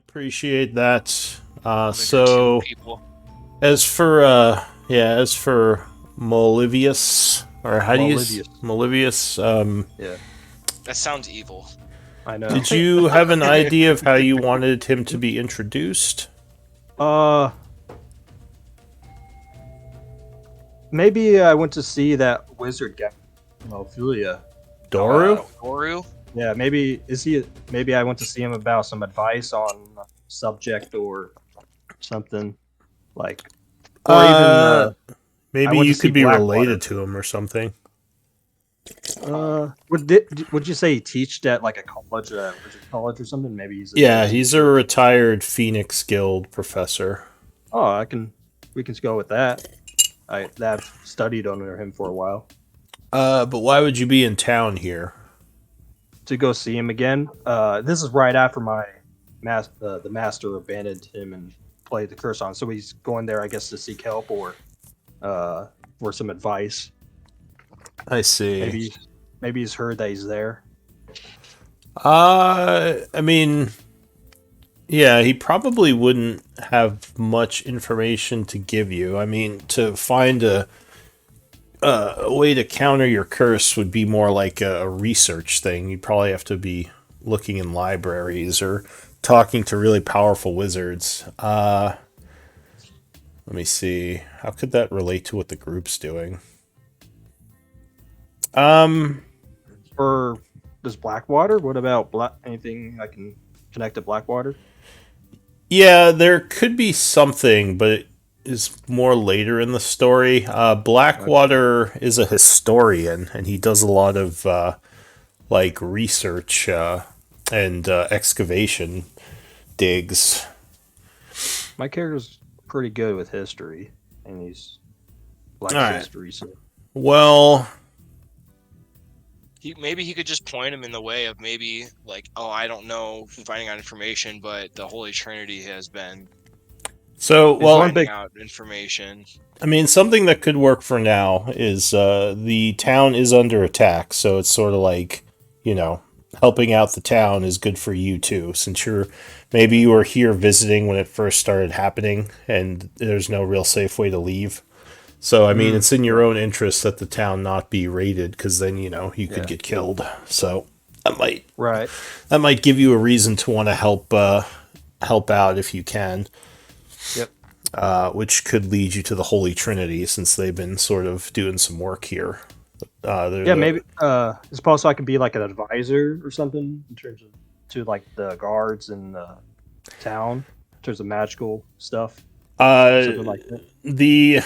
Appreciate that. One of your two So people. as for Molivius, or how do you Molivius. Molivius? Yeah, That sounds evil. I know. Did you have an idea of how you wanted him to be introduced? uh, maybe I went to see that wizard guy, Ophelia. Doru? Goru? Yeah, maybe is he? Maybe I went to see him about some advice on a subject or something like, or even Uh, I Maybe went to you see could be Blackwater. related to him or something. Would you say he teached at like a college, wizard college or something? Maybe he's a Yeah, he's a teacher. retired Phoenix Guild professor. Oh, we can go with that. I've studied under him for a while. But why would you be in town here? To go see him again. This is right after the master abandoned him and played the curse on. So he's going there, I guess, to seek help or for some advice. I see. Maybe he's heard that he's there. I mean, yeah, he probably wouldn't have much information to give you. I mean, to find a way to counter your curse would be more like a research thing. You'd probably have to be looking in libraries or talking to really powerful wizards. Let me see. How could that relate to what the group's doing? Um, Or does Blackwater? What about anything I can connect to Blackwater? yeah, there could be something, but it is more later in the story. Okay. Blackwater is a historian, and he does a lot of like research and excavation digs. My character's pretty good with history, and he's All likes right. history. So Well, Maybe he could just point him in the way of maybe like, oh, I don't know finding out information, but the Holy Trinity has been well, one finding big out information. I mean, something that could work for now is the town is under attack, so it's sort of like, you know, helping out the town is good for you too, since maybe you were here visiting when it first started happening, and there's no real safe way to leave. So, I mean, it's in your own interest that the town not be raided, because then, you could yeah, get killed. So, that might right. that might give you a reason to want to help out if you can, Yep. which could lead you to the Holy Trinity, since they've been sort of doing some work here. They're Yeah, maybe it's possible I can be like an advisor or something in terms of to like the guards in the town in terms of magical stuff, something like that.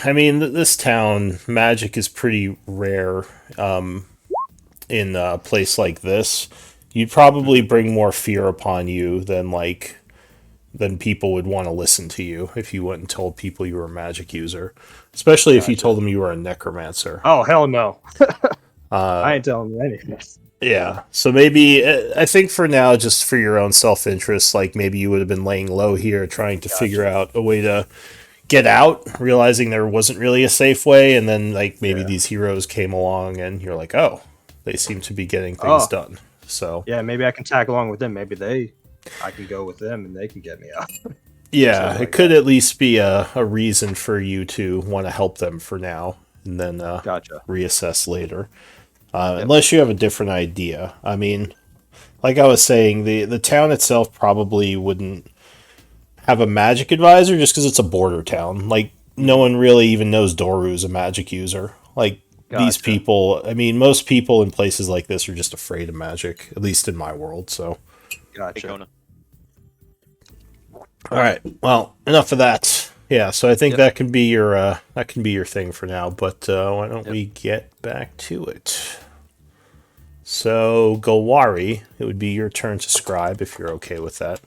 I mean, this town magic is pretty rare. In a place like this, you'd probably bring more fear upon you than people would want to listen to you if you went and told people you were a magic user, especially if you Gotcha. told them you were a necromancer. Oh hell no! I ain't telling you anything. Yeah, so maybe I think for now, just for your own self interest, like maybe you would have been laying low here, trying to figure Gotcha. out a way to get out, realizing there wasn't really a safe way, and then like maybe Yeah. these heroes came along, and you're like, oh, they seem to be getting things Oh done. So yeah, maybe I can tag along with them. I can go with them and they can get me out or yeah, something it like could that. at least be a reason for you to want to help them for now, and then Gotcha. reassess later. Yep. Unless you have a different idea. I mean, like I was saying, the town itself probably wouldn't have a magic advisor just because it's a border town. Like, no Mhm. one really even knows Doru's a magic user. Like, these Gotcha. people, I mean, most people in places like this are just afraid of magic, at least in my world, so. Hey, Gotcha. Kona. Alright, well, enough of that. Yeah, so I think Yep. that can be your thing for now, but why don't Yep. we get back to it? So, Gowari, it would be your turn to scribe if you're okay with that.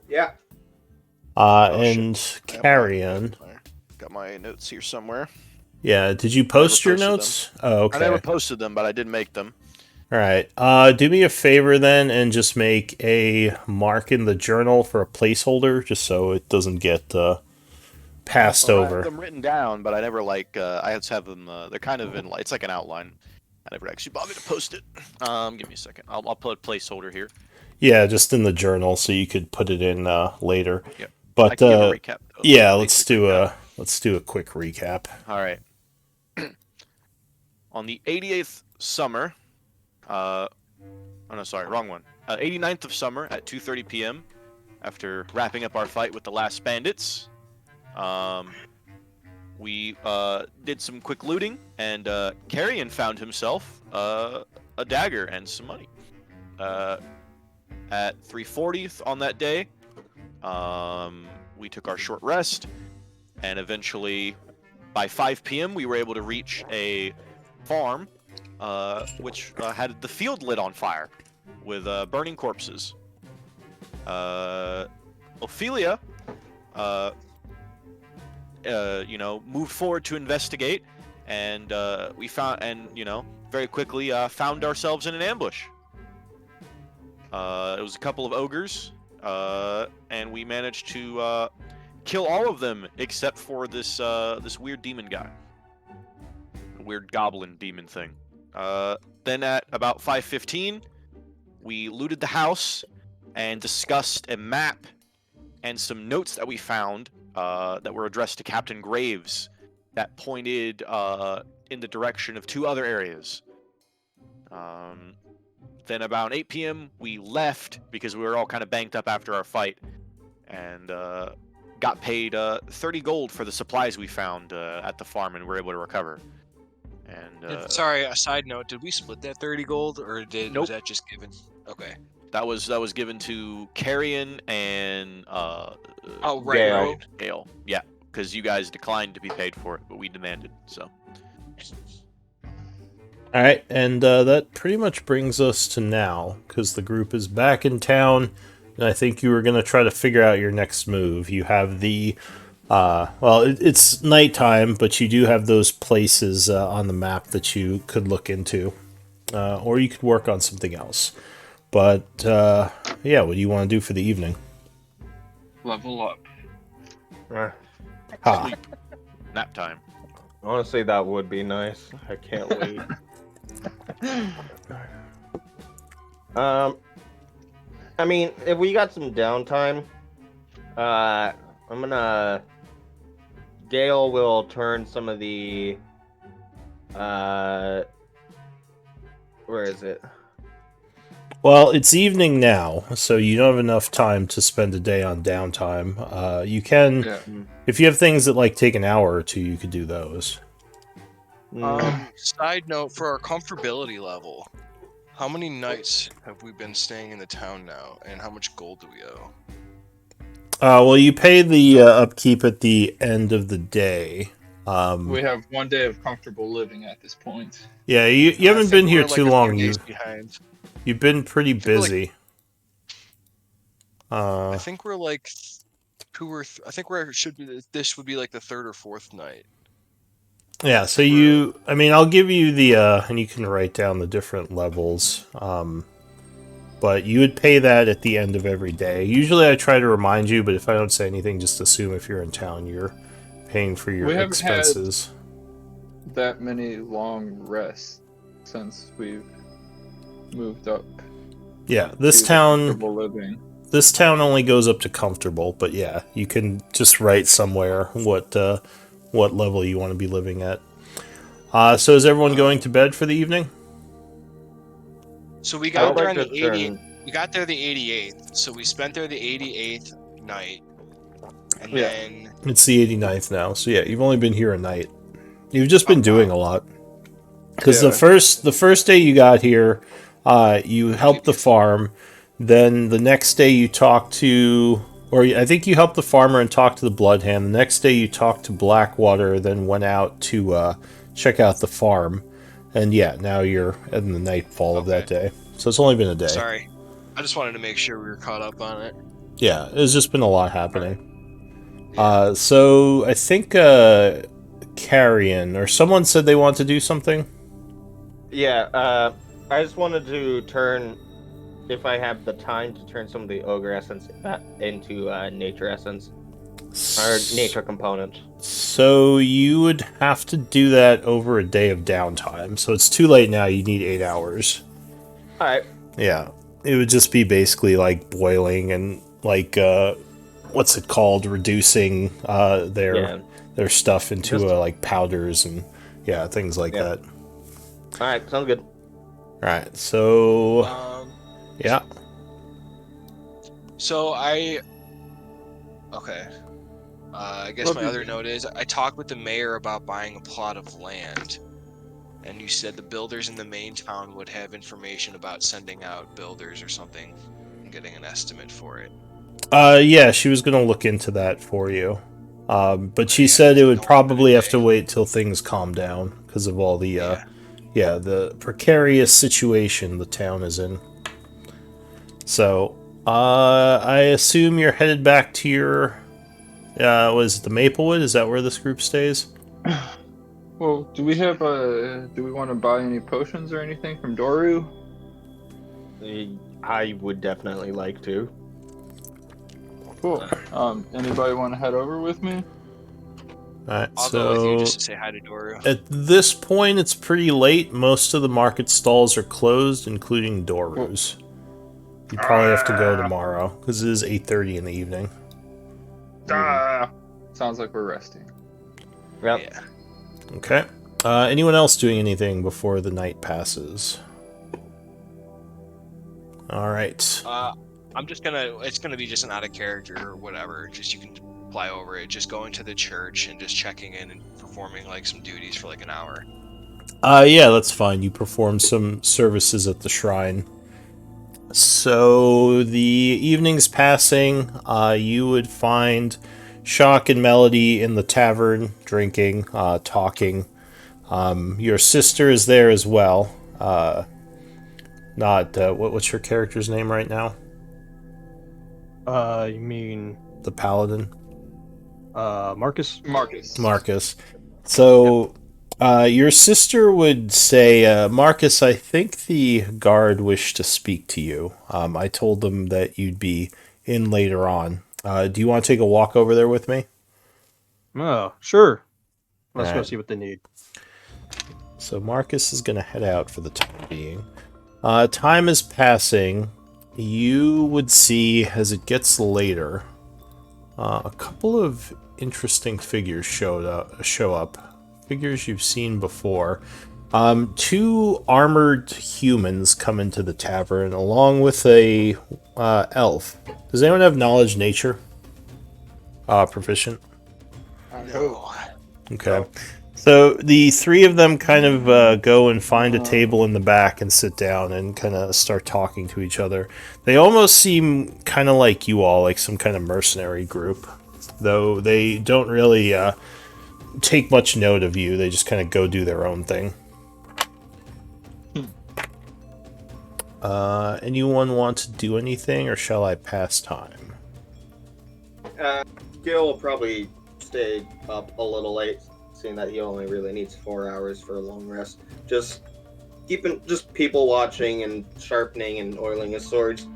Yeah. Oh, And shit. Carrion. Got my notes here somewhere. Yeah, did you I never post your posted them. notes? Oh, I never okay. posted them, but I did make them. All right. Do me a favor then and just make a mark in the journal for a placeholder just so it doesn't get passed Well, I have over. them written down, but I never I just have them. They're kind of in. It's like an outline. I never actually bothered to post it. Give me a second. I'll put a placeholder here. Yeah, just in the journal, so you could put it in later. Yep. I But can give a recap. Though. yeah, Basic recap. let's do a quick recap. All right. On the 88th summer, oh no, sorry, wrong one. 89th of summer at 2:30 p.m. After wrapping up our fight with the last bandits, we did some quick looting, and Carrion found himself a dagger and some money. At 3:40 on that day, we took our short rest, and eventually, by 5 p.m., we were able to reach a farm, which had the field lit on fire with burning corpses. Ophelia, moved forward to investigate, and we found, and very quickly found ourselves in an ambush. It was a couple of ogres, and we managed to kill all of them except for this weird demon guy, weird goblin demon thing. Then at about 5:15, we looted the house and discussed a map and some notes that we found that were addressed to Captain Graves that pointed in the direction of 2 other areas. Then about 8 p.m. we left because we were all kind of banked up after our fight, and got paid 30 gold for the supplies we found at the farm and were able to recover. And sorry, a side note: did we split that 30 gold, or Nope. was that just given? Okay. that was given to Carrion and Oh, right, Gale. right. Gale. Yeah, because you guys declined to be paid for it, but we demanded. So All right, and that pretty much brings us to now, because the group is back in town, and I think you were going to try to figure out your next move. You have the, it's nighttime, but you do have those places on the map that you could look into, or you could work on something else. But, yeah, what do you want to do for the evening? Level up. Ha. sleep, nap time. Honestly, that would be nice. I can't wait. I mean, if we got some downtime, I'm gonna. Gale will turn some of the. Where is it? Well, it's evening now, so you don't have enough time to spend a day on downtime. You can, Yeah. if you have things that like take an hour or two, you could do those. Side note, for our comfortability level, how many nights have we been staying in the town now, and how much gold do we owe? Well, you pay the upkeep at the end of the day. We have 1 day of comfortable living at this point. Yeah, you I haven't think been we're, here like, too a few long. days behind. You've been pretty I feel like- busy. I think we're like 2 or I think we're should be. This would be like the 3rd or 4th night. Yeah, so you, I mean, I'll give you the, and you can write down the different levels, but you would pay that at the end of every day. Usually I try to remind you, but if I don't say anything, just assume if you're in town, you're paying for your We haven't had- expenses. That many long rests since we've moved up. Yeah, this to town, comfortable living. this town only goes up to comfortable, but yeah, you can just write somewhere what level you want to be living at. So is everyone going to bed for the evening? So we I got would there like on to the 88th. We got there the 88th. So we spent there the 88th night, and Yeah. then It's the 89th now, so yeah, you've only been here a night. You've just been doing a lot. Because Yeah. the first day you got here, you helped the farm. Then the next day you talked to, or I think you helped the farmer and talked to the Bloodhand. The next day you talked to Blackwater, then went out to check out the farm. And yeah, now you're in the nightfall of that day. So it's only been a day. sorry, I just wanted to make sure we were caught up on it. Yeah, there's just been a lot happening. So I think Carrion or someone said they want to do something. Yeah, I just wanted to turn, if I have the time, to turn some of the ogre essence into nature essence or nature component. So you would have to do that over a day of downtime. So it's too late now. You need 8 hours. All right. Yeah. it would just be basically like boiling and like what's it called, reducing their stuff into like powders and things like that. All right, sounds good. All right, so yeah. So I guess my other note is I talked with the mayor about buying a plot of land, and you said the builders in the main town would have information about sending out builders or something and getting an estimate for it. Yeah, she was gonna look into that for you, but she said it would probably have to wait till things calm down because of all the the precarious situation the town is in. So I assume you're headed back to your was it the Maplewood? Is that where this group stays? Well, do we want to buy any potions or anything from Doru? I would definitely like to. Cool. Anybody want to head over with me? Alright, I'll go with you just to say hi to Doru. At this point, it's pretty late. Most of the market stalls are closed, including Doru's. You probably have to go tomorrow, because it is 8:30 in the evening. Sounds like we're resting. Yep. Yeah. Okay. Anyone else doing anything before the night passes? Alright. It's gonna be just an out of character or whatever. Just you can fly over it. Just going to the church and just checking in and performing like some duties for like an hour. Yeah, that's fine. You perform some services at the shrine. So the evening's passing. You would find Shock and Melody in the tavern, drinking, talking. Your sister is there as well. What's your character's name right now? You mean The paladin? Marcus? Marcus. So, your sister would say, Marcus, I think the guard wished to speak to you. I told them that you'd be in later on. Do you want to take a walk over there with me? Oh, sure. Let's go Alright. see what they need. So Marcus is going to head out for the time being. Time is passing. You would see, as it gets later, a couple of interesting figures show up. Figures you've seen before. Two armored humans come into the tavern, along with a elf. Does anyone have knowledge nature? Proficient? No. Okay. So the three of them kind of go and find a table in the back and sit down and kind of start talking to each other. They almost seem kind of like you all, like some kind of mercenary group. Though they don't really take much note of you. They just kind of go do their own thing. Anyone want to do anything, or shall I pass time? Gil will probably stay up a little late, seeing that he only really needs 4 hours for a long rest. Just people watching and sharpening and oiling his swords.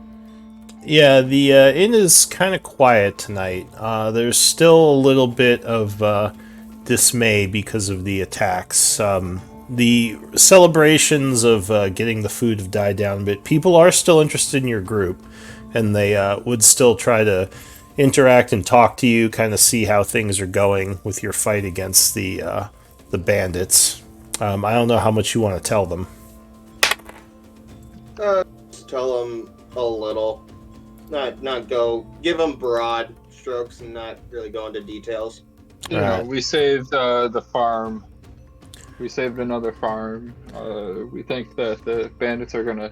Yeah, the inn is kind of quiet tonight. There's still a little bit of dismay because of the attacks. The celebrations of getting the food have died down a bit. People are still interested in your group, and they would still try to interact and talk to you, kind of see how things are going with your fight against the bandits. I don't know how much you want to tell them. Just tell them a little. Not go. Give them broad strokes and not really go into details. Alright. We saved the farm. We saved another farm. We think that the bandits are gonna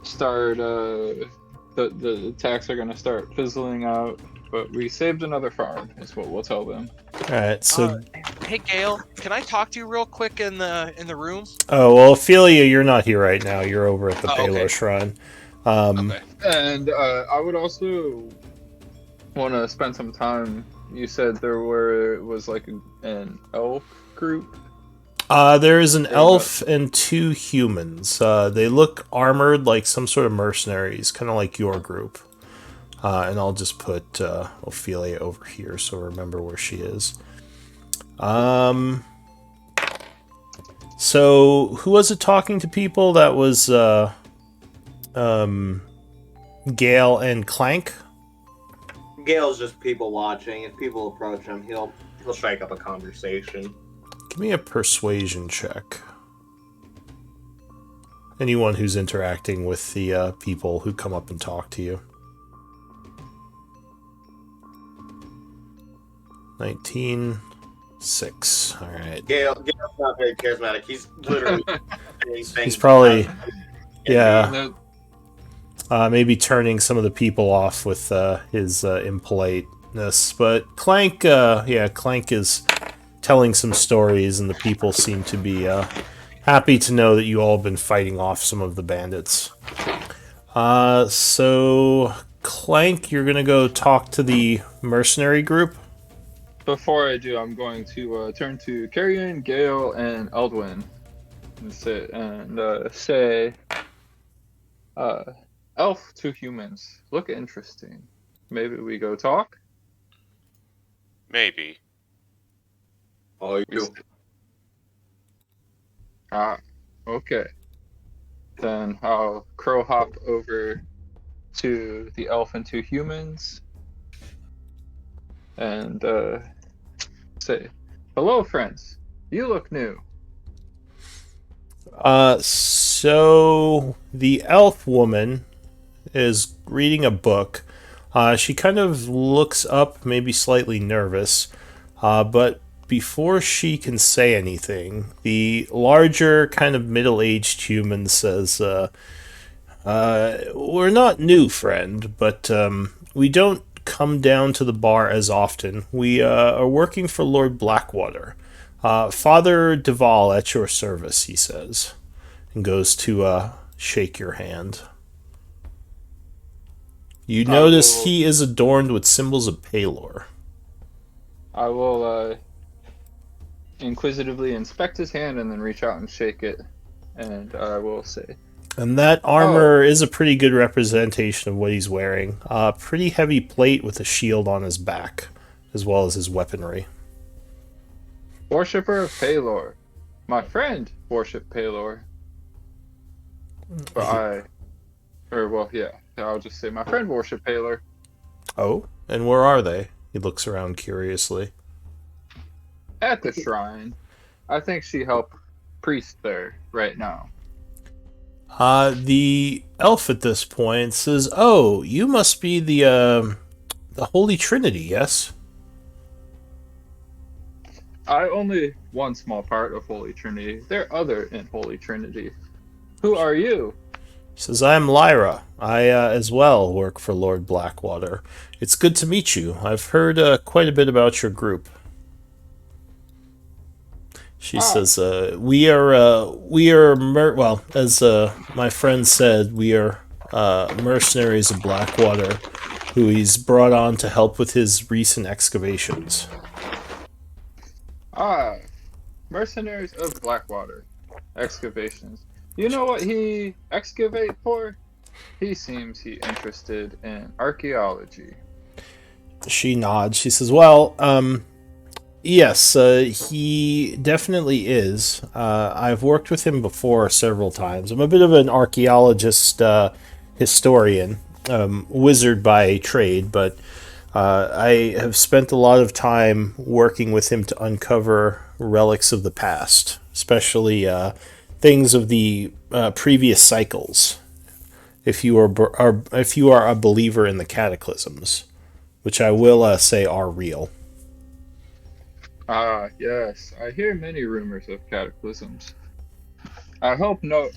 start. The attacks are gonna start fizzling out. But we saved another farm. Is what we'll tell them. Alright, so... Hey Gail, can I talk to you real quick in the room? Oh, well, Ophelia, you're not here right now. You're over at the Oh, Baylor okay. Shrine. Okay. And I would also want to spend some time. You said was like an elf group. There is an elf and two humans. They look armored like some sort of mercenaries, kind of like your group. And I'll just put Ophelia over here so remember where she is. So, who was it talking to people? That was Gale and Clank? Gale's just people watching. If people approach him, he'll strike up a conversation. Give me a persuasion check. Anyone who's interacting with the people who come up and talk to you. 19, 6. All right. Gale's not very charismatic. He's literally He's probably, yeah, No, maybe turning some of the people off with his impoliteness. But Clank, Clank is telling some stories, and the people seem to be happy to know that you all have been fighting off some of the bandits. So, Clank, you're going to go talk to the mercenary group? before I do, I'm going to turn to Carrion, Gale, and Eldwin and say, elf to humans, look interesting. Maybe we go talk? Maybe. Oh, you do. Ah, okay. Then I'll crow hop over to the elf and two humans and say, hello, friends. You look new. So the elf woman is reading a book. She kind of looks up, maybe slightly nervous, but before she can say anything, the larger, kind of middle-aged human says, we're not new, friend, but we don't come down to the bar as often. We are working for Lord Blackwater. Father Duval at your service, he says, and goes to shake your hand. You notice he is adorned with symbols of Palor. I will inquisitively inspect his hand and then reach out and shake it, and I will say, And that armor is a pretty good representation of what he's wearing. Pretty heavy plate with a shield on his back, as well as his weaponry. Worshipper of Palor. My friend worship Palor. But I'll just say my friend worship Palor. Oh, and where are they? He looks around curiously. At the shrine. I think she helped priest there right now. The elf at this point says, "Oh, you must be the Holy Trinity, yes?" I only one small part of Holy Trinity. There are other in Holy Trinity. Who are you? He says, "I'm Lyra. I, as well, work for Lord Blackwater. It's good to meet you. I've heard quite a bit about your group." She says, as my friend said, we are mercenaries of Blackwater, who he's brought on to help with his recent excavations." Mercenaries of Blackwater. Excavations. You know what he excavate for? He seems interested in archaeology. She nods. She says, "Well, yes, he definitely is. I've worked with him before several times. I'm a bit of an archaeologist, historian, wizard by trade, but I have spent a lot of time working with him to uncover relics of the past, especially things of the previous cycles. If you are a believer in the cataclysms, which I will say are real." Yes. I hear many rumors of cataclysms. I hope no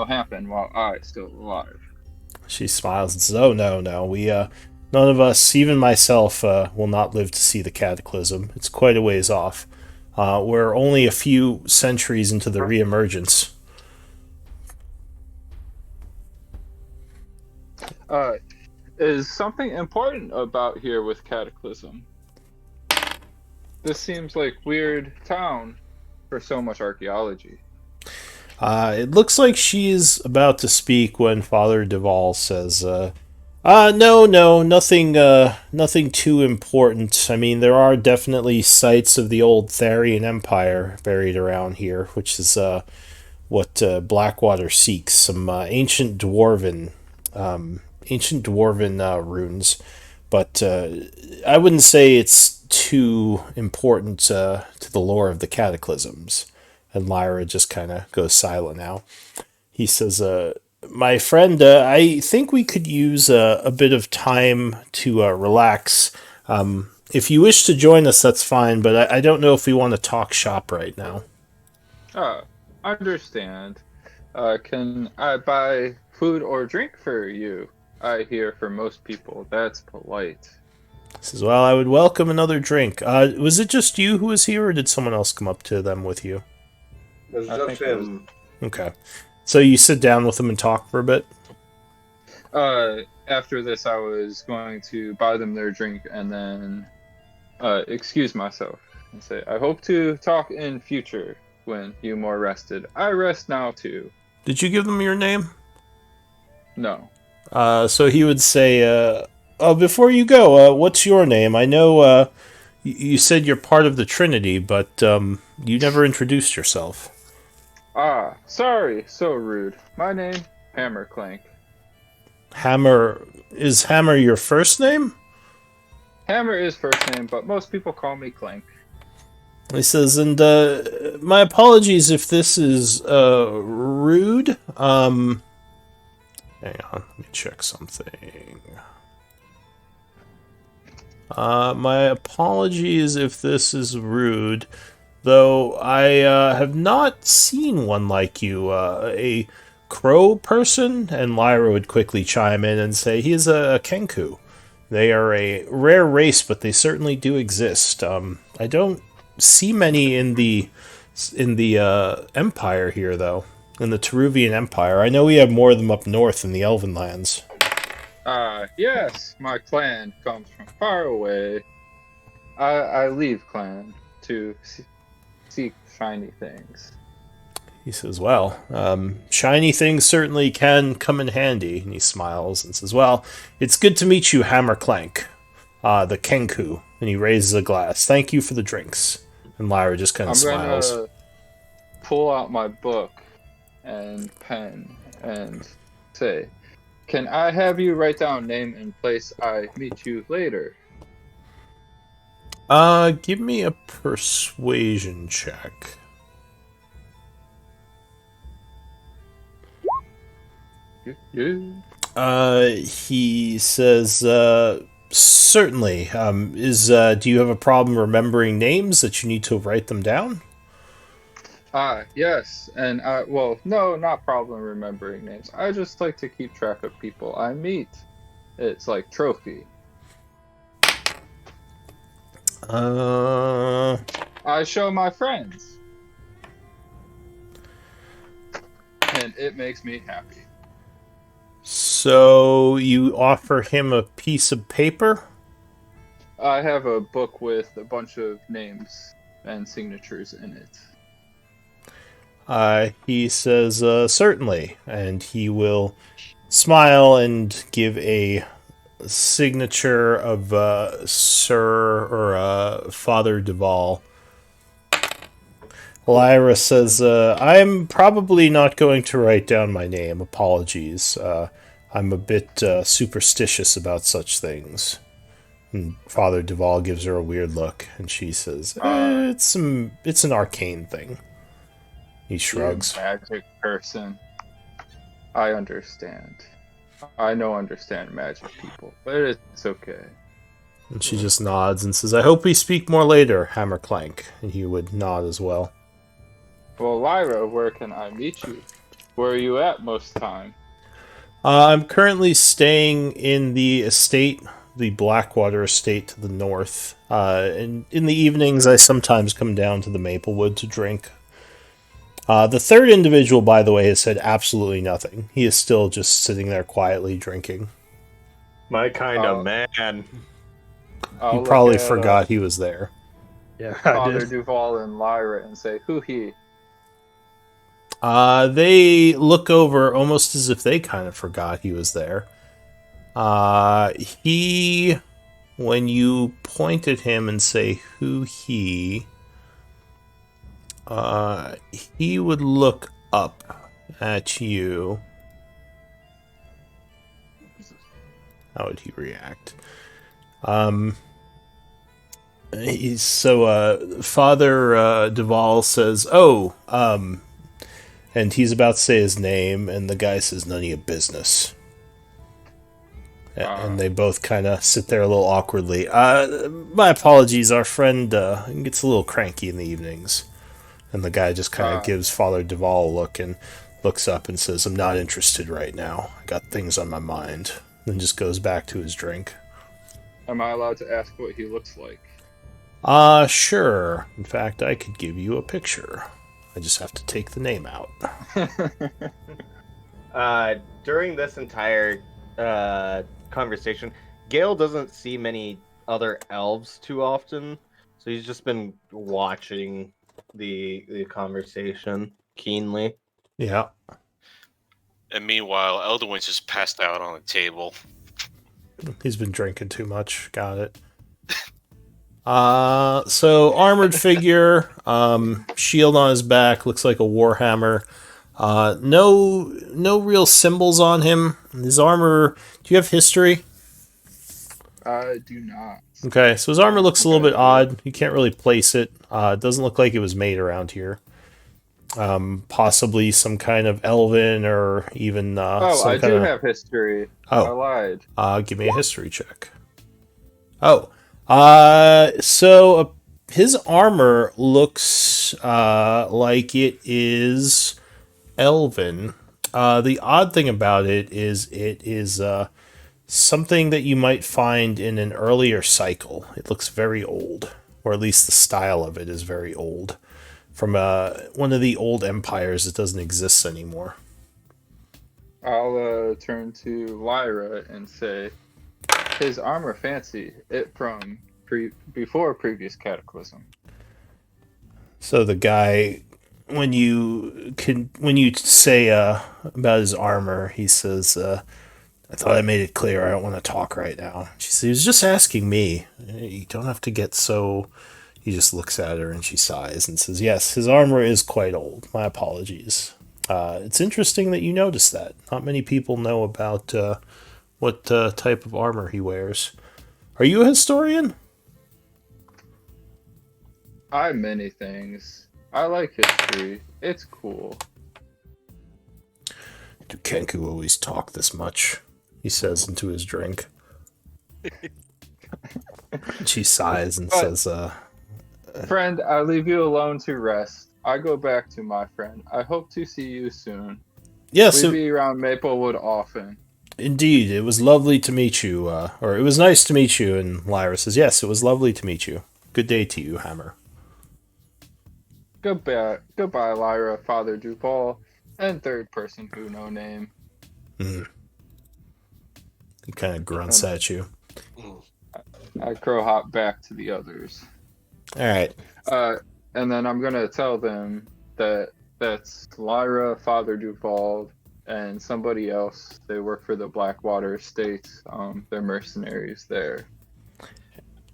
happen while I still alive. She smiles and says, "Oh, no. We, none of us, even myself, will not live to see the cataclysm. It's quite a ways off. We're only a few centuries into the reemergence." Is something important about here with cataclysm? This seems like weird town for so much archaeology. It looks like she's about to speak when Father Duval says, no, nothing too important. I mean, there are definitely sites of the old Tharian Empire buried around here, which is what Blackwater seeks. Some ancient dwarven ancient dwarven runes, but I wouldn't say it's too important to the lore of the cataclysms. And Lyra just kind of goes silent now. He says, my friend, I think we could use a bit of time to relax. If you wish to join us, that's fine, but I don't know if we want to talk shop right now. Understand. Can I buy food or drink for you? I hear for most people that's polite. He says, well, I would welcome another drink. Was it just you who was here, or did someone else come up to them with you? It was I just think it him. Okay. So you sit down with them and talk for a bit? After this, I was going to buy them their drink and then excuse myself and say, I hope to talk in future when you more rested. I rest now too. Did you give them your name? No. So he would say, before you go, what's your name? I know you said you're part of the Trinity, but you never introduced yourself. Sorry, so rude. My name, Hammer Clank. Hammer... Is Hammer your first name? Hammer is first name, but most people call me Clank. He says, and my apologies if this is rude. Hang on, let me check something. My apologies if this is rude, though I have not seen one like you. A crow person? And Lyra would quickly chime in and say, he is a Kenku. They are a rare race, but they certainly do exist. I don't see many in the Empire here, though. In the Teruvian Empire. I know we have more of them up north in the Elven lands. Yes, my clan comes from far away. I leave clan to seek shiny things. He says, well, shiny things certainly can come in handy. And he smiles and says, well, it's good to meet you, Hammer Clank, the Kenku. And he raises a glass. Thank you for the drinks. And Lyra just kind of smiles. I'm gonna pull out my book and pen and say, can I have you write down name and place I meet you later? Give me a persuasion check. He says, certainly. Do you have a problem remembering names that you need to write them down? Yes, and no, not problem remembering names. I just like to keep track of people I meet. It's like trophy. I show my friends. And it makes me happy. So you offer him a piece of paper? I have a book with a bunch of names and signatures in it. He says, certainly, and he will smile and give a signature of Sir or Father Duval. Lyra says, I'm probably not going to write down my name. Apologies. I'm a bit superstitious about such things. And Father Duval gives her a weird look, and she says, it's an arcane thing. He shrugs. Magic person. I understand. I understand magic people, but it's okay. And she just nods and says, I hope we speak more later, Hammer Clank. And he would nod as well. Well, Lyra, where can I meet you? Where are you at most time? I'm currently staying in the estate, the Blackwater estate to the north. And in the evenings, I sometimes come down to the Maplewood to drink. The third individual, by the way, has said absolutely nothing. He is still just sitting there quietly drinking. My kind of man. He probably forgot he was there. Yeah, I Father did. Duval and Lyra and say, who he? They look over almost as if they kind of forgot he was there. When you point at him and say, who he would look up at you How would he react? Father Duval says, "Oh, and he's about to say his name, and the guy says, "None of your business." And they both kind of sit there a little awkwardly. My apologies, our friend gets a little cranky in the evenings. And the guy just kind of gives Father Duval a look and looks up and says, "I'm not interested right now. I got things on my mind." And just goes back to his drink. Am I allowed to ask what he looks like? Sure. In fact, I could give you a picture. I just have to take the name out. During this entire conversation, Gale doesn't see many other elves too often, so he's just been watching the conversation keenly. Yeah. And meanwhile, Elderwin's just passed out on the table. He's been drinking too much. Got it. So armored figure, shield on his back, looks like a warhammer. No real symbols on him. His armor. Do you have history? I do not. Okay, so his armor looks a little bit odd. You can't really place it. It doesn't look like it was made around here. Possibly some kind of elven or even. I do have history. Oh, I lied. Give me a history check. Oh, his armor looks like it is elven. The odd thing about it is something that you might find in an earlier cycle. It looks very old, or at least the style of it is very old. From one of the old empires that doesn't exist anymore. I'll turn to Lyra and say, his armor fancy. It from before previous cataclysm. So the guy, when you say about his armor, he says, "I thought I made it clear I don't want to talk right now." She says, "He was just asking me. You don't have to get so." He just looks at her and she sighs and says, "Yes, his armor is quite old. My apologies. It's interesting that you noticed that. Not many people know about what type of armor he wears. Are you a historian?" I'm many things. I like history. It's cool. "Do Kenku always talk this much?" he says into his drink. She sighs and says, "Friend, I leave you alone to rest. I go back to my friend. I hope to see you soon. Yes, We be around Maplewood often." Indeed, it was lovely to meet you, or it was nice to meet you. And Lyra says, "Yes, it was lovely to meet you. Good day to you, Hammer." Goodbye, Lyra, Father Duval, and third person who no name. He kind of grunts at you. I crow hop back to the others. All right. And then I'm gonna tell them that that's Lyra, Father Duval, and somebody else. They work for the Blackwater Estates. They're mercenaries there.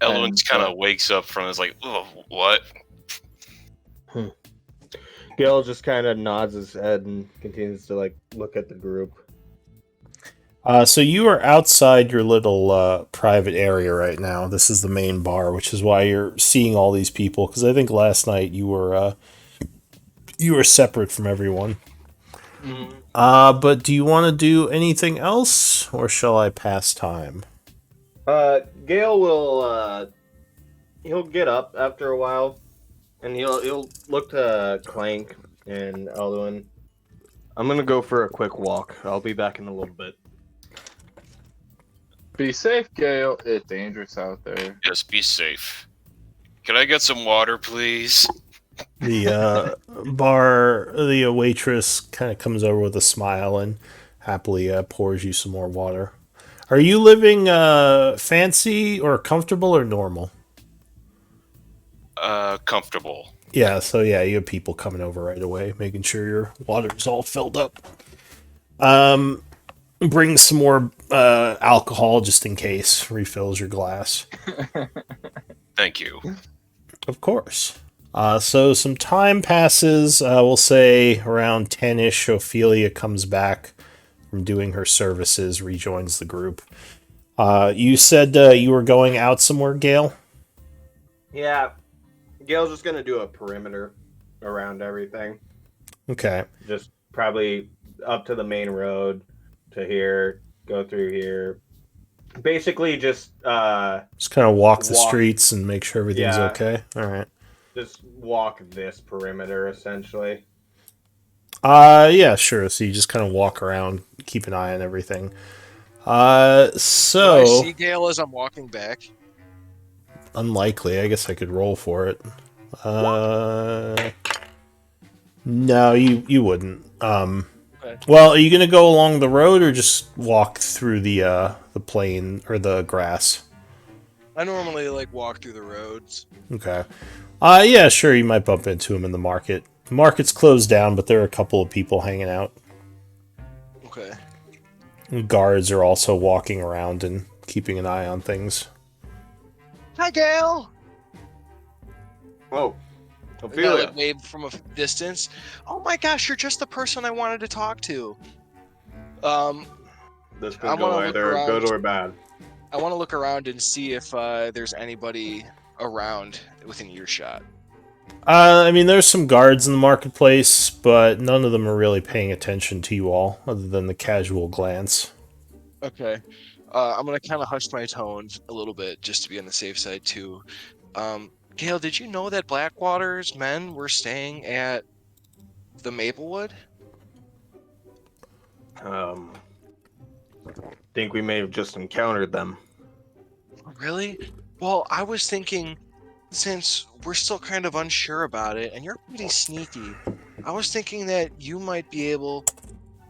Elwin's kind of wakes up from his like, "Oh, what?" Gale just kind of nods his head and continues to look at the group. So you are outside your little private area right now. This is the main bar, which is why you're seeing all these people. Because I think last night you were separate from everyone. Mm-hmm. But do you want to do anything else, or shall I pass time? Gale will he'll get up after a while, and he'll look to Clank and Elwin. "I'm gonna go for a quick walk. I'll be back in a little bit." Be safe, Gale. It's dangerous out there. Yes, be safe. Can I get some water, please? The waitress kind of comes over with a smile and happily pours you some more water. Are you living fancy or comfortable or normal? Comfortable. Yeah, so yeah, you have people coming over right away, making sure your water's all filled up. Bring some more alcohol just in case. Refills your glass. Thank you. Of course. So some time passes. We'll say around 10-ish. Ophelia comes back from doing her services, rejoins the group. You said you were going out somewhere, Gale? Yeah, Gail's just gonna do a perimeter around everything. Okay. Just probably up to the main road to here, go through here. Basically, just Just kind of walk the walk. streets and make sure everything's Yeah, okay. All right. just walk this perimeter essentially. Yeah, sure. So you just kind of walk around, keep an eye on everything. Would I So see Gale as I'm walking back? unlikely. I guess I could roll for it. Uh, no, you wouldn't. Okay. Well, are you gonna go along the road or just walk through the plain or the grass? I normally like walk through the roads. Okay. Yeah, sure. You might bump into him in the market. The market's closed down, but there are a couple of people hanging out. Okay. Guards are also walking around and keeping an eye on things. Hi, Gale. Whoa, And I Ophelia. like wave from a distance. Oh my gosh, you're just the person I wanted to talk to. This I could wanna go look either around. good or bad. I want to look around and see if there's anybody around within earshot. I mean, there's some guards in the marketplace, but none of them are really paying attention to you all, other than the casual glance. Okay. I'm gonna kind of hush my tone a little bit just to be on the safe side too. Gail, did you know that Blackwater's men were staying at the Maplewood? Think we may have just encountered them. Really? Well, I was thinking, since we're still kind of unsure about it, and you're pretty sneaky, I was thinking that you might be able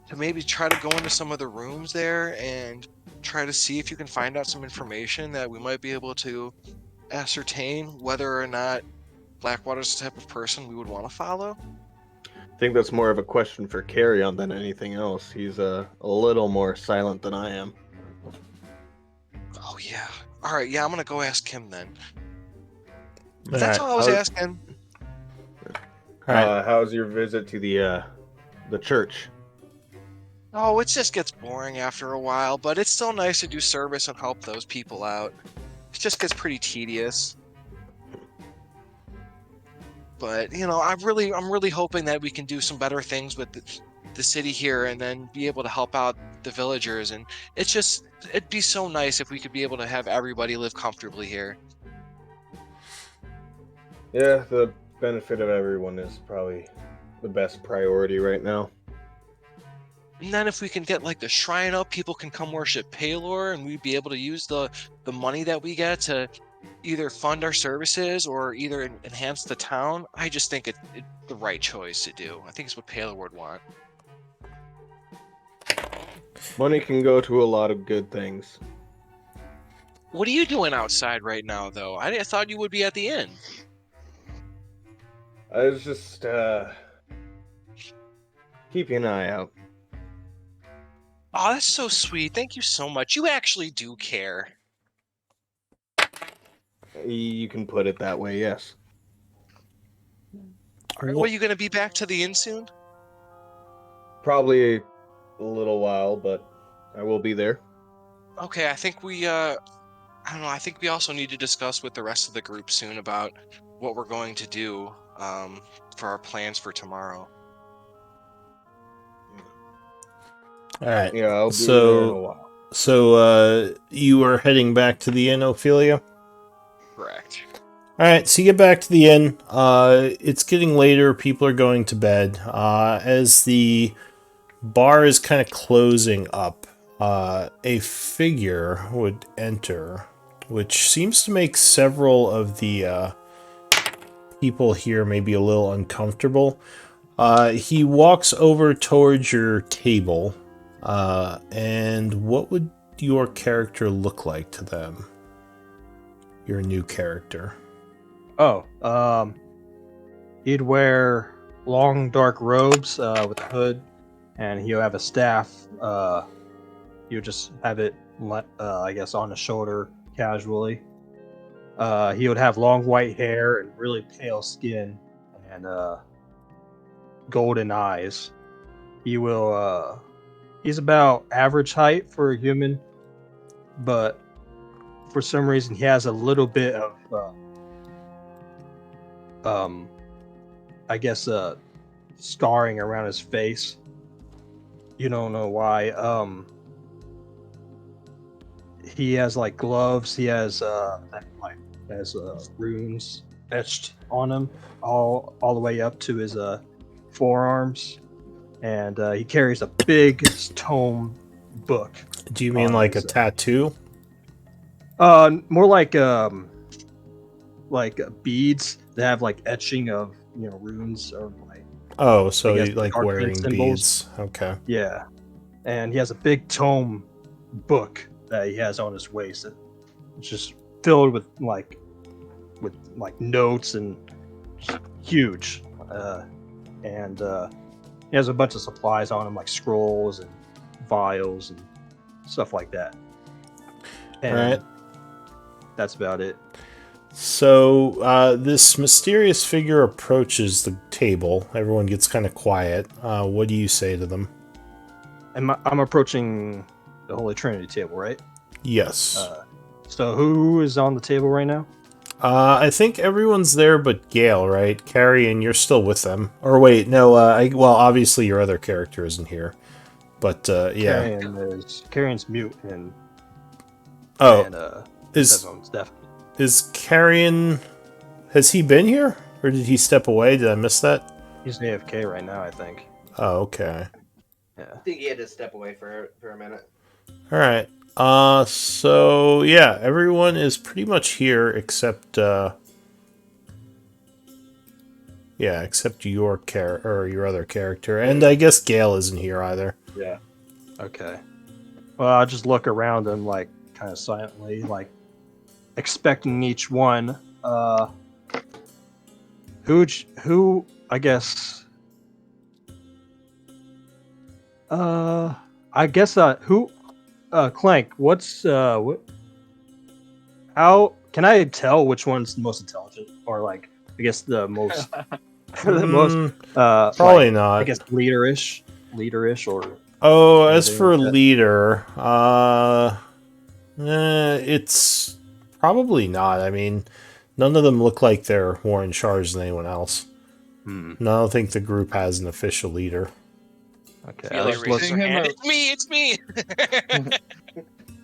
to maybe try to go into some of the rooms there and try to see if you can find out some information that we might be able to ascertain whether or not Blackwater's the type of person we would want to follow. I think that's more of a question for Carrion than anything else. He's a little more silent than I am. Oh yeah. All right. Yeah, I'm gonna go ask him then. All That's right. all I was How's- asking. All right. How's your visit to the church? Oh, it just gets boring after a while, but it's still nice to do service and help those people out. It just gets pretty tedious. But I'm really hoping that we can do some better things with the city here, and then be able to help out the villagers. And it'd be so nice if we could be able to have everybody live comfortably here. Yeah, the benefit of everyone is probably the best priority right now. And then if we can get like the shrine up, people can come worship Palor, and we'd be able to use the money that we get to either fund our services or either enhance the town. I just think it's the right choice to do. I think it's what Palor would want. Money can go to a lot of good things. What are you doing outside right now, though? I thought you would be at the inn. I was just keeping an eye out. Oh, that's so sweet. Thank you so much. You actually do care. You can put it that way, yes. Are you going to be back to the inn soon? Probably a little while, but I will be there. Okay, I think I don't know, I think we also need to discuss with the rest of the group soon about what we're going to do for our plans for tomorrow. All right. Yeah, I'll be there in a while. So you are heading back to the inn, Ophelia? Correct. All right, so you get back to the inn. It's getting later. People are going to bed. As the bar is kind of closing up, a figure would enter, which seems to make several of the people here maybe a little uncomfortable. He walks over towards your table, and what would your character look like to them? Your new character. He'd wear long dark robes with a hood, and he'll have a staff. He'll just have it, I guess, on the shoulder casually. He would have long white hair and really pale skin, and golden eyes. He's about average height for a human. but for some reason he has a little bit of, I guess, scarring around his face. You don't know why. He has like gloves. He has runes etched on him all the way up to his forearms, and he carries a big tome book. Do you mean on like a his, tattoo? more like beads that have like etching of runes or like Oh, so I guess like arcane wearing symbols. beads. Okay. Yeah, and he has a big tome book that he has on his waist. It's just filled with notes and just huge. And he has a bunch of supplies on him, like scrolls and vials and stuff like that. And All right. that's about it. So this mysterious figure approaches the table. Everyone gets kind of quiet. What do you say to them? I'm approaching the Holy Trinity table, right? Yes. So who is on the table right now? I think everyone's there but Gale, right? Carrie, and you're still with them. Or wait, no, well, obviously your other character isn't here. But, yeah. Carrion's mute, and Oh, and is everyone's definitely. Carrion... Has he been here? Or did he step away? Did I miss that? He's AFK right now, I think. Oh, okay. Yeah. I think he had to step away for a minute. Alright. So, yeah, everyone is pretty much here except, yeah, except your your other character. And I guess Gale isn't here either. Yeah. Okay. Well, I'll just look around and like kind of silently, like expecting each one. Who? I guess. I guess. Who? Clank. What's what? How can I tell which one's the most intelligent, or like I guess the most, the most Probably like, not. I guess leaderish, or Oh, as anything for like that? leader, it's probably not. I mean, none of them look like they're more in charge than anyone else. Hmm. No, I don't think the group has an official leader. Okay. Feely I'll just raises look. her Seeing him hand. a- It's me.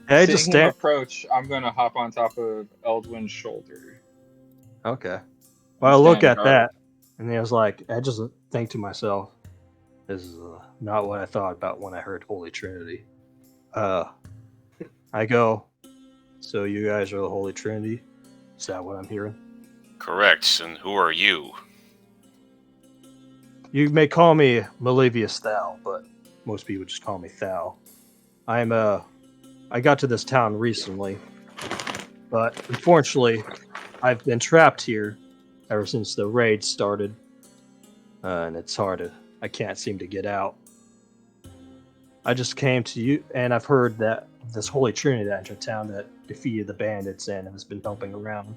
Hey, Seeing just him stand. approach, I'm gonna hop on top of Eldwin's shoulder. Okay. and Well, I look stand at guard. that, and I was like, I just think to myself, this is not what I thought about when I heard Holy Trinity. I go, so you guys are the Holy Trinity? Is that what I'm hearing? Correct. And who are you? You may call me Malivius Thal, but most people just call me Thal. I got to this town recently, but unfortunately, I've been trapped here ever since the raid started, and it's hard I can't seem to get out. I just came to you, and I've heard that this Holy Trinity that entered town that defeated the bandits and has been helping around.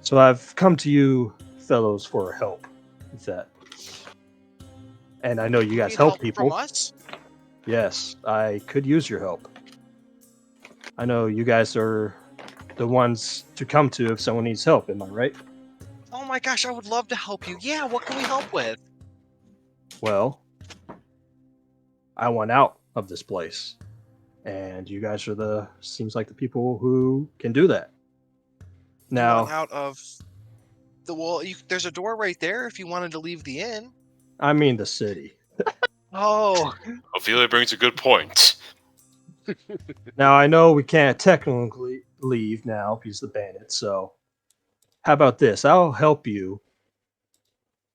So I've come to you, fellows, for help with that. And I know you guys Need help help people. from us? Yes, I could use your help. I know you guys are the ones to come to if someone needs help, am I right? Oh my gosh, I would love to help you. Yeah, what can we help with? Well, I want out of this place. And you guys are seems like the people who can do that. You want Now, out of the wall? There's a door right there if you wanted to leave the inn. I mean the city. Oh, Ophelia brings a good point. Now, I know we can't technically leave now because of the bandits, so how about this? I'll help you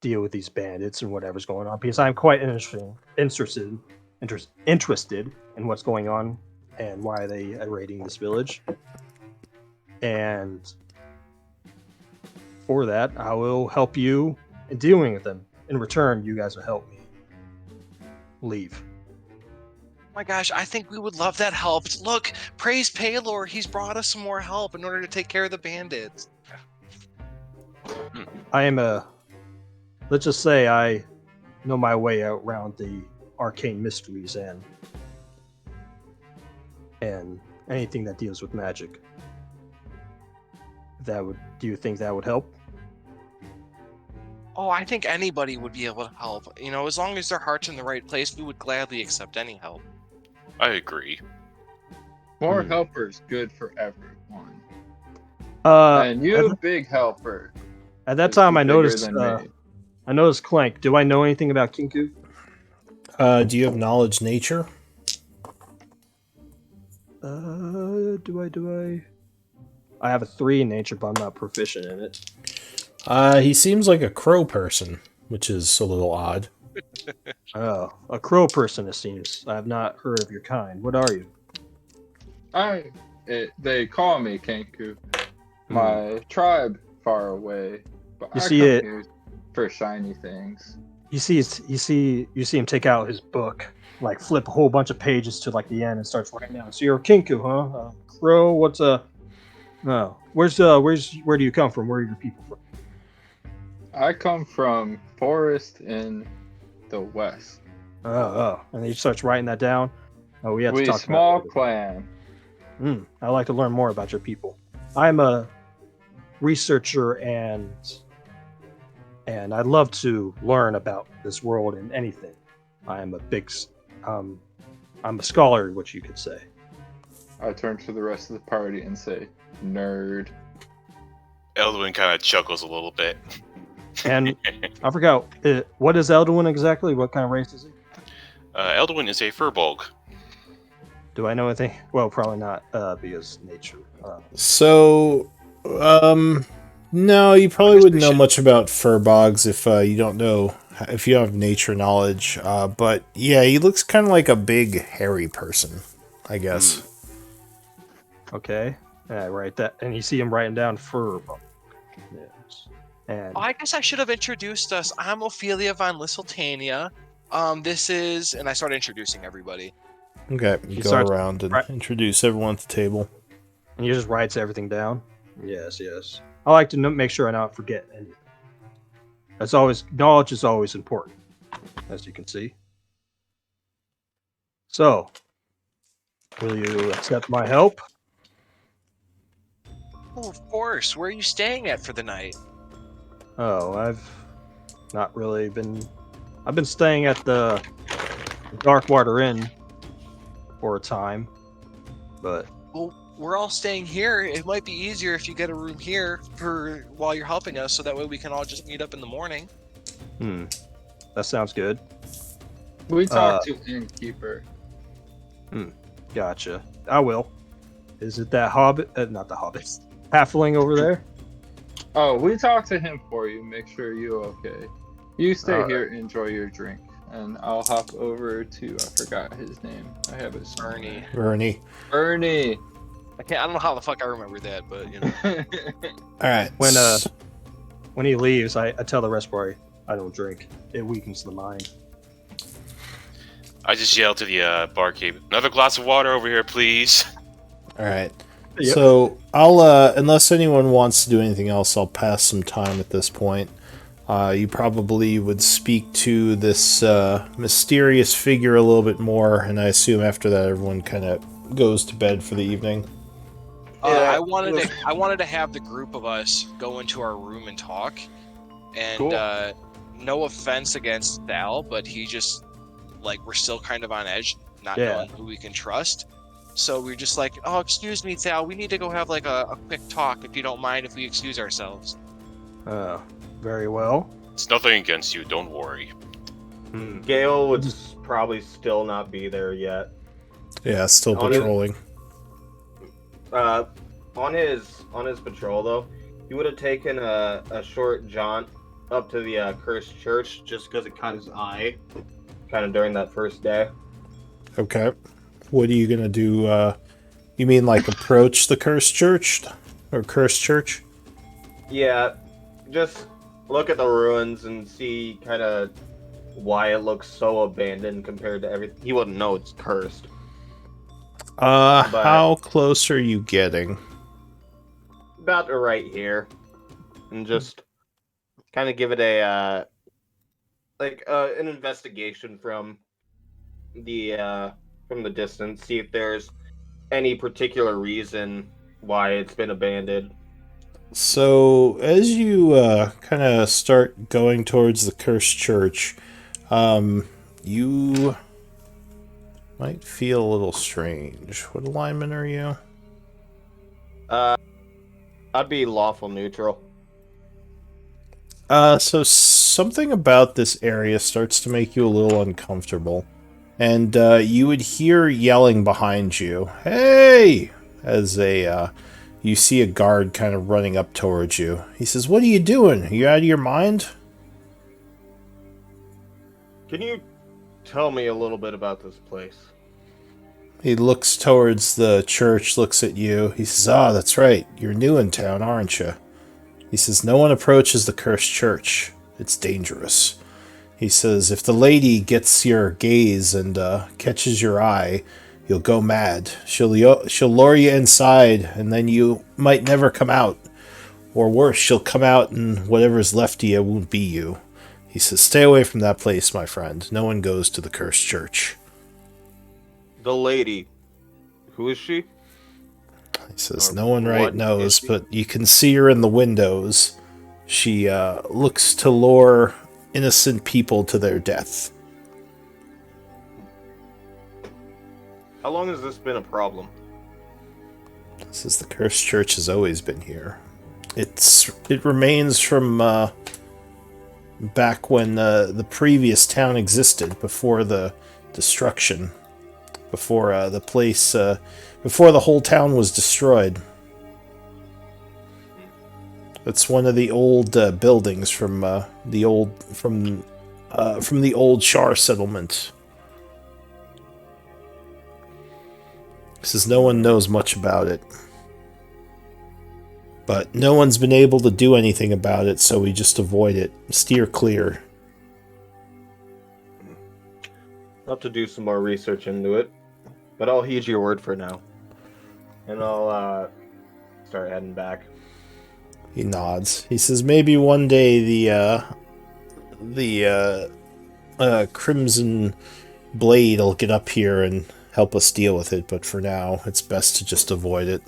deal with these bandits and whatever's going on because I'm quite interested in what's going on and why they are raiding this village. And for that, I will help you in dealing with them. In return, you guys will help me leave. my gosh, I think we would love that help. Look, praise Paylor. He's brought us some more help in order to take care of the bandits. I am let's just say I know my way around the arcane mysteries and anything that deals with magic. Do you think that would help? Oh, I think anybody would be able to help. You know, as long as their heart's in the right place, we would gladly accept any help. I agree. More helpers, good for everyone. At, And you, big helper. at that is time, I bigger noticed. than me. I noticed Clank. Do I know anything about Kinku? Do you have knowledge nature? Do I? I have a 3 in nature, but I'm not proficient in it. He seems like a crow person, which is a little odd. Oh, a crow person, it seems. I have not heard of your kind. What are you? They call me Kenku. My tribe far away, but You I see come it- here for shiny things. You see him take out his book, like flip a whole bunch of pages to like the end and starts writing down. So you're a Kinku, huh? Crow, what's a? No, where do you come from? Where are your people from? I come from forest in the west. Oh, and he starts writing that down. Oh, we have to We talk small about clan. I'd like to learn more about your people. I'm a researcher and I'd love to learn about this world and anything. I'm a scholar, what you could say. I turn to the rest of the party and say, nerd. Eldwin kind of chuckles a little bit. And I forgot, what is Elduin exactly? What kind of race is he? Eldwin is a furbolg. Do I know anything? Well, probably not, because nature. So, no, you probably guess wouldn't we know should- much about furbogs if you don't know, if you don't have nature knowledge. But yeah, he looks kind of like a big, hairy person, I guess. Okay. Write that. And you see him writing down fur. Yes. And Oh, I guess I should have introduced us. I'm Ophelia von Lisseltania. This is, and I started introducing everybody. Okay, you He go starts- around and right. introduce everyone at the table. and he just writes everything down. Yes. I like to make sure I don't forget anything. That's always knowledge is always important, as you can see. So, will you accept my help? Oh, of course. Where are you staying at for the night? Oh, I've not really been. I've been staying at the Darkwater Inn for a time, but Well, we're all staying here. It might be easier if you get a room here for while you're helping us, so that way we can all just meet up in the morning. that sounds good. We talked to innkeeper. Gotcha. I will. Is it that hobbit? Not the hobbit. Halfling over there? Oh, we talked to him for you. Make sure you're okay. You stay Alright. here, enjoy your drink, and I'll hop over to I forgot his name. I have it somewhere. Ernie. Ernie. Ernie. I don't know how the fuck I remember that, but you know. All right. When he leaves, I tell the rest party I don't drink. It weakens the mind. I just yell to the barkeep, "Another glass of water over here, please." All right. Yep. So I'll, unless anyone wants to do anything else, I'll pass some time at this point. You probably would speak to this mysterious figure a little bit more, and I assume after that everyone kind of goes to bed for the evening. I wanted to have the group of us go into our room and talk. And Cool. No offense against Thal, but he just we're still kind of on edge, not Yeah. knowing who we can trust. So we're just like, oh, excuse me, Thal, we need to go have a quick talk if you don't mind if we excuse ourselves. Very well. It's nothing against you, don't worry. Gale would probably still not be there yet. Yeah, still On it. patrolling. On his patrol though, he would have taken a short jaunt up to the cursed church just because it caught his eye, kind of during that first day. Okay. What are you gonna do? You mean approach the cursed church? Or cursed church? Yeah, just look at the ruins and see kind of why it looks so abandoned compared to everything. He wouldn't know it's cursed. How close are you getting? About to right here, and just kind of give it a an investigation from the distance. See if there's any particular reason why it's been abandoned? So, as you kind of start going towards the cursed church, you might feel a little strange. What alignment are you? I'd be lawful neutral. So something about this area starts to make you a little uncomfortable. And you would hear yelling behind you, "Hey!" As you see a guard kind of running up towards you. He says, "What are you doing? Are you out of your mind?" Can you tell me a little bit about this place? He looks towards the church, looks at you. He says, "Ah, that's right. You're new in town, aren't you?" He says, "No one approaches the cursed church. It's dangerous." He says, "If the lady gets your gaze and catches your eye, you'll go mad. She'll lure you inside, and then you might never come out. Or worse, she'll come out and whatever's left of you won't be you." He says, "Stay away from that place, my friend. No one goes to the cursed church." The lady. Who is she? He says, Or "No one right what knows, is she?" but you can see her in the windows. She looks to lure innocent people to their death." How long has this been a problem? He says, "The cursed church has always been here. It remains from back when the previous town existed, before the destruction, before the place, before the whole town was destroyed. It's one of the old buildings from the old Chaur settlement." He says, "No one knows much about it, but no one's been able to do anything about it, so we just avoid it, steer clear." I'll have to do some more research into it, but I'll heed your word for now, and I'll start heading back. He nods. He says, "Maybe one day the Crimson Blade will get up here and help us deal with it, but for now, it's best to just avoid it."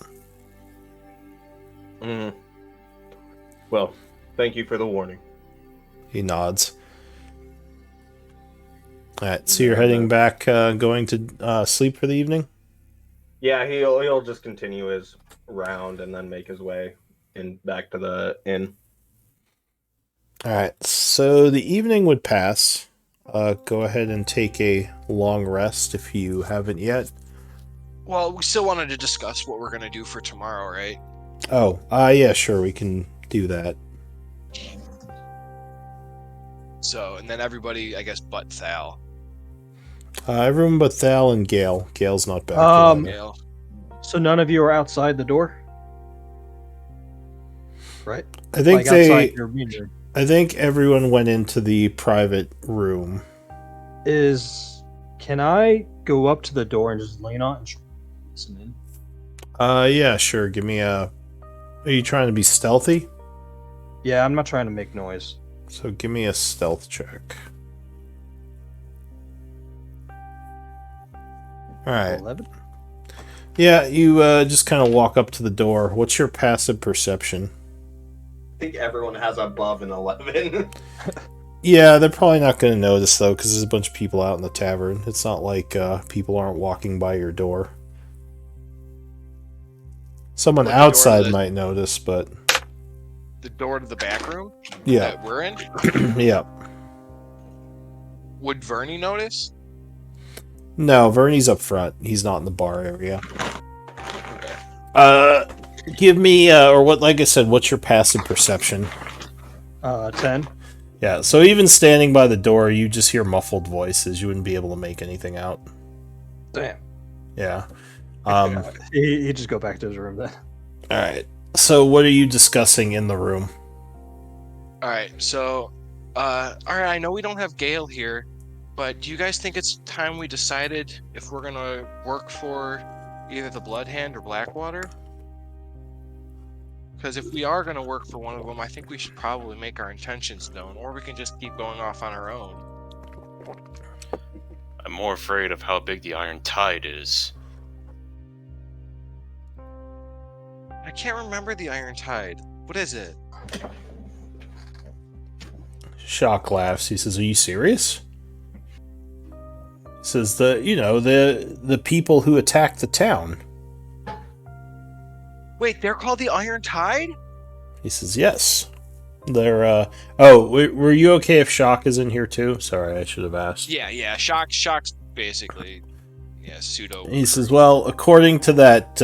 Well, thank you for the warning. He nods. Alright, so you're heading back, going to sleep for the evening? Yeah, he'll just continue his round and then make his way back to the inn. Alright, so the evening would pass. Go ahead and take a long rest if you haven't yet. Well, we still wanted to discuss what we're going to do for tomorrow, right? Oh, yeah, sure, we can do that. So, and then everybody, I guess, but Thal. Everyone but Thal and Gale. Gale's not back yet. Gale. So none of you are outside the door, right? I think Like outside your meeting room. I think everyone went into the private room. Can I go up to the door and just lean on it and listen in? Yeah, sure. Give me a... Are you trying to be stealthy? Yeah, I'm not trying to make noise. So give me a stealth check. Alright. 11? Yeah, you just kind of walk up to the door. What's your passive perception? I think everyone has above an 11. Yeah, they're probably not going to notice, though, because there's a bunch of people out in the tavern. It's not like people aren't walking by your door. Someone Like the door to outside the- might notice, but... The door to the back room Yeah, that we're in? yeah. Would Vernie notice? No, Vernie's up front. He's not in the bar area. Okay. Give me, or what? Like I said, what's your passive perception? 10. Yeah, so even standing by the door, you just hear muffled voices. You wouldn't be able to make anything out. Damn. Yeah. He just go back to his room then. All right. So, what are you discussing in the room? All right. So, all right. I know we don't have Gale here, but do you guys think it's time we decided if we're gonna work for either the Blood Hand or Blackwater? Because if we are gonna work for one of them, I think we should probably make our intentions known, or we can just keep going off on our own. I'm more afraid of how big the Iron Tide is. can't remember the Iron Tide. What is it? Shock laughs. He says, "Are you serious?" He says, the people who attacked the town." Wait, they're called the Iron Tide? He says, "Yes. They're oh, were you okay if Shock is in here too? Sorry, I should have asked." Yeah. Shock's basically pseudo. He says, "Well, according to that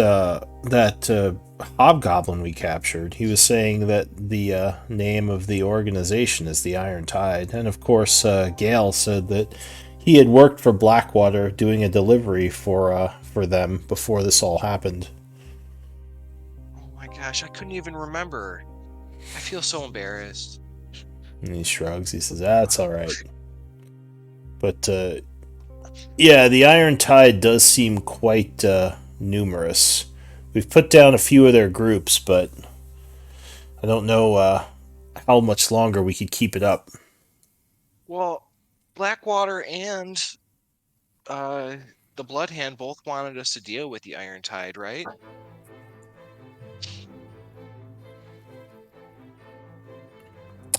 hobgoblin we captured, he was saying that the name of the organization is the Iron Tide, and of course, Gale said that he had worked for Blackwater doing a delivery for them before this all happened." Oh my gosh, I couldn't even remember. I feel so embarrassed. And he shrugs. He says, "That's all right." But yeah, the Iron Tide does seem quite numerous. We've put down a few of their groups, but I don't know how much longer we could keep it up. Well, Blackwater and the Blood Hand both wanted us to deal with the Iron Tide, right?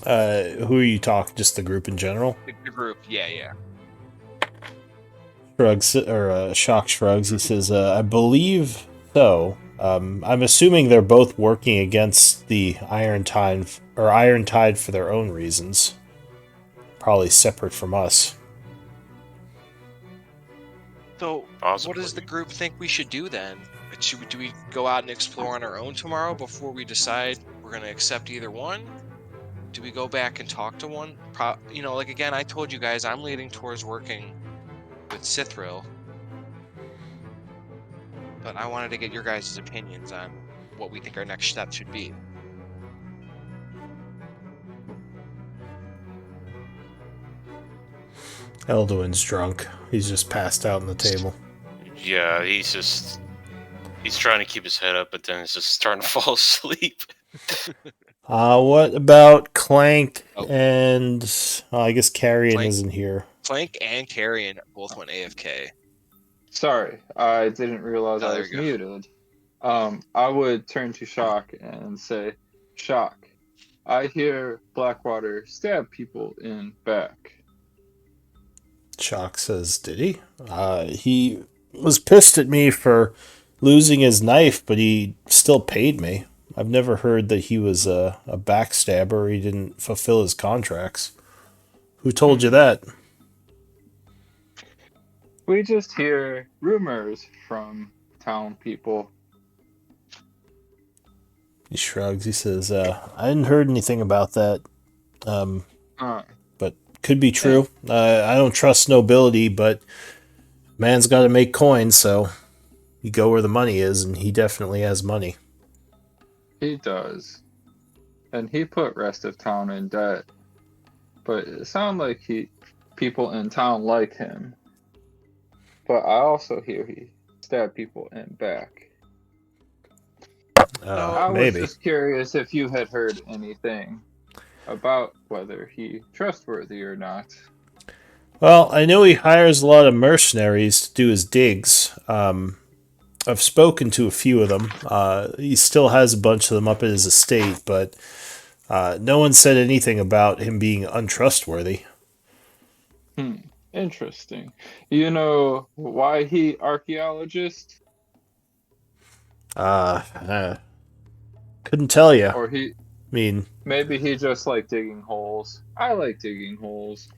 Who are you talking? Just the group in general? The group, yeah. Shrugs or Shock shrugs. He says, "I believe so. I'm assuming they're both working against the Iron Tide for their own reasons, probably separate from us." So, Possibly. what does the group think we should do then? Do we go out and explore on our own tomorrow before we decide we're going to accept either one? Do we go back and talk to one? Like again, I told you guys I'm leaning towards working with Sithril. But I wanted to get your guys' opinions on what we think our next step should be. Elduin's drunk. He's just passed out on the table. Yeah, he's trying to keep his head up, but then it's just starting to fall asleep. What about Clank Oh. and I guess Carrion Clank. isn't here. Clank and Carrion both went AFK. Sorry, I didn't realize Oh, I there was you go. muted. I would turn to Shock and say, Shock, I hear Blackwater stab people in back. Shock says, "Did he? He was pissed at me for losing his knife, but he still paid me. I've never heard that he was a backstabber or he didn't fulfill his contracts. Who told you that?" We just hear rumors from town people. He shrugs. He says, "I hadn't heard anything about that. But could be true. I don't trust nobility, but man's got to make coins, so you go where the money is, and he definitely has money." He does. And he put rest of town in debt. But it sounds like people in town like him. But I also hear he stabbed people in back. I was Maybe. just curious if you had heard anything about whether he trustworthy or not. Well, I know he hires a lot of mercenaries to do his digs. I've spoken to a few of them. He still has a bunch of them up at his estate, but no one said anything about him being untrustworthy. Interesting. You know why he archaeologist? Couldn't tell you. Or he I mean, maybe he just like digging holes. I like digging holes.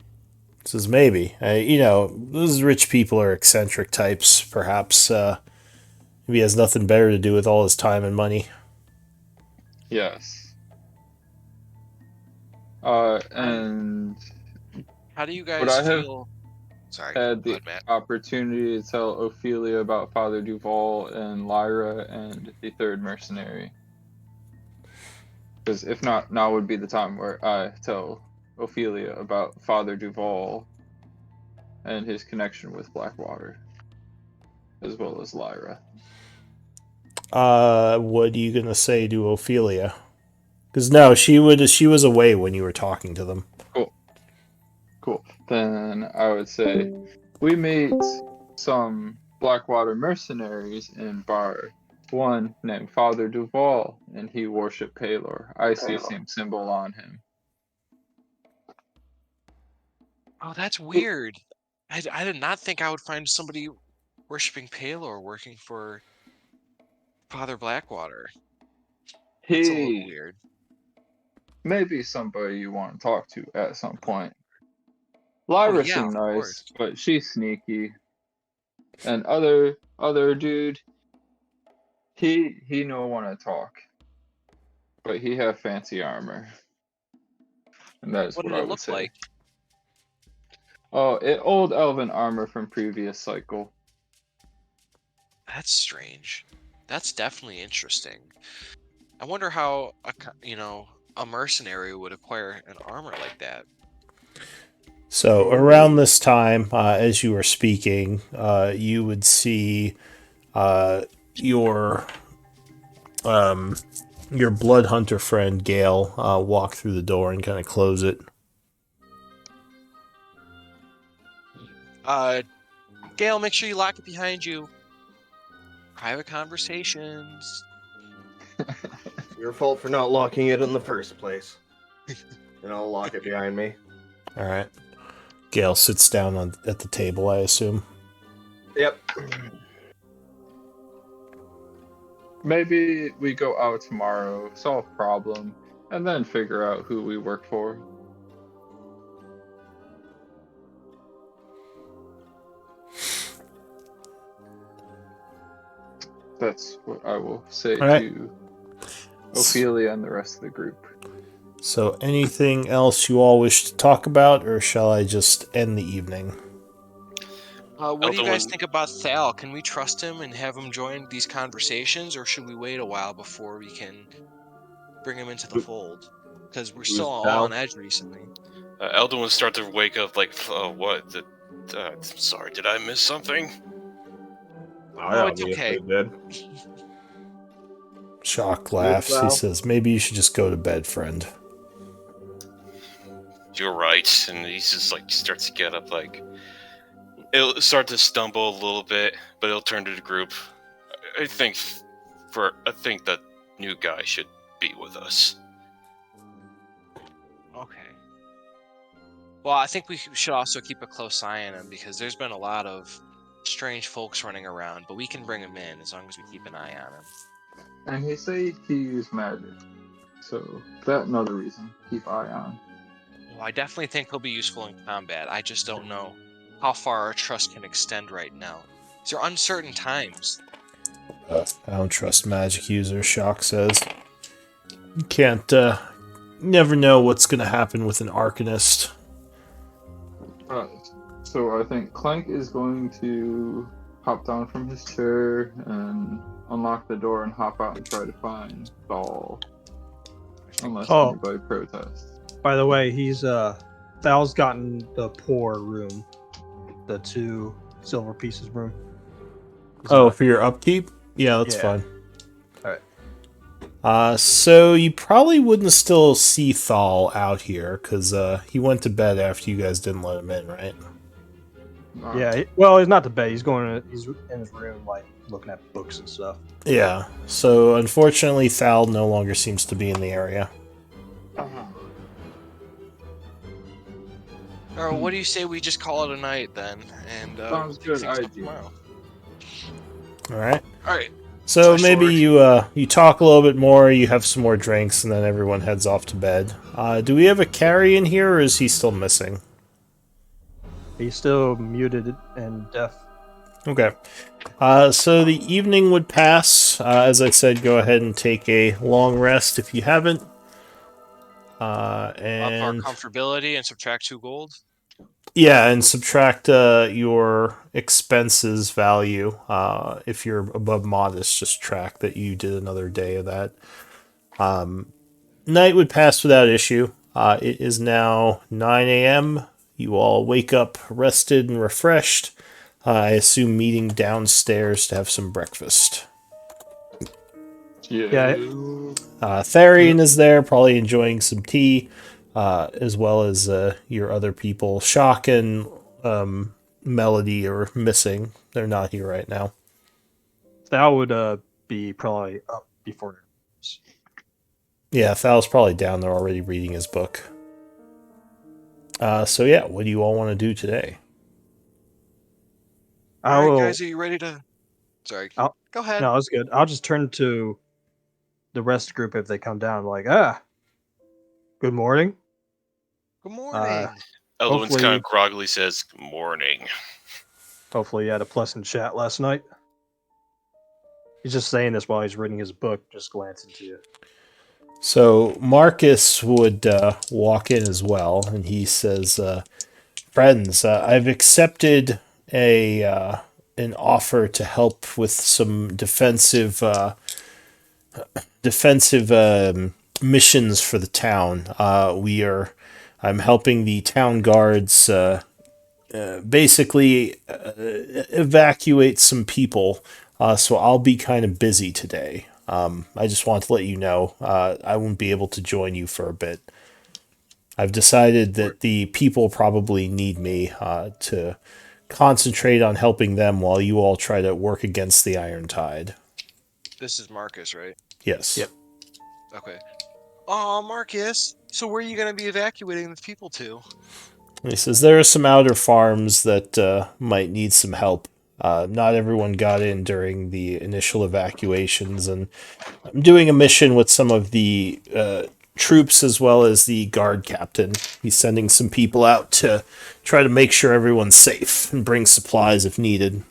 says maybe. Those rich people are eccentric types, perhaps. Maybe he has nothing better to do with all his time and money. Yes. And How do you Would guys I have feel? Sorry, had go the ahead, Matt. opportunity to tell Ophelia about Father Duval and Lyra and the third mercenary. Because if not, now would be the time where I tell Ophelia about Father Duval and his connection with Blackwater, as well as Lyra. What are you gonna say to Ophelia? Because no, she was away when you were talking to them. Cool. Then I would say we meet some Blackwater mercenaries in Bar one named Father Duval, and he worshipped Palor. I see the same symbol on him. Oh, that's weird. I did not think I would find somebody worshiping Palor working for Father Blackwater. That's a little He weird. may be somebody you want to talk to at some point. Oh Lyra yeah, seemed of nice, course. but she's sneaky. And other dude, he no want to talk, but he have fancy armor, and that is What what did I it would look say. like? Oh, old elven armor from previous cycle. That's strange. That's definitely interesting. I wonder how a mercenary would acquire an armor like that. So around this time, as you were speaking, you would see your your blood hunter friend Gale walk through the door and kind of close it. Gail, make sure you lock it behind you. Private conversations. Your fault for not locking it in the first place. And I'll lock it behind me. All right. Gale sits down at the table, I assume. Yep. Maybe we go out tomorrow, solve problem, and then figure out who we work for. That's what I will say All right. to Ophelia and the rest of the group. So, anything else you all wish to talk about, or shall I just end the evening? What do you guys Eldon think about Thal? Can we trust him and have him join these conversations, or should we wait a while before we can bring him into the fold? Because we're still all Thal? on edge recently. Eldon would start to wake up like, what? Sorry, did I miss something? I Oh, it's obviously okay. did. Shock laughs. He Thal? says, maybe you should just go to bed, friend. You're right. And he just like starts to get up, like it'll start to stumble a little bit, but it'll turn to the group. I think that new guy should be with us. Okay. Well, I think we should also keep a close eye on him because there's been a lot of strange folks running around, but we can bring him in as long as we keep an eye on him. And he said he used magic, so that's another reason keep eye on. Well, I definitely think he'll be useful in combat. I just don't know how far our trust can extend right now. These are uncertain times. I don't trust magic users, Shock says. You can't, never know what's going to happen with an Arcanist. So I think Clank is going to hop down from his chair and unlock the door and hop out and try to find Thal. Unless Oh. anybody protests. By the way, Thal's gotten the poor room, the 2 silver pieces room. For your upkeep? Yeah, that's Yeah. fine. Alright. So you probably wouldn't still see Thal out here, because he went to bed after you guys didn't let him in, right? Yeah, well, he's not to bed. He's he's in his room, like, looking at books and stuff. Yeah, so unfortunately Thal no longer seems to be in the area. Or what do you say we just call it a night then? And Sounds pick good things up idea. tomorrow. Alright. Alright. So Slash maybe forward. you talk a little bit more, you have some more drinks, and then everyone heads off to bed. Do we have a carry in here, or is he still missing? He's still muted and deaf. Okay. So the evening would pass. As I said, go ahead and take a long rest if you haven't. Up our And comfortability and subtract 2 gold. yeah, and subtract your expenses value. If you're above modest, just track that you did another day of that. Night would pass without issue. It is now 9 a.m. You all wake up rested and refreshed. I assume meeting downstairs to have some breakfast. Yeah. Tharian is there, probably enjoying some tea, as well as your other people. Shock and Melody are missing. They're not here right now. Thal would be probably up before. Yeah, Thal's probably down there already reading his book. So yeah, what do you all want to do today? I All right, will. guys, are you ready to? Sorry. I'll, Go ahead. no, it's good. I'll just turn to the rest of the group if they come down. Like, good morning. Good morning. Elwin's hopefully- kind of groggily says, "Good morning." Hopefully, you had a pleasant chat last night. He's just saying this while he's reading his book, just glancing to you. So Marcus would walk in as well, and he says, "Friends, I've accepted an offer to help with some defensive missions for the town. I'm helping the town guards basically evacuate some people. So I'll be kind of busy today. I just want to let you know I won't be able to join you for a bit. I've decided that the people probably need me to concentrate on helping them while you all try to work against the Iron Tide." This is Marcus, right? Yes. Yep. Okay. Oh, Marcus. So where are you going to be evacuating the people to? He says there are some outer farms that might need some help. Not everyone got in during the initial evacuations, and I'm doing a mission with some of the troops as well as the guard captain. He's sending some people out to try to make sure everyone's safe and bring supplies if needed.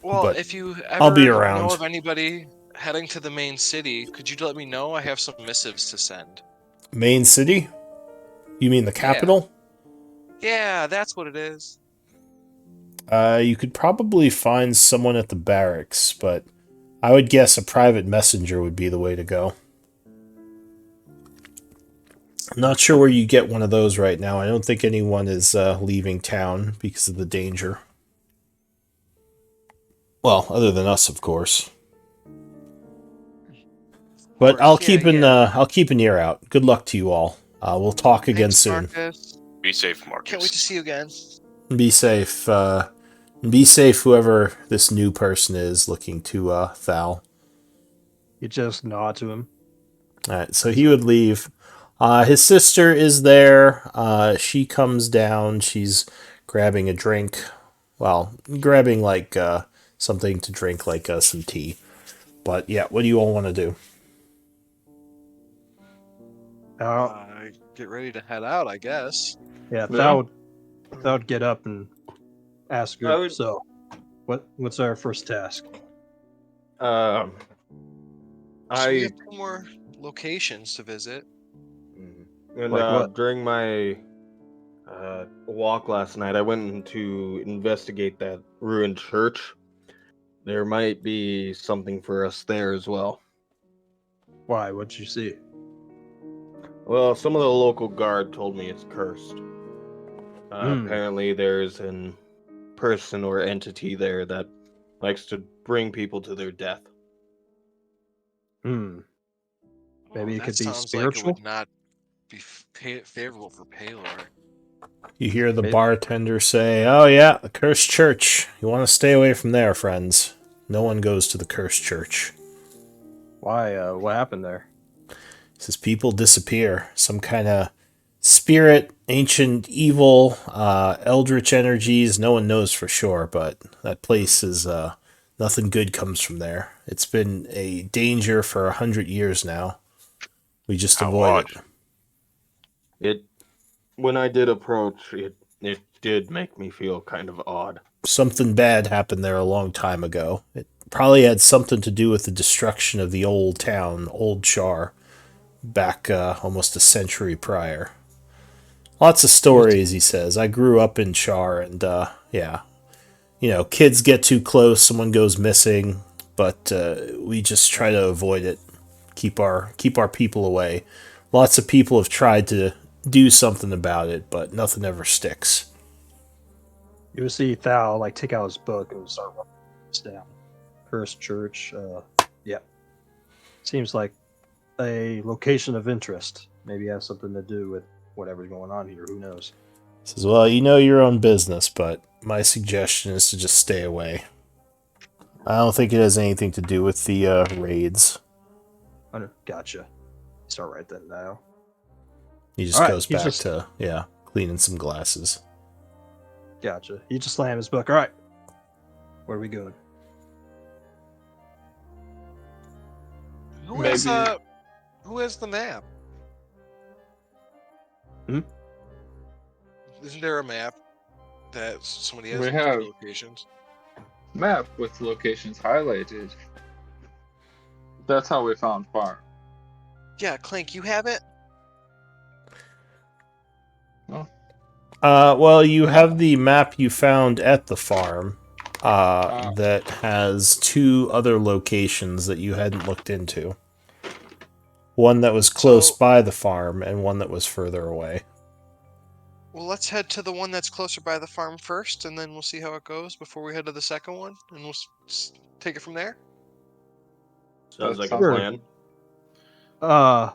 Well, But if you I'll be ever around. know of anybody heading to the main city, could you let me know? I have some missives to send. Main city? You mean the capital? Yeah, that's what it is. You could probably find someone at the barracks, but I would guess a private messenger would be the way to go. I'm not sure where you get one of those right now. I don't think anyone is leaving town because of the danger. Well, other than us, of course. But I'll keep an ear out. Good luck to you all. We'll talk again Thanks, soon. Marcus. Be safe, Marcus. Can't wait to see you again. Be safe. Be safe, whoever this new person is looking to Thal. You just nod to him. All right, so he would leave. His sister is there. She comes down. She's grabbing a drink. Well, grabbing like something to drink, like some tea. But yeah, what do you all want to do? Get ready to head out, I guess. Yeah, Yeah. Thal would get up and ask I her. would- So, what's our first task? So we I have 2 more locations to visit. and Like what? during my walk last night, I went to investigate that ruined church. There might be something for us there as well. Why? What'd you see? Well, some of the local guard told me it's cursed. Apparently, there's an person or entity there that likes to bring people to their death. Maybe it That could be sounds spiritual? like it would not be favorable for Paylor. You hear the Maybe. bartender say, "Oh yeah, the cursed church. You want to stay away from there, friends. No one goes to the cursed church." Why? What happened there? He says people disappear. Some kind of spirit, ancient evil, eldritch energies. No one knows for sure, but that place is nothing good comes from there. It's been a danger for 100 years now. We just How avoid odd. It, when I did approach, it did make me feel kind of odd. Something bad happened there a long time ago. It probably had something to do with the destruction of the old town, Old Chaur, back almost a century prior. Lots of stories, he says. I grew up in Chaur, and yeah, kids get too close, someone goes missing, but we just try to avoid it. Keep our people away. Lots of people have tried to do something about it, but nothing ever sticks. You would see Thal like take out his book and start writing this down. Cursed church. Yeah. Seems like a location of interest. Maybe it has something to do with whatever's going on here. Who knows? He says, "Well, you know your own business, but my suggestion is to just stay away." I don't think it has anything to do with the raids. Gotcha. Start right then now. He just All right, goes he's back just- to, yeah, cleaning some glasses. Gotcha. He just slammed his book. All right. Where are we going? Who has Maybe- who has the map? Hmm? Isn't there a map that somebody has We with have. locations? Map with locations highlighted. That's how we found farm. Yeah, Clank, you have it? Well, you have the map you found at the farm Ah. that has 2 other locations that you hadn't looked into. One that was close So- by the farm and one that was further away. Well, let's head to the one that's closer by the farm first, and then we'll see how it goes before we head to the second one, and we'll take it from there. Sounds That like sounds a good. plan.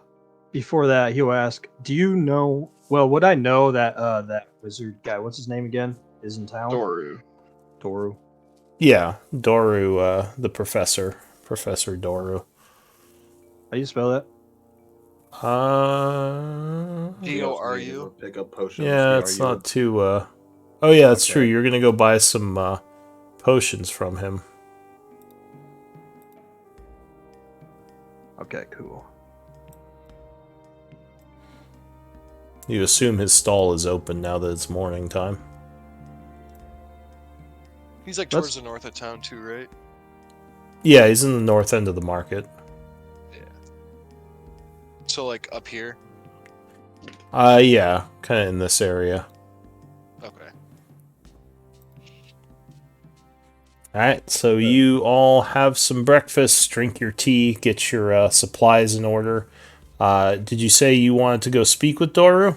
Before that, he'll ask, "Do you know? Well, would I know that that wizard guy? What's his name again? Is in town? Doru. Toru. Yeah, Doru, the professor. Professor Doru. How do you spell that? Do We you also are need to you? go pick up potions. Yeah, Are it's you- not too, Oh yeah, that's true. Okay. You're gonna go buy some, potions from him. Okay, cool. You assume his stall is open now that it's morning time. He's like That's- towards the north of town too, right? Yeah, he's in the north end of the market. So like up here. Yeah, kind of in this area. Okay. Alright, so you all have some breakfast, drink your tea, get your supplies in order. Did you say you wanted to go speak with Doru?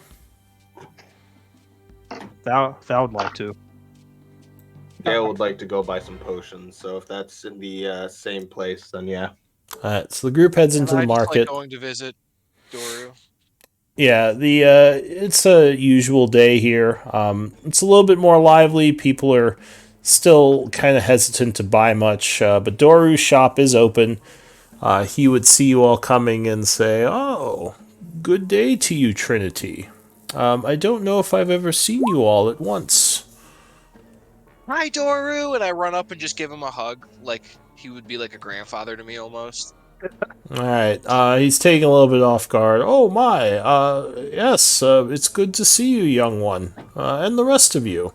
Thou would like to. Gale would like to go buy some potions, so if that's in the same place, then yeah. Alright, so the group heads into And the I just like market. going to visit Doru. Yeah, the it's a usual day here. It's a little bit more lively. People are still kind of hesitant to buy much, but Doru's shop is open. He would see you all coming and say, "Oh, good day to you, Trinity. I don't know if I've ever seen you all at once." Hi, Doru! And I run up and just give him a hug, like he would be like a grandfather to me almost. Alright, he's taking a little bit off guard. "Oh my, yes, it's good to see you, young one, and the rest of you.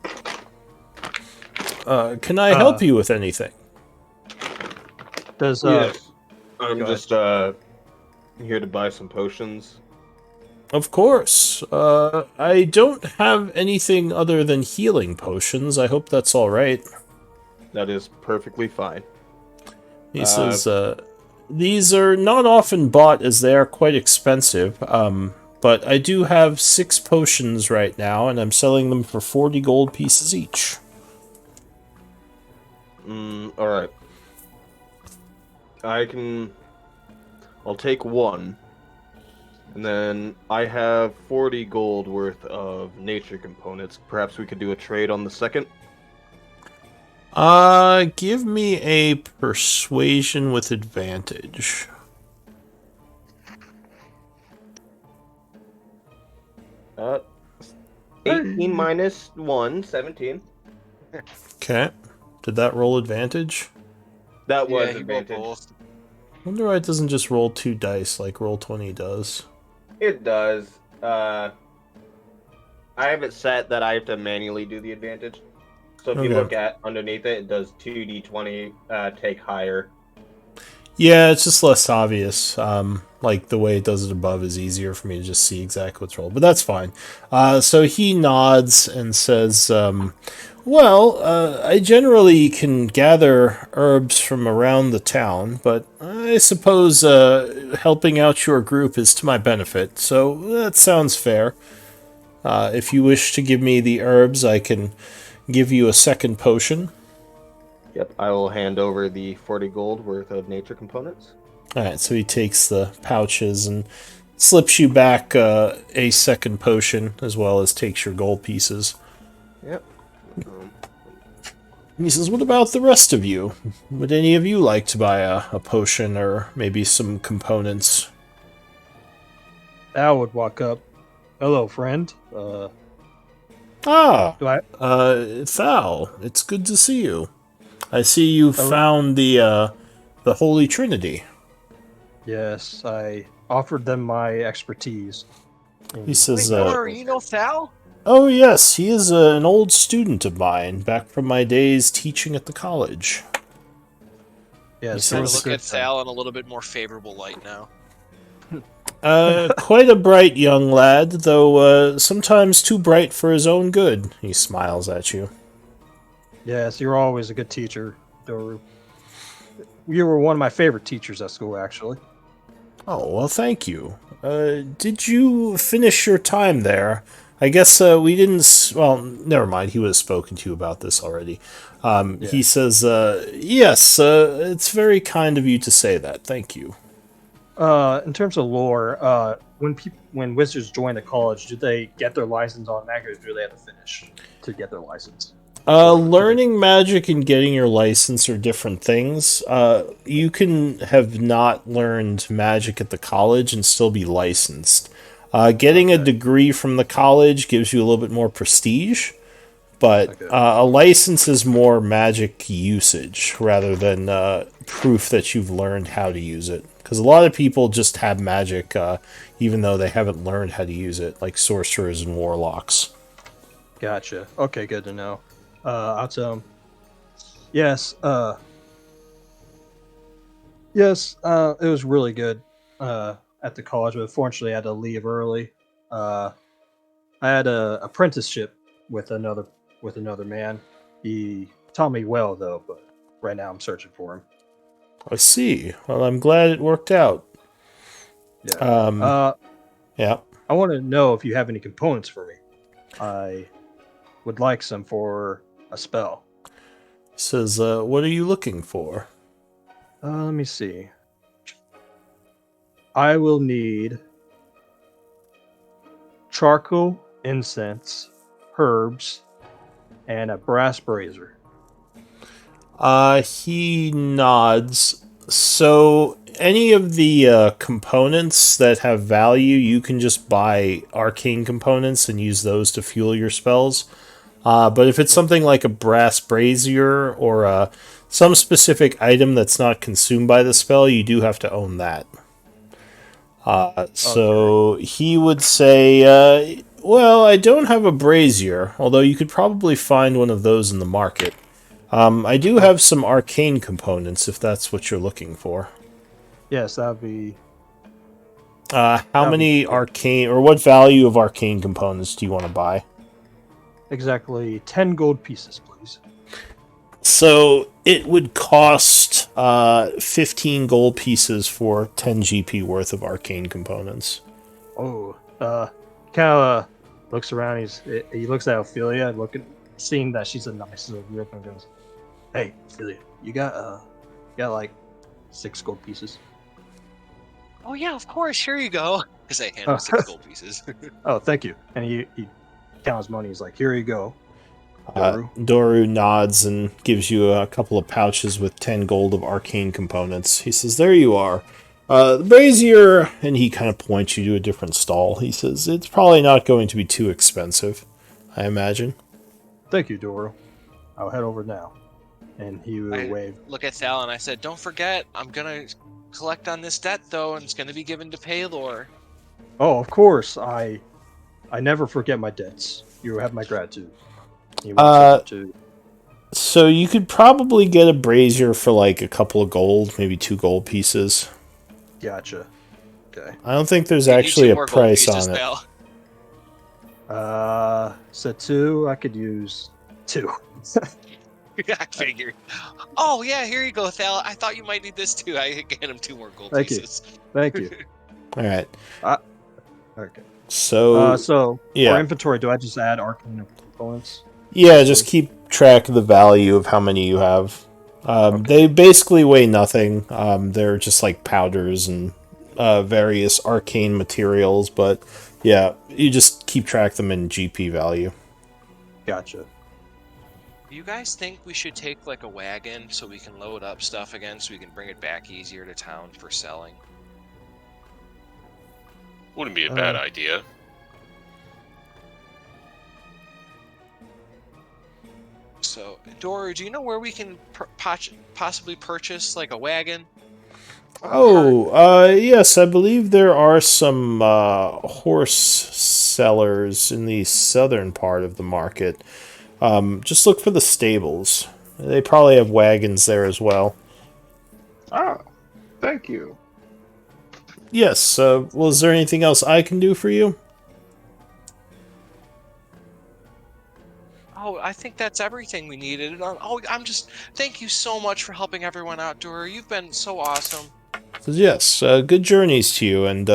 Can I help you with anything?" Does Yes. I'm go just here to buy some potions. Of course. I don't have anything other than healing potions. I hope that's alright. That is perfectly fine. He says, these are not often bought as they are quite expensive, but I do have 6 potions right now, and I'm selling them for 40 gold pieces each. Alright. I'll take 1. And then I have 40 gold worth of nature components. Perhaps we could do a trade on the second? Give me a persuasion with advantage. Uh, 18 minus 1, 17. Okay. Did that roll advantage? That was Yeah, he rolled advantage. both. Wonder why it doesn't just roll 2 dice like Roll20 does. It does. I have it set that I have to manually do the advantage. So if you Okay. look at underneath it, it does 2d20 take higher. Yeah, it's just less obvious. Like the way it does it above is easier for me to just see exactly what's rolled, but that's fine. So he nods and says, I generally can gather herbs from around the town, but I suppose helping out your group is to my benefit, so that sounds fair. If you wish to give me the herbs, I can give you a second potion. Yep, I will hand over the 40 gold worth of nature components. Alright, so he takes the pouches and slips you back a second potion, as well as takes your gold pieces. Yep. He says, what about the rest of you? Would any of you like to buy a potion or maybe some components? Al would walk up. Hello, friend. Ah, Do I? Thal, it's good to see you. I see you Oh, found the Holy Trinity. yes, I offered them my expertise. He says, Wait, Nora, you know Sal? oh yes, he is an old student of mine, back from my days teaching at the college. Yes, He he Trying to was a look good at friend. Sal in a little bit more favorable light now. Quite a bright young lad, though sometimes too bright for his own good. He smiles at you. Yes, you're always a good teacher, Doru. You were one of my favorite teachers at school, actually. Oh, well, thank you. Did you finish your time there? I guess we didn't. Well, never mind. He would have spoken to you about this already. Yeah. He says, yes, it's very kind of you to say that. Thank you. In terms of lore, when wizards join the college, do they get their license automatically, or do they have to finish to get their license? Learning magic and getting your license are different things. You can have not learned magic at the college and still be licensed. Getting a Okay. degree from the college gives you a little bit more prestige, but Okay. a license is more magic usage rather than proof that you've learned how to use it. Because a lot of people just have magic even though they haven't learned how to use it, like sorcerers and warlocks. Gotcha. Okay, good to know. I'll tell him. Yes. Yes. It was really good. At the college, but unfortunately, I had to leave early. I had a apprenticeship with another man. He taught me well though, but right now I'm searching for him. I see. Well, I'm glad it worked out. Yeah. Um, yeah. I want to know if you have any components for me. I would like some for a spell. Says, what are you looking for? Let me see. I will need charcoal, incense, herbs, and a brass brazier. He nods. So, any of the components that have value, you can just buy arcane components and use those to fuel your spells. But if it's something like a brass brazier or some specific item that's not consumed by the spell, you do have to own that. So he would say, well, I don't have a brazier, although you could probably find one of those in the market. I do have some arcane components, if that's what you're looking for. Yes, that would be. How That'd many be good. arcane, or what value of arcane components do you want to buy? Exactly 10 gold pieces, please. So it would cost 15 gold pieces for 10 GP worth of arcane components. Oh, kind of looks around. He looks at Ophelia, seeing that she's a nice little group, and goes, "Hey, Ophelia, you got like 6 gold pieces." Oh yeah, of course. Here you go. Because I hand him 6 gold pieces. Oh, thank you. And he counts money. He's like, "Here you go." Doru nods and gives you a couple of pouches with 10 gold of arcane components. He says, there you are. The brazier, and he kind of points you to a different stall. He says, it's probably not going to be too expensive, I imagine. Thank you, Doro. I'll head over now. And he will I wave. look at Sal and I said, don't forget, I'm going to collect on this debt, though, and it's going to be given to Paylor. Oh, of course. I never forget my debts. You have my gratitude. He walks over to. So you could probably get a brazier for like a couple of gold, maybe 2 gold pieces. Gotcha. Okay. I don't think there's Give you actually 2 a more gold price pieces, on it. Sal. So 2. I could use 2. I figured. Oh yeah, here you go, Sal. I thought you might need this too. I get him 2 more gold Thank you. pieces. Thank you. All right. Okay. So, So yeah. for inventory, do I just add arcane components? Yeah, just keep track of the value of how many you have. They basically weigh nothing. They're just like powders and various arcane materials, but yeah, you just keep track of them in GP value. Gotcha. Do you guys think we should take like a wagon so we can load up stuff again so we can bring it back easier to town for selling? Wouldn't be a bad idea. So, Dory, do you know where we can possibly purchase like a wagon? Oh, yes, I believe there are some horse sellers in the southern part of the market. Just look for the stables. They probably have wagons there as well. Ah, thank you. Yes, well, is there anything else I can do for you? Oh, I think that's everything we needed. Thank you so much for helping everyone out, Dory. You've been so awesome. So yes, good journeys to you, and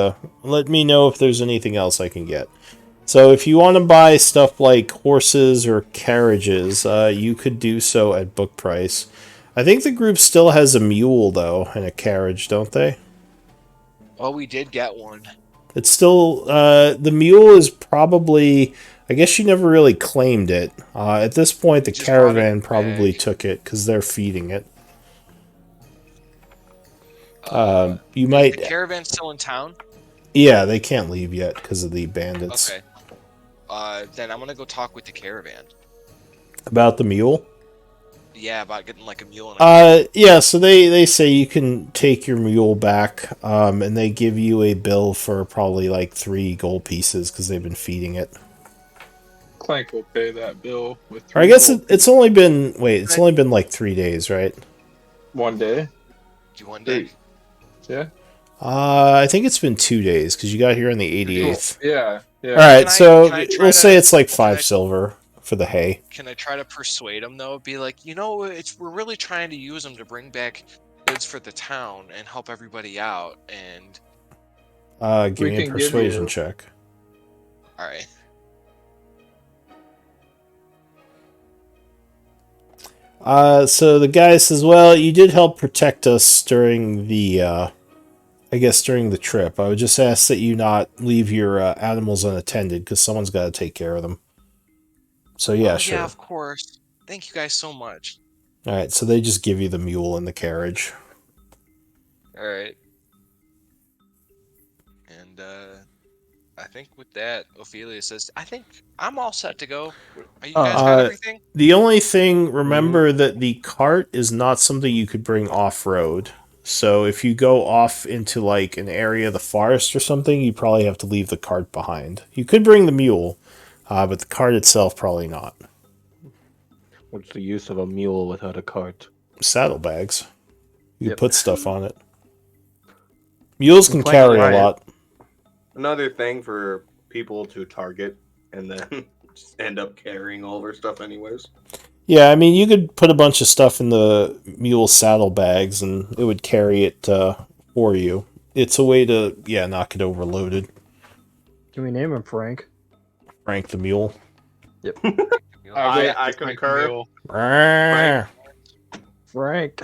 let me know if there's anything else I can get. So if you want to buy stuff like horses or carriages, you could do so at book price. I think the group still has a mule, though, and a carriage, don't they? Oh, we did get one. It's still, the mule is probably, I guess you never really claimed it. At this point, the Just brought it in caravan a probably bag. took it, because they're feeding it. You Is might, the caravan still in town? yeah, they can't leave yet because of the bandits. Okay. Then I'm gonna go talk with the caravan. About the mule? Yeah, about getting like a mule and a Yeah, so they say you can take your mule back, and they give you a bill for probably like 3 gold pieces because they've been feeding it. Clank will pay that bill with Or I guess it's only been, wait, it's only been like 3 days, right? 1 day. Do one day. Yeah. I think it's been 2 days because you got here on the 88th. Yeah. Yeah. Alright, Can so I try we'll say to- it's like can 5 I- silver for the hay. Can I try to persuade them though? Be like, we're really trying to use them to bring back goods for the town and help everybody out. And Give We me a can give persuasion you- check. all right, So the guy says, well, you did help protect us during the, I guess during the trip. I would just ask that you not leave your animals unattended, because someone's got to take care of them. So yeah, sure. yeah, of course. Thank you guys so much. Alright, so they just give you the mule and the carriage. All right, and I think with that, Ophelia says, I think I'm all set to go. Are you guys got everything? The only thing, remember that the cart is not something you could bring off-road. So if you go off into like an area of the forest or something, you probably have to leave the cart behind. You could bring the mule, but the cart itself probably not. What's the use of a mule without a cart? Saddlebags. You Yep. could put stuff on it. Mules can Like carry a Ryan. lot. Another thing for people to target and then just end up carrying all their stuff anyways. Yeah, I mean, you could put a bunch of stuff in the mule saddlebags and it would carry it for you. It's a way to, not get overloaded. Can we name him Frank? Frank the mule. I concur. Frank.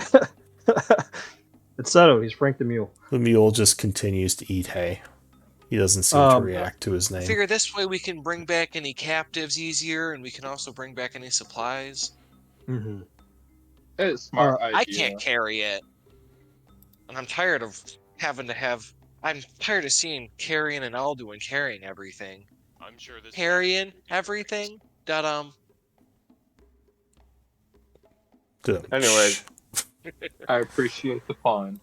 It's settled. He's Frank the Mule. The mule just continues to eat hay. He doesn't seem to react to his I name. figure this way we can bring back any captives easier, and we can also bring back any supplies. Mm-hmm. It's a smart idea. I can't carry it, and I'm tired of having to have. I'm tired of seeing Carrion and Alduin carrying everything. I'm sure this. Carrying everything. Da-dum. Anyways. I appreciate the fun.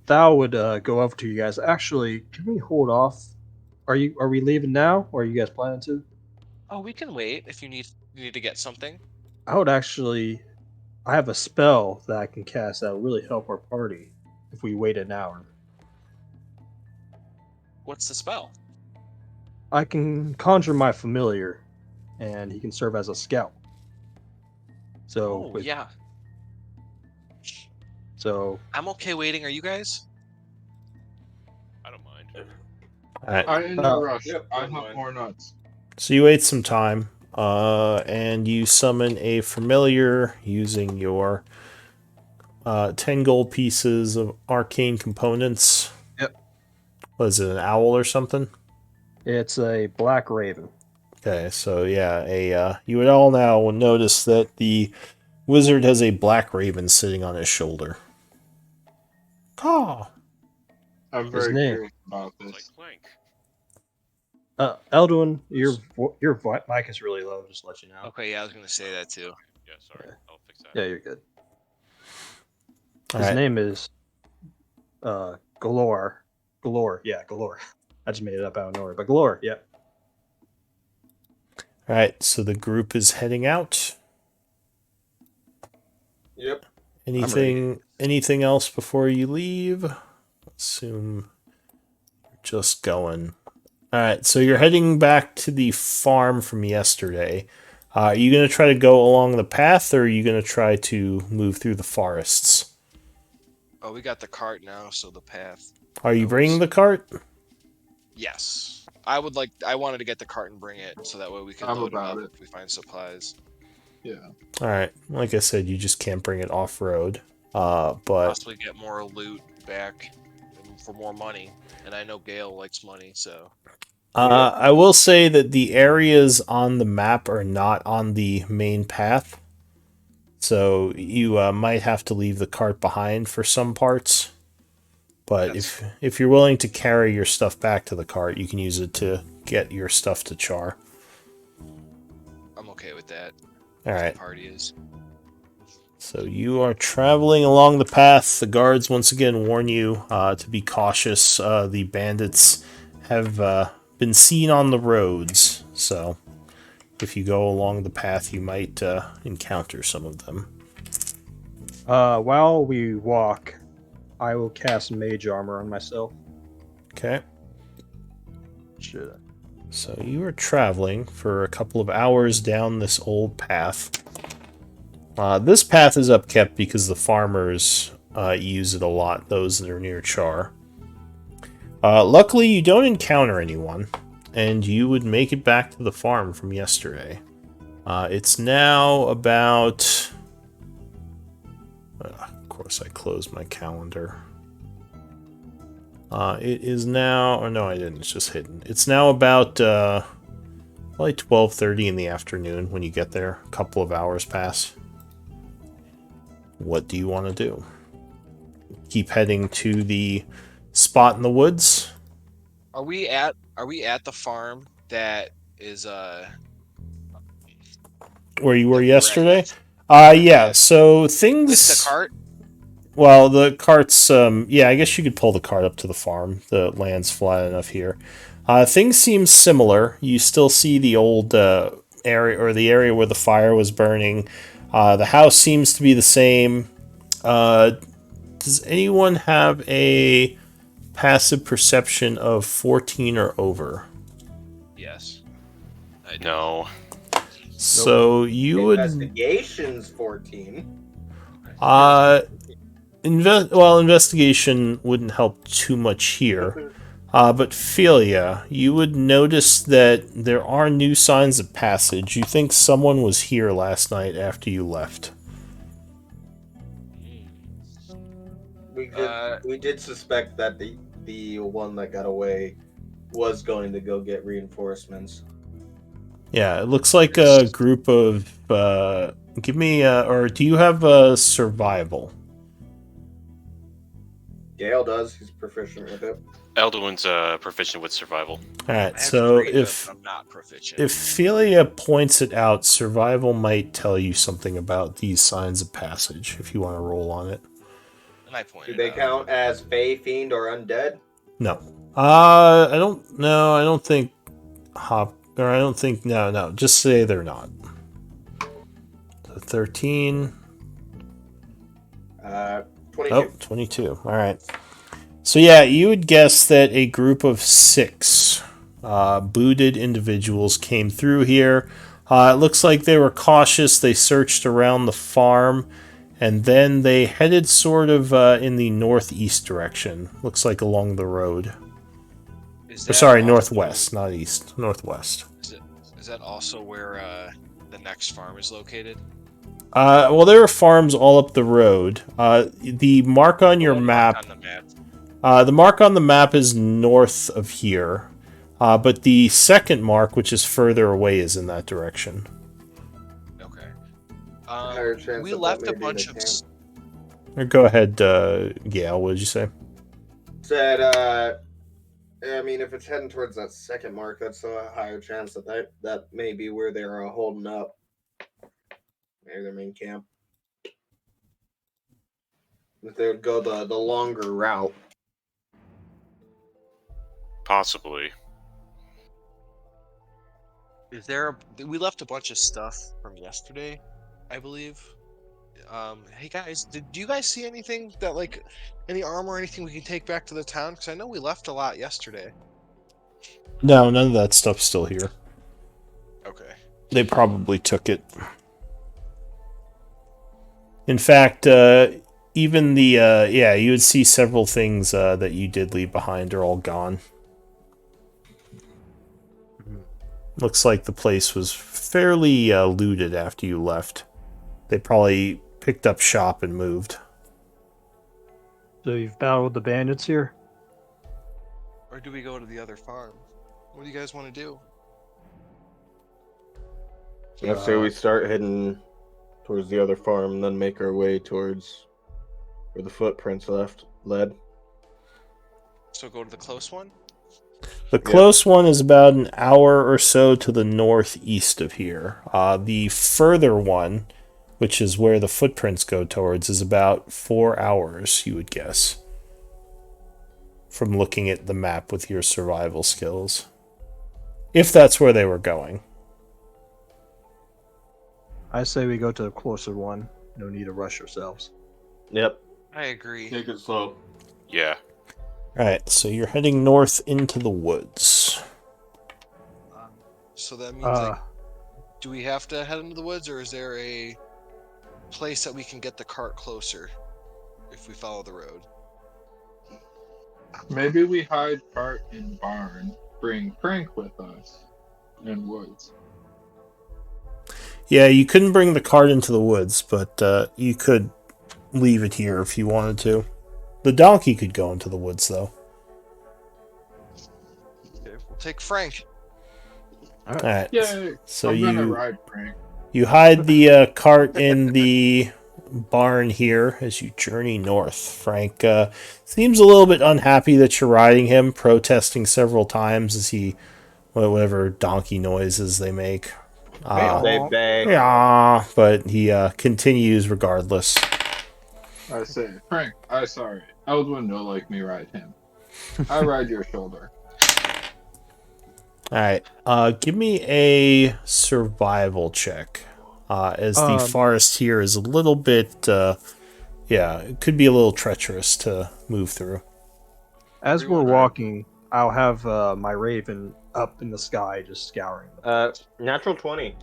Thou would go over to you guys. Actually, can we hold off? Are we leaving now, or are you guys planning to? Oh, we can wait if you need to get something. I would actually. I have a spell that I can cast that will really help our party if we wait an hour. What's the spell? I can conjure my familiar, and he can serve as a scout. So, Oh, yeah. So, I'm okay waiting. Are you guys? I don't mind. Alright, I'm in no rush. Yep, I that's want fine. more nuts. so you wait some time, and you summon a familiar using your 10 gold pieces of arcane components. Yep. Was it an owl or something? it's a black raven. Okay, so yeah, you would all now notice that the wizard has a black raven sitting on his shoulder. Caw. I'm His very name. curious about It's like this. Clank. Eldwin, your mic is really low. Just to let you know. Okay, yeah, I was gonna say that too. Yeah, sorry. Yeah. I'll fix that. Yeah, you're good. All His right. name is Galore. Galore, yeah, Galore. I just made it up out of nowhere, but Galore, yeah. All right, so the group is heading out. Yep. Anything else before you leave? Assume you're just going. All right, so you're heading back to the farm from yesterday. Are you going to try to go along the path, or are you going to try to move through the forests? Oh, we got the cart now, so the path. Are you That bringing was- the cart? Yes. I wanted to get the cart and bring it so that way we could I'm load it about up it. if we find supplies. Yeah. All right, like I said, you just can't bring it off road. But Possibly get more loot back for more money. And I know Gale likes money, so I will say that the areas on the map are not on the main path, so you might have to leave the cart behind for some parts. But if you're willing to carry your stuff back to the cart, you can use it to get your stuff to Chaur. I'm okay with that. All right. The party is. So you are traveling along the path. The guards once again warn you to be cautious. The bandits have been seen on the roads, so if you go along the path, you might encounter some of them. While we walk, I will cast mage armor on myself. Okay. Should I? So you are traveling for a couple of hours down this old path. This path is upkept because the farmers use it a lot, those that are near Chaur. Luckily, you don't encounter anyone, and you would make it back to the farm from yesterday. It's now about... of course, I closed my calendar. It is now... Oh, no, I didn't. It's just hidden. It's now about probably 12:30 in the afternoon when you get there. A couple of hours pass. What do you want to do? Keep heading to the spot in the woods? Are we at the farm that is Where you were that we were at yesterday? yesterday? Yeah, so things... With the cart? Well, the cart's, yeah, I guess you could pull the cart up to the farm. The land's flat enough here. Things seem similar. You still see the old area, or the area where the fire was burning. The house seems to be the same. Does anyone have a passive perception of 14 or over? Yes. I do. No. So you would... Investigation's 14. Investigation wouldn't help too much here. But Philia, you would notice that there are new signs of passage. You think someone was here last night after you left. We did suspect that the one that got away was going to go get reinforcements. Yeah, it looks like a group of... give me... or do you have a survival? Gale does. He's proficient with it. Eldwin's proficient with survival. Alright, I have so three, if... but I'm not proficient. If Philia points it out, survival might tell you something about these signs of passage, if you want to roll on it. And I Do pointed they out. count as Fey, Fiend, or Undead? No. I don't know. I don't think no. Just say they're not. So 13. 22. Oh, 22. All right. So yeah, you would guess that a group of 6 booted individuals came through here. It looks like they were cautious. They searched around the farm, and then they headed sort of in the northeast direction. Looks like along the road. Is Or that sorry, also- northwest, not east. Northwest. Is that also where the next farm is located? Well, there are farms all up the road. The mark on your Oh, map... on the map. The mark on the map is north of here. But the second mark, which is further away, is in that direction. Okay. Higher chance We that left that a may be bunch the of. camp. Or go ahead, Gail. What did you say? Said, I mean, if it's heading towards that second mark, that's a higher chance that may be where they're holding up. Maybe their main camp. If they would go the longer route. Possibly. Is there? We left a bunch of stuff from yesterday, I believe. Hey guys, do you guys see anything that like any armor or anything we can take back to the town? Because I know we left a lot yesterday. No, none of that stuff's still here. Okay. They probably took it. In fact, even the you would see several things that you did leave behind are all gone. Looks like the place was fairly looted after you left. They probably picked up shop and moved. So you've battled the bandits here? Or do we go to the other farm? What do you guys want to do? I say we start heading towards the other farm, then make our way towards where the footprints led. So go to the close one? The close one is about an hour or so to the northeast of here. The further one, which is where the footprints go towards, is about 4 hours, you would guess, from looking at the map with your survival skills. If that's where they were going. I say we go to the closer one. No need to rush ourselves. Yep. I agree. Take it slow. Yeah. Alright, so you're heading north into the woods. So that means like, do we have to head into the woods, or is there a place that we can get the cart closer if we follow the road? Maybe we hide part in barn, bring Frank with us, in woods. Yeah, you couldn't bring the cart into the woods, but you could leave it here if you wanted to. The donkey could go into the woods, though. Okay, we'll take Frank. Alright, Yay! so I'm gonna ride Frank. you hide the cart in the barn here as you journey north. Frank seems a little bit unhappy that you're riding him, protesting several times as he, whatever donkey noises they make. They beg. Yeah, but he continues regardless. I say, Frank, I sorry. Eldwin no like me ride him. I ride your shoulder. Alright, give me a survival check. As the forest here is a little bit, it could be a little treacherous to move through. As we're walking, I'll have my raven up in the sky just scouring. Natural 20.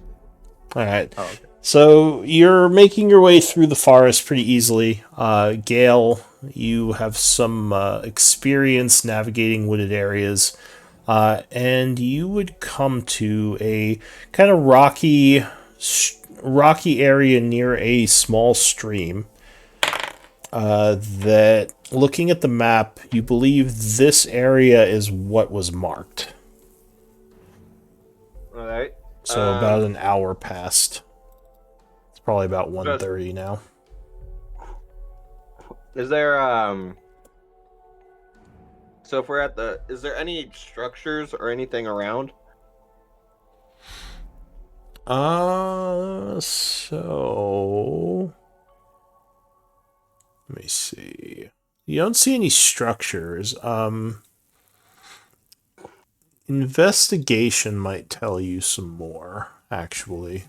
Alright, Oh, okay. so you're making your way through the forest pretty easily. Gale, you have some experience navigating wooded areas. And you would come to a kind of rocky area near a small stream. That, looking at the map, you believe this area is what was marked. All right. So about an hour passed. It's probably about 1:30 now. Is there So if we're is there any structures or anything around? So let me see. You don't see any structures. Investigation might tell you some more, actually.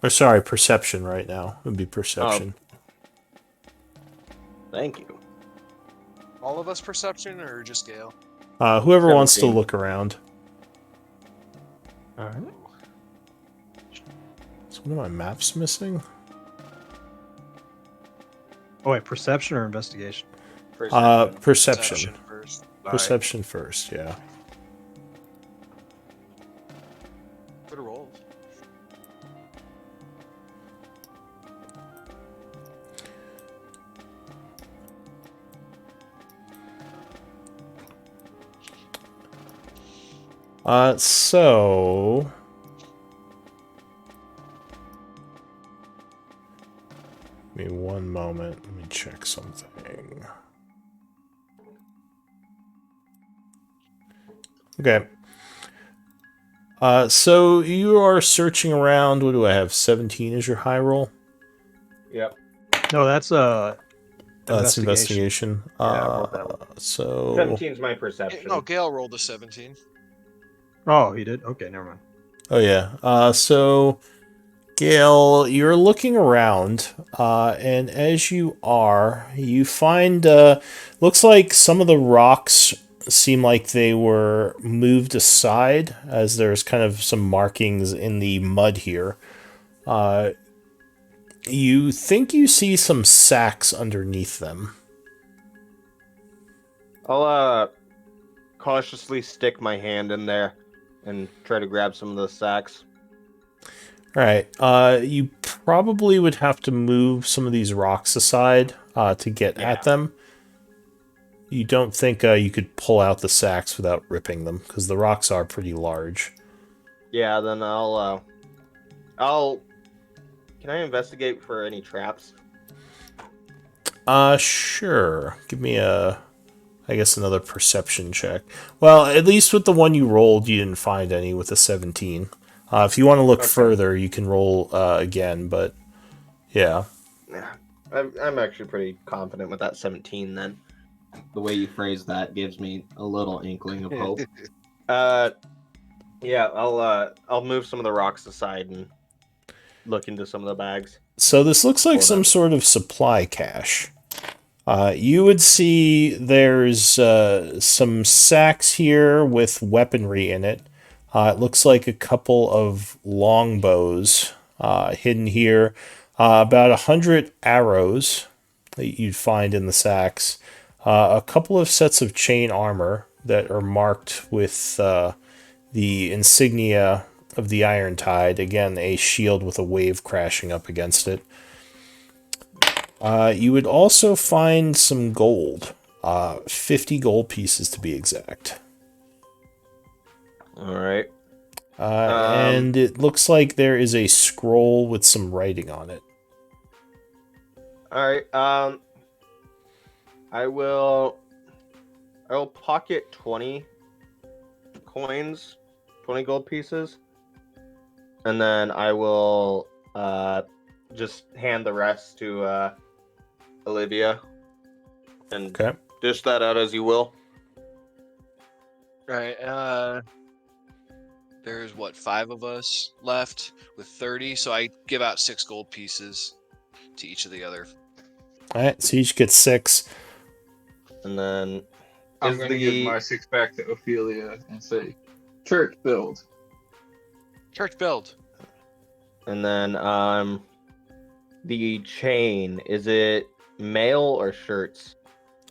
Or sorry, perception right now. It would be perception. Thank you. All of us perception, or just Gale? Whoever wants to 17. look around. All right. Is one of my maps missing? Oh wait, perception or investigation? Perception. first. Perception first, yeah. Good roll. So give me one moment. Let me check something. Okay. So you are searching around. What do I have? 17 is your high roll? Yep. No, that's That's investigation. investigation. Yeah, I rolled that one. So 17's my perception. No, Gale rolled a 17. Oh, he did. Okay, never mind. oh yeah. So Gail, you're looking around, and as you are, you find looks like some of the rocks seem like they were moved aside, as there's kind of some markings in the mud here. You think you see some sacks underneath them. I'll cautiously stick my hand in there and try to grab some of those sacks. All right. You probably would have to move some of these rocks aside to get at them. You don't think you could pull out the sacks without ripping them, because the rocks are pretty large. Yeah, then I'll can I investigate for any traps? Sure. Give me I guess another perception check. Well, at least with the one you rolled, you didn't find any with a 17. If you want to look further, you can roll again, but yeah. Yeah. I'm actually pretty confident with that 17 then. The way you phrase that gives me a little inkling of hope. Yeah, I'll move some of the rocks aside and look into some of the bags. So this looks like some sort of supply cache. You would see there's some sacks here with weaponry in it. It looks like a couple of longbows hidden here. About 100 arrows that you'd find in the sacks. A couple of sets of chain armor that are marked with the insignia of the Iron Tide. Again, a shield with a wave crashing up against it. You would also find some gold. 50 gold pieces to be exact. Alright. And it looks like there is a scroll with some writing on it. Alright, I will pocket 20 coins, 20 gold pieces, and then I will just hand the rest to Olivia and dish that out as you will. Right. There's what, 5 of us left with 30, so I give out 6 gold pieces to each of the other. All right, so each gets 6. And then I'm going to give my 6 back to Ophelia and say, church build. Church build. And then the chain, is it mail or shirts?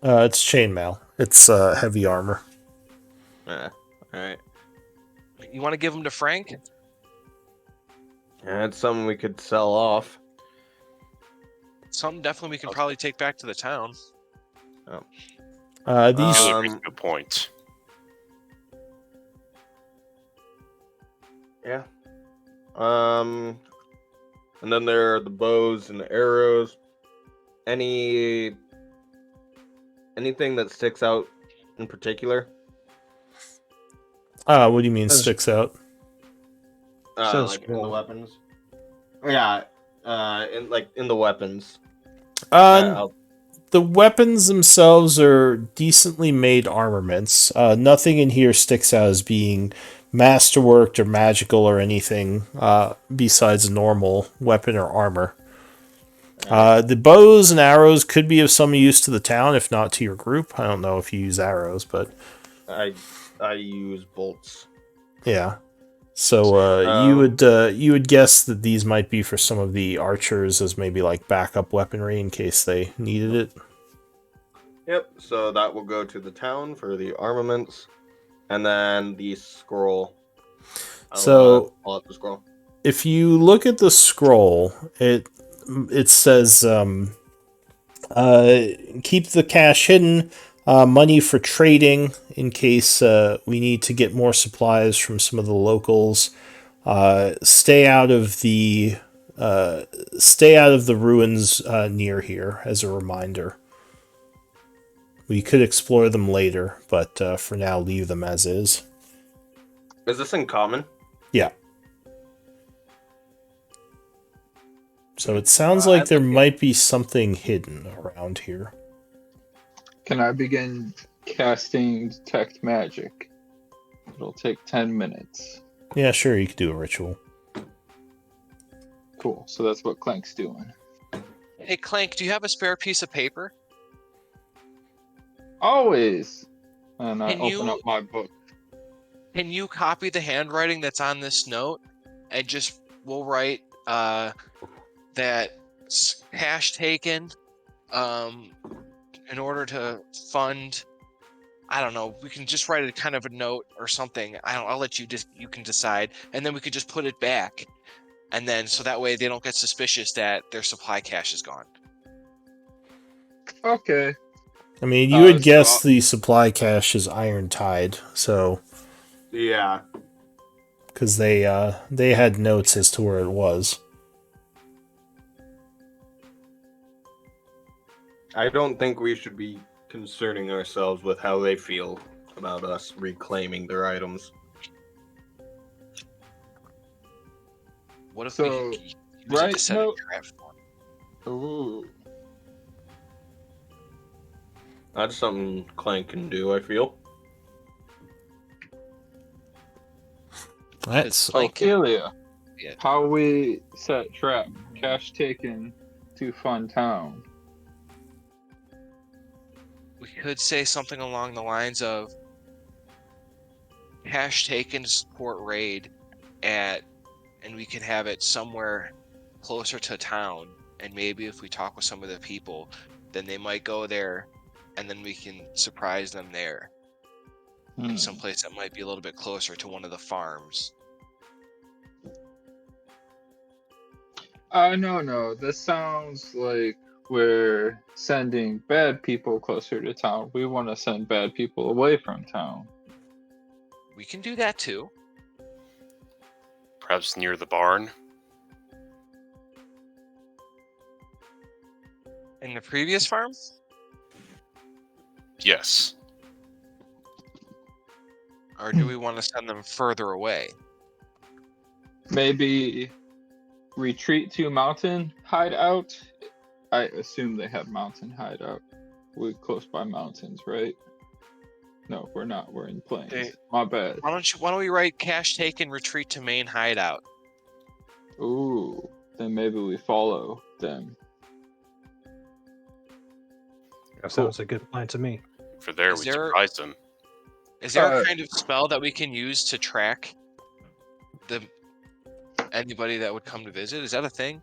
It's chainmail. It's heavy armor. All right. You want to give them to Frank? Yeah, it's something we could sell off. Something definitely we can probably take back to the town. These good points. Yeah. And then there are the bows and the arrows. Anything that sticks out in particular? what do you mean sticks out? Like in the weapons. Yeah. In the weapons. The weapons themselves are decently made armaments. Nothing in here sticks out as being masterworked or magical or anything besides a normal weapon or armor. The bows and arrows could be of some use to the town, if not to your group. I don't know if you use arrows, but I use bolts. Yeah. So you would guess that these might be for some of the archers as maybe like backup weaponry in case they needed it. Yep. So that will go to the town for the armaments, and then the scroll. So pull out the scroll. If you look at the scroll, it says keep the cash hidden. money for trading in case we need to get more supplies from some of the locals. Stay out of the ruins near here as a reminder. We could explore them later, but for now, leave them as is. Is this in common? Yeah. So it sounds like there might be something hidden around here. Can I begin casting detect magic? It'll take 10 minutes. Yeah, sure, you could do a ritual. Cool. So that's what Clank's doing. Hey, Clank, do you have a spare piece of paper? Always. And I Can open you- up my book. Can you copy the handwriting that's on this note and just we'll write that cash taken in order to fund. I don't know. We can just write a kind of a note or something. I'll let you you can decide, and then we could just put it back, and then so that way they don't get suspicious that their supply cache is gone. Okay. I mean, you would guess the supply cache is Iron Tide, so Yeah. because they had notes as to where it was. I don't think we should be concerning ourselves with how they feel about us reclaiming their items. What if So, we use it right, to set no- a trap for them? Ooh. That's something Clank can do, I feel. That's Clank can- Ophelia. Yeah. How we set trap? Cash taken to Fun Town. We could say something along the lines of cash taken to support raid and we could have it somewhere closer to town. And maybe if we talk with some of the people, then they might go there, and then we can surprise them there in some place that might be a little bit closer to one of the farms. No. This sounds like we're sending bad people closer to town. We want to send bad people away from town. We can do that too. Perhaps near the barn. In the previous farm? Yes. Or do we want to send them further away? Maybe retreat to mountain hideout. I assume they have mountain hideout. We're close by mountains, right? No, we're not. We're in plains. They- My bad. Why don't we write cash taken, retreat to main hideout? Ooh, then maybe we follow them. That sounds a good plan to me. For there, Is we there- surprised them. Is there a Uh, kind of spell that we can use to track anybody that would come to visit? Is that a thing?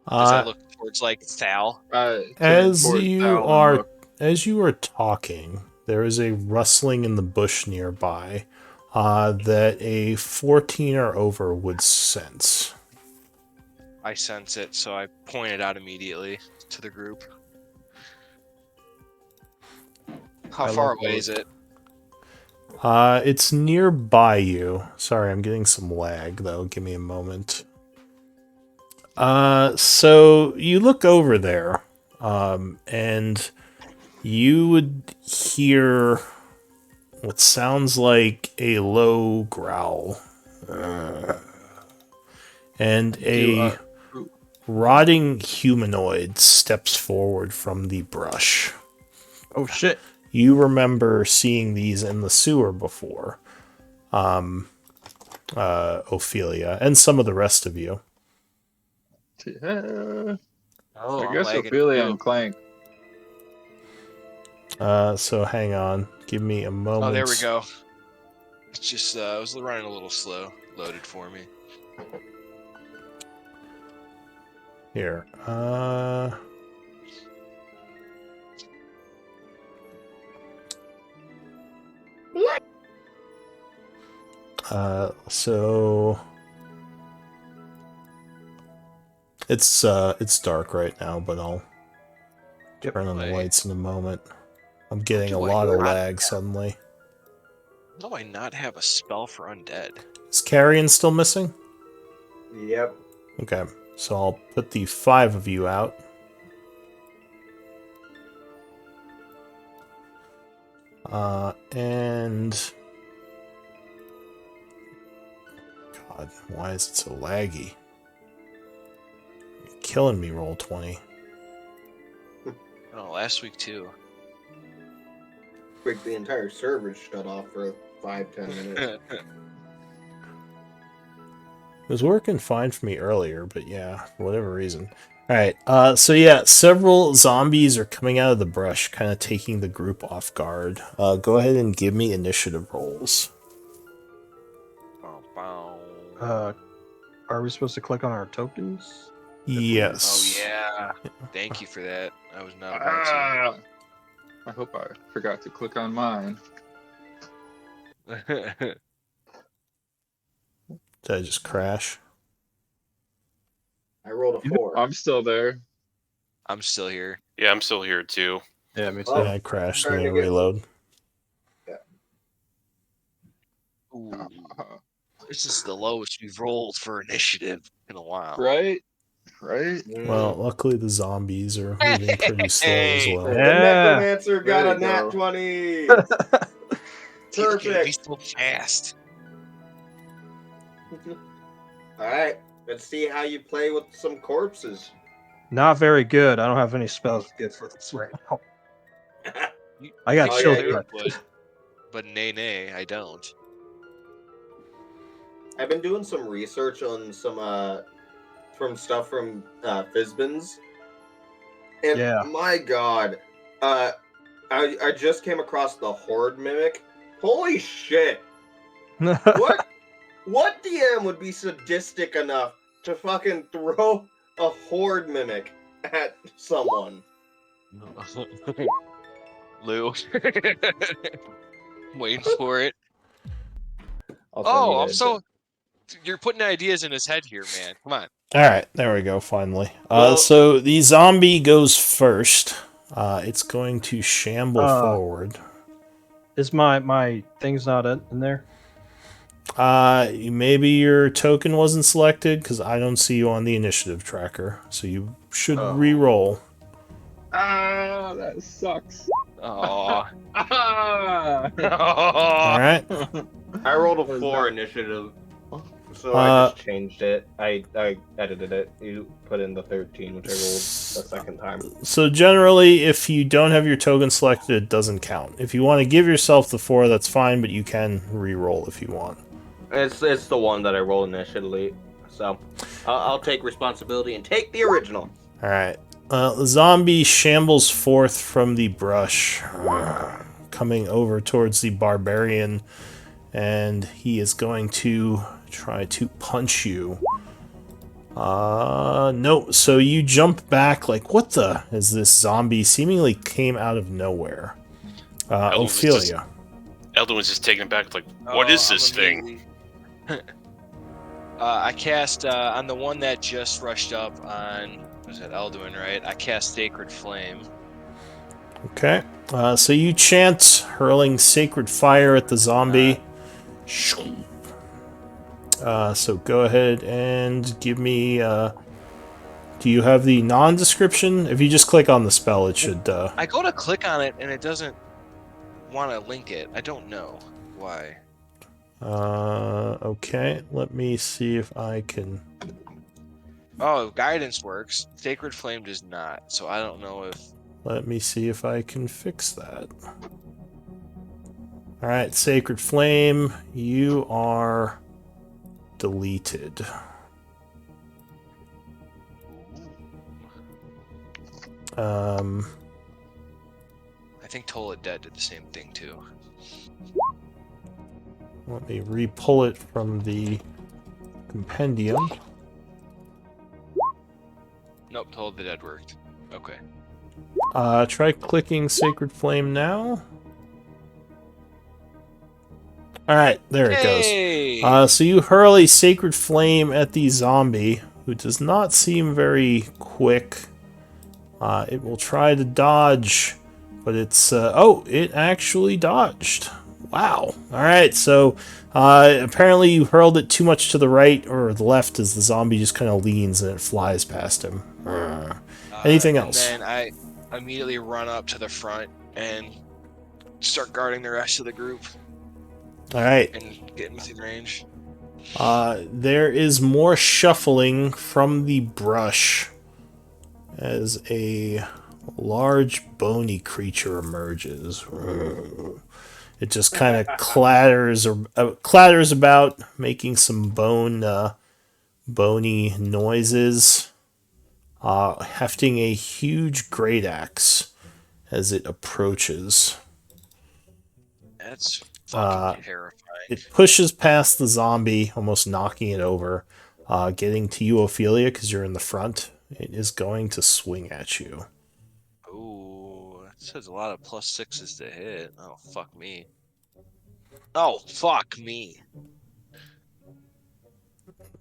Does that look towards like Sal? As Towards you Sal and are look. as you are talking, there is a rustling in the bush nearby that a 14 or over would sense. I sense it, so I point it out immediately to the group. How I far love away those. is it? It's nearby you. Sorry, I'm getting some lag though. Give me a moment. So you look over there, and you would hear what sounds like a low growl, and a rotting humanoid steps forward from the brush. Oh shit! You remember seeing these in the sewer before, Ophelia, and some of the rest of you. Yeah. Oh, I I'm guess lagging Ophelia too. and Clank. So hang on, give me a moment. Oh, there we go. It's just I was running a little slow. Loaded for me. Here. So it's dark right now, but I'll turn on the lights in a moment. I'm getting a Do I lot of not lag suddenly. Do I not have a spell for undead? Is Carrion still missing? Yep. Okay, so I'll put the 5 of you out. And... God, why is it so laggy? You're killing me, roll 20. Oh, last week too. Like the entire server shut off for 5-10 minutes. It was working fine for me earlier, but yeah, for whatever reason. Alright, so yeah, several zombies are coming out of the brush, kind of taking the group off guard. Go ahead and give me initiative rolls. Bow, bow. Are we supposed to click on our tokens? Yes. Oh yeah. Thank you for that. I was not about Ah, I hope I forgot to click on mine. to. Did I just crash? I rolled a 4. I'm still there. I'm still here. Yeah, I'm still here too. Yeah, me too. Oh. Yeah, I crashed. Let Trying me to get- reload. Ooh, this is the lowest we've rolled for initiative in a while. Right? Right? Well, luckily the zombies are moving pretty slow as Hey. well. The Yeah. necromancer got There a you nat go. 20. He's gonna be Perfect. so fast. All right, let's see how you play with some corpses. Not very good. I don't have any spells good for this right now. I got Oh, chill yeah, touch. But nay, I don't. I've been doing some research on some from stuff from Fizbin's, and Yeah. my God, I just came across the Horde Mimic. Holy shit! What DM would be sadistic enough to fucking throw a Horde Mimic at someone? Lou. Waiting for it. I'll send you Oh, I'm the- so. You're putting ideas in his head here, man. Come on. Alright, there we go, finally. Well- So the zombie goes first. It's going to shamble forward. Is my thing's not in there? Maybe your token wasn't selected, because I don't see you on the initiative tracker. So you should re-roll. Ah, that sucks. Oh. Ah! Alright? I rolled What a is 4 that? initiative, so I just changed it. I edited it. You put in the 13, which I rolled the second time. So generally, if you don't have your token selected, it doesn't count. If you want to give yourself the 4, that's fine, but you can re-roll if you want. It's the one that I rolled initially, so I'll take responsibility and take the original. Alright. The zombie shambles forth from the brush, coming over towards the barbarian, and he is going to try to punch you. No, so you jump back like, what the? As this zombie seemingly came out of nowhere. Ophelia. Eldon was just taken aback, like, what is I'm this thing? immediately- I cast on the one that just rushed up on, was it Elduin, right? I cast Sacred Flame. Okay. So you chant, hurling sacred fire at the zombie. So go ahead and give me... do you have the non-description? If you just click on the spell, it should... I go to click on it and it doesn't want to link it. I don't know why. Okay, let me see if I can... Oh, guidance works. Sacred Flame does not. So I don't know if. Let me see if I can fix that. Alright, Sacred Flame, you are deleted. I think Tola Dead did the same thing too. Let me re-pull it from the compendium. Nope, Tola the Dead worked. Okay. Try clicking Sacred Flame now. Alright, there it Hey! goes. So you hurl a Sacred Flame at the zombie, who does not seem very quick. It will try to dodge, but it's it actually dodged. Wow. All right, so apparently you hurled it too much to the right or the left as the zombie just kind of leans and it flies past him. Anything else? And then I immediately run up to the front and start guarding the rest of the group All right. and getting within range. There is more shuffling from the brush as a large bony creature emerges. It just kind of clatters about, making some bony noises, hefting a huge great axe as it approaches. That's fucking terrifying. It pushes past the zombie, almost knocking it over, getting to you, Ophelia, because you're in the front. It is going to swing at you. Ooh, that says a lot of +6s to hit. Oh, fuck me. Oh, fuck me.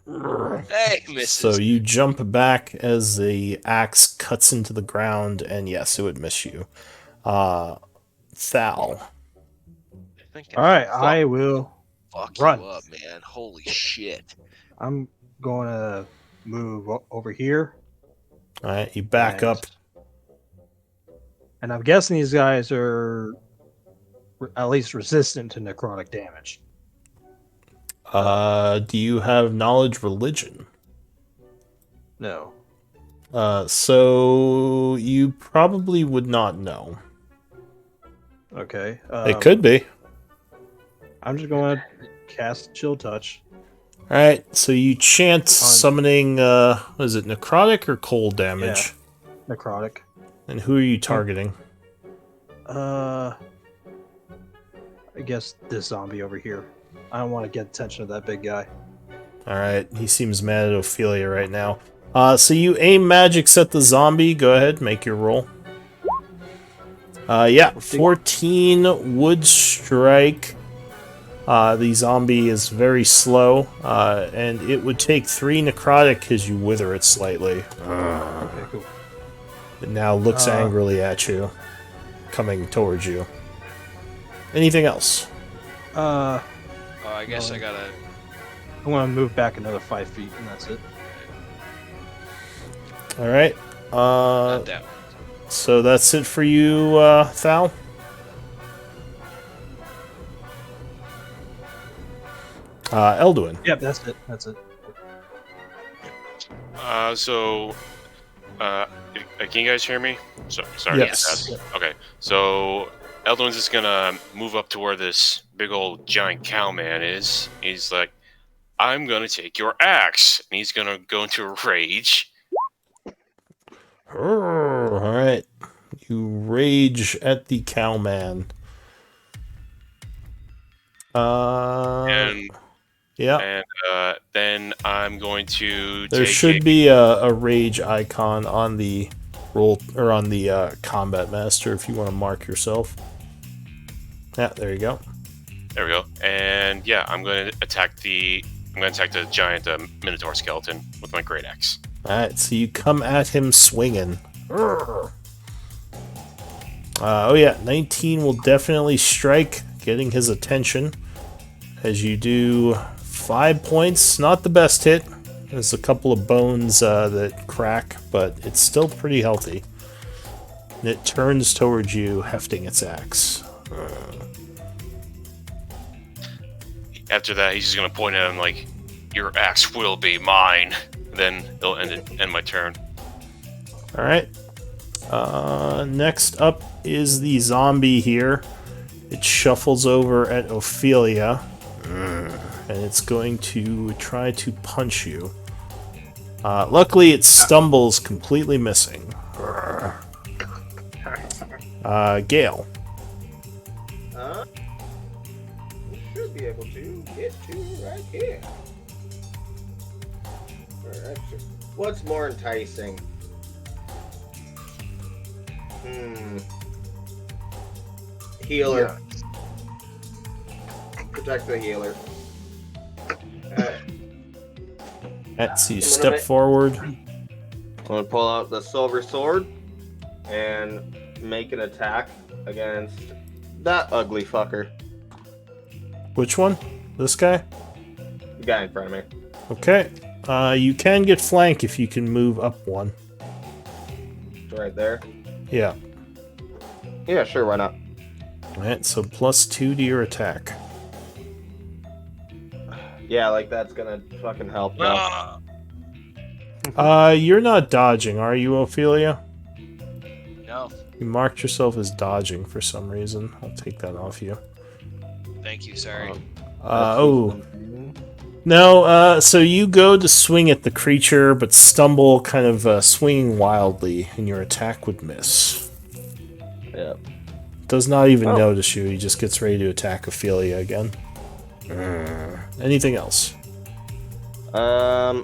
Hey, misses. So you jump back as the axe cuts into the ground, and yes, it would miss you. Thal. All right, I will fuck run. you up, man. Holy shit. I'm going to move over here. All right, you back up. And I'm guessing these guys are at least resistant to necrotic damage. Do you have knowledge religion? No. So you probably would not know. Okay. It could be. I'm just going to cast Chill Touch. All right, so you chant summoning, is it necrotic or cold damage? Yeah, necrotic. And who are you targeting? I guess this zombie over here. I don't want to get attention of that big guy. All right, he seems mad at Ophelia right now. So you aim magics at the zombie. Go ahead, make your roll. Yeah, 14 would strike. The zombie is very slow, and it would take 3 necrotic as you wither it slightly. Okay, cool. It now looks angrily at you, coming towards you. Anything else? I guess I gotta... I want to move back another 5 feet, and that's it. All right. Not that one. So that's it for you, Thal? Elduin. Yep, that's it. That's it. Can you guys hear me? Sorry. Yes. Okay. So Eldwin's just gonna move up to where this big old giant cow man is. He's like, "I'm gonna take your axe," and he's gonna go into a rage. All right. You rage at the cowman. And yeah. And then I'm going to. There should be a rage icon on the roll or on the combat master if you want to mark yourself. Yeah, there you go. There we go. And yeah, I'm going to attack the giant minotaur skeleton with my great axe. All right, so you come at him swinging. Oh yeah, 19 will definitely strike, getting his attention. As you do 5 points, not the best hit. There's a couple of bones that crack, but it's still pretty healthy. And it turns towards you, hefting its axe. After that, he's just going to point at him like, "Your axe will be mine." Then he'll end my turn. All right. Next up is the zombie here. It shuffles over at Ophelia, and it's going to try to punch you. Luckily, it stumbles, completely missing. Gale. You should be able to get to right here. What's more enticing? Healer. Protect the healer. Alright, so you step forward. I'm gonna pull out the silver sword and make an attack against that ugly fucker. Which one? This guy? The guy in front of me. Okay. You can get flank if you can move up one. It's right there. Yeah. Yeah, sure, why not? Alright, so +2 to your attack. Yeah, like that's gonna fucking help. Though. You're not dodging, are you, Ophelia? No, You marked yourself as dodging for some reason. I'll take that off you. thank you. Sorry. Oh. No, so you go to swing at the creature, but stumble, kind of swinging wildly, and your attack would miss. Yeah. Does not even notice you, he just gets ready to attack Ophelia again. Anything else? Well,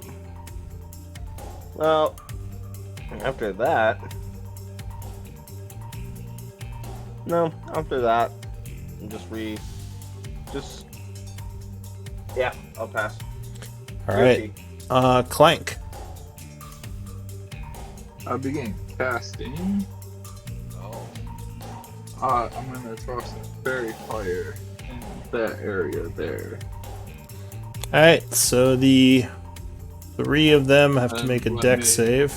after that... No, after that, yeah, I'll pass. Alright. Clank. I begin casting. Oh. I'm gonna toss a fairy fire in that area there. Alright, so the 3 of them have to make a let dex me- save.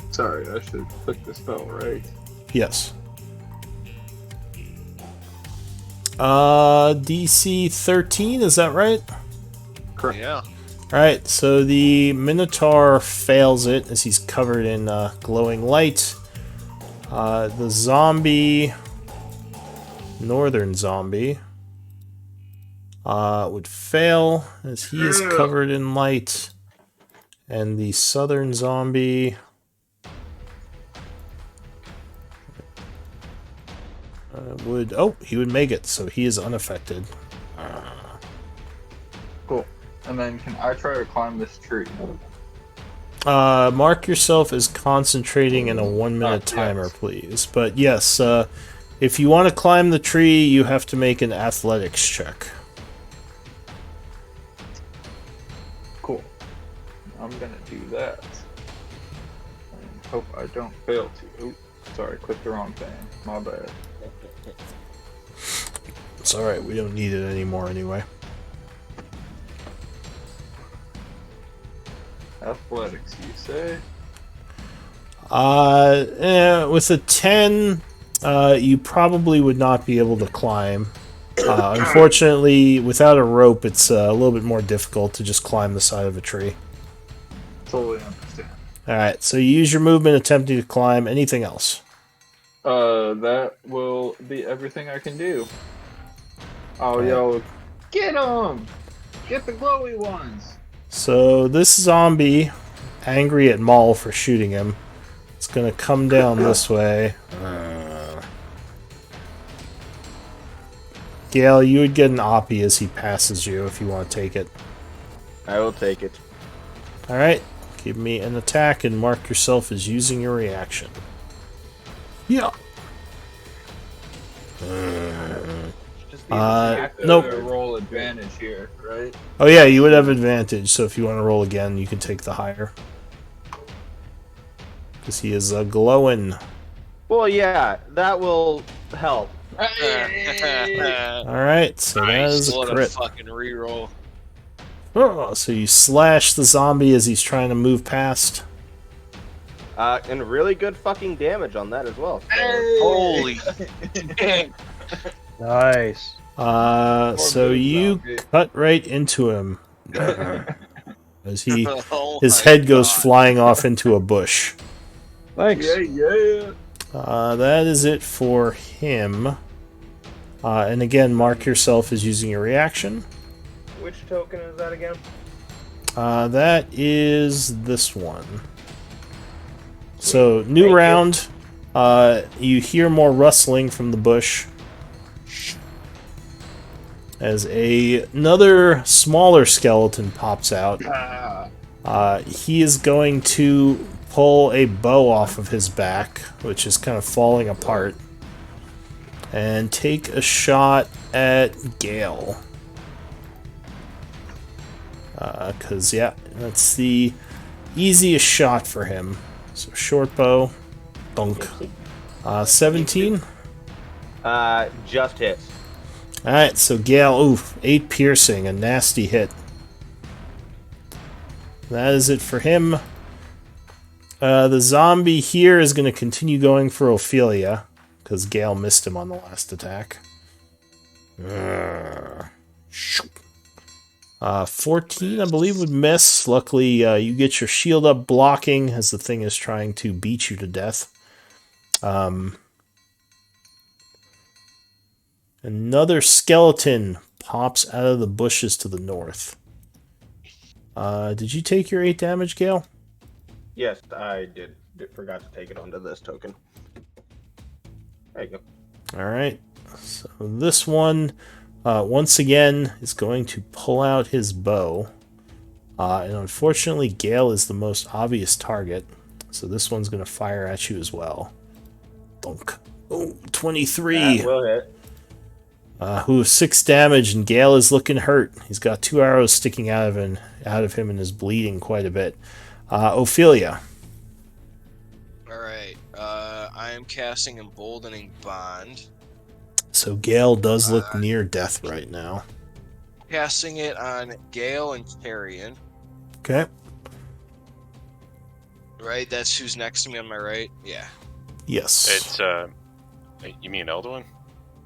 Sorry, I should click the spell right. Yes. DC 13, is that right? Correct. Yeah. Alright, so the Minotaur fails it as he's covered in glowing light. The zombie, northern zombie, would fail as he is covered in light. And the southern zombie he would make it, so he is unaffected. Cool. And then can I try to climb this tree? Mark yourself as concentrating in a 1-minute yes. timer, please. But yes, if you want to climb the tree, you have to make an athletics check. Cool. I'm gonna do that. And hope I don't fail to. Oop, sorry, clicked the wrong thing. My bad. It's alright, we don't need it anymore anyway. Athletics, you say? With a 10, you probably would not be able to climb. Unfortunately, without a rope, it's a little bit more difficult to just climb the side of a tree. Totally understand. Alright, so you use your movement attempting to climb. Anything else? That will be everything I can do. I'll yell, get them! Get the glowy ones! So this zombie, angry at Maul for shooting him, is going to come down this way. Gale, you would get an oppie as he passes you if you want to take it. I will take it. Alright, give me an attack and mark yourself as using your reaction. Yeah. I have to Nope. roll advantage here, right? Oh yeah, you would have advantage, so if you want to roll again, you can take the higher. Because he is glowing. Well, yeah, that will help. Alright, so that is a What a crit. fucking reroll. Oh, so you slash the zombie as he's trying to move past. And really good fucking damage on that as well. So. Holy shit. Nice. So you zombie. cut right into him. As he Oh his my head goes God. flying off into a bush. Thanks. Yeah. That is it for him. And again, mark yourself as using your reaction. Which token is that again? That is this one. So, new Thank you. round. You hear more rustling from the bush. As another smaller skeleton pops out. He is going to pull a bow off of his back, which is kind of falling apart, and take a shot at Gale. Because, yeah, that's the easiest shot for him. So, short bow, dunk. 17. Just hits. Alright, so Gale, oof, 8 piercing, a nasty hit. That is it for him. The zombie here is going to continue going for Ophelia, because Gale missed him on the last attack. 14, I believe, would miss. Luckily, you get your shield up blocking as the thing is trying to beat you to death. Another skeleton pops out of the bushes to the north. Did you take your 8 damage, Gale? Yes, I did. Forgot to take it onto this token. There you go. Alright. So this one, once again, is going to pull out his bow. And unfortunately, Gale is the most obvious target. So this one's going to fire at you as well. Donk. Oh, 23. That will hit. 6 damage, and Gale is looking hurt. He's got 2 arrows sticking out of him and is bleeding quite a bit. Ophelia. Alright, I am casting Emboldening Bond. So Gale does look near death right now. Casting it on Gale and Carrion. Okay. Right, that's who's next to me on my right? Yeah. Yes. It's you mean Elduin?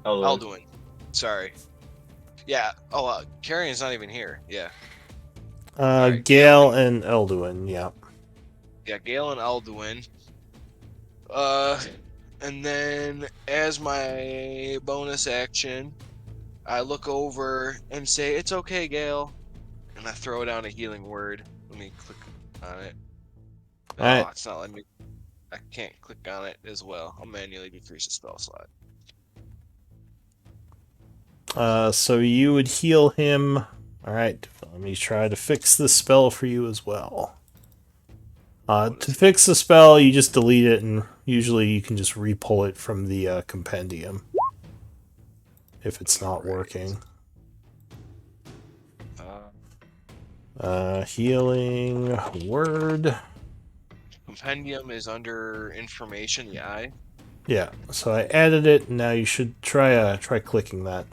Elduin. Sorry. Yeah. Oh, Carrion's not even here. Yeah. Alright, Gale and Elduin, yeah. Yeah, Gale and Elduin. And then as my bonus action, I look over and say, "It's okay, Gale," and I throw down a healing word. Let me click on it. Alright. It's not letting me. I can't click on it as well. I'll manually decrease the spell slot. So you would heal him. Alright, let me try to fix this spell for you as well. To fix the spell, you just delete it, and usually you can just re-pull it from the compendium. If it's not working. Healing word. Compendium is under information, yeah. Yeah, so I added it, and now you should try clicking that.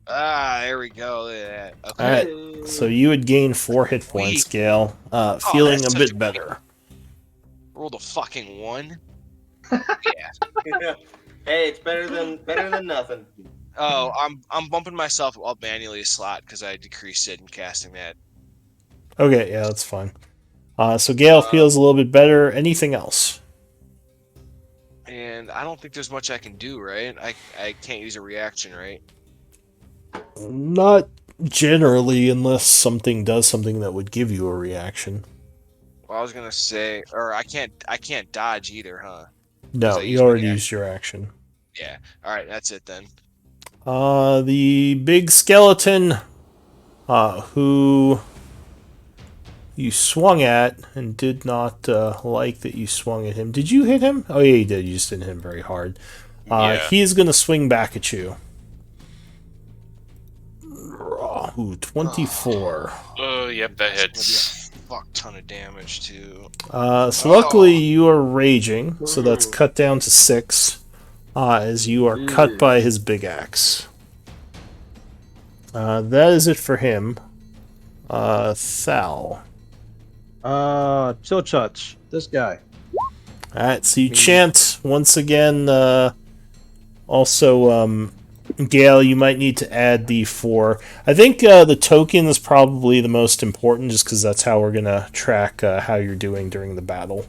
There we go. Look at that. Okay. Alright, so you would gain 4 hit points, Gale. Feeling that's a such bit better. Rolled a fucking 1. Yeah. Hey, it's better than nothing. Oh, I'm bumping myself up manually a slot because I decreased it in casting that. Okay, yeah, that's fine. So Gale feels a little bit better. Anything else? And I don't think there's much I can do, right? I can't use a reaction, right? Not generally, unless something does something that would give you a reaction. Well, I was gonna say, or I can't dodge either, huh? No, I you used my already action. used your action. Yeah. All right, that's it then. The big skeleton, who you swung at and did not like that you swung at him. Did you hit him? Oh yeah, you did. You just didn't hit him very hard. Yeah. He's gonna swing back at you. Ooh, 24. Oh, yep, that hits. Fuck ton of damage too. So luckily you are raging, so that's cut down to 6. As you are cut by his big axe. That is it for him. Thal. Chilchuch, this guy. Alright, so you chant once again. Also, Gale, you might need to add the 4. I think the token is probably the most important, just because that's how we're going to track how you're doing during the battle.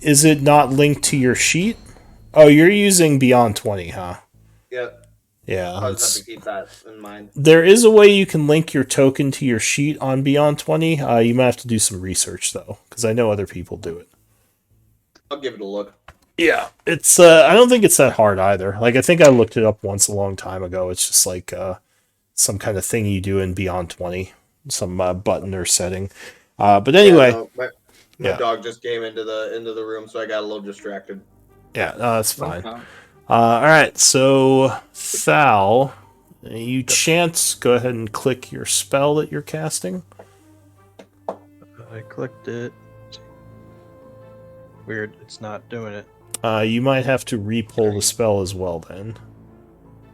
Is it not linked to your sheet? Oh, you're using Beyond 20, huh? Yeah, Yeah. I just have to keep that in mind. There is a way you can link your token to your sheet on Beyond 20. You might have to do some research, though, because I know other people do it. I'll give it a look. Yeah, it's. I don't think it's that hard either. Like, I think I looked it up once a long time ago. It's just like some kind of thing you do in Beyond 20, some button or setting. But anyway, Yeah, no, my dog just came into the room, so I got a little distracted. yeah, that's fine. All right, so Thal, you chant. Go ahead and click your spell that you're casting. I clicked it. Weird, it's not doing it. You might have to re-pull the spell as well then.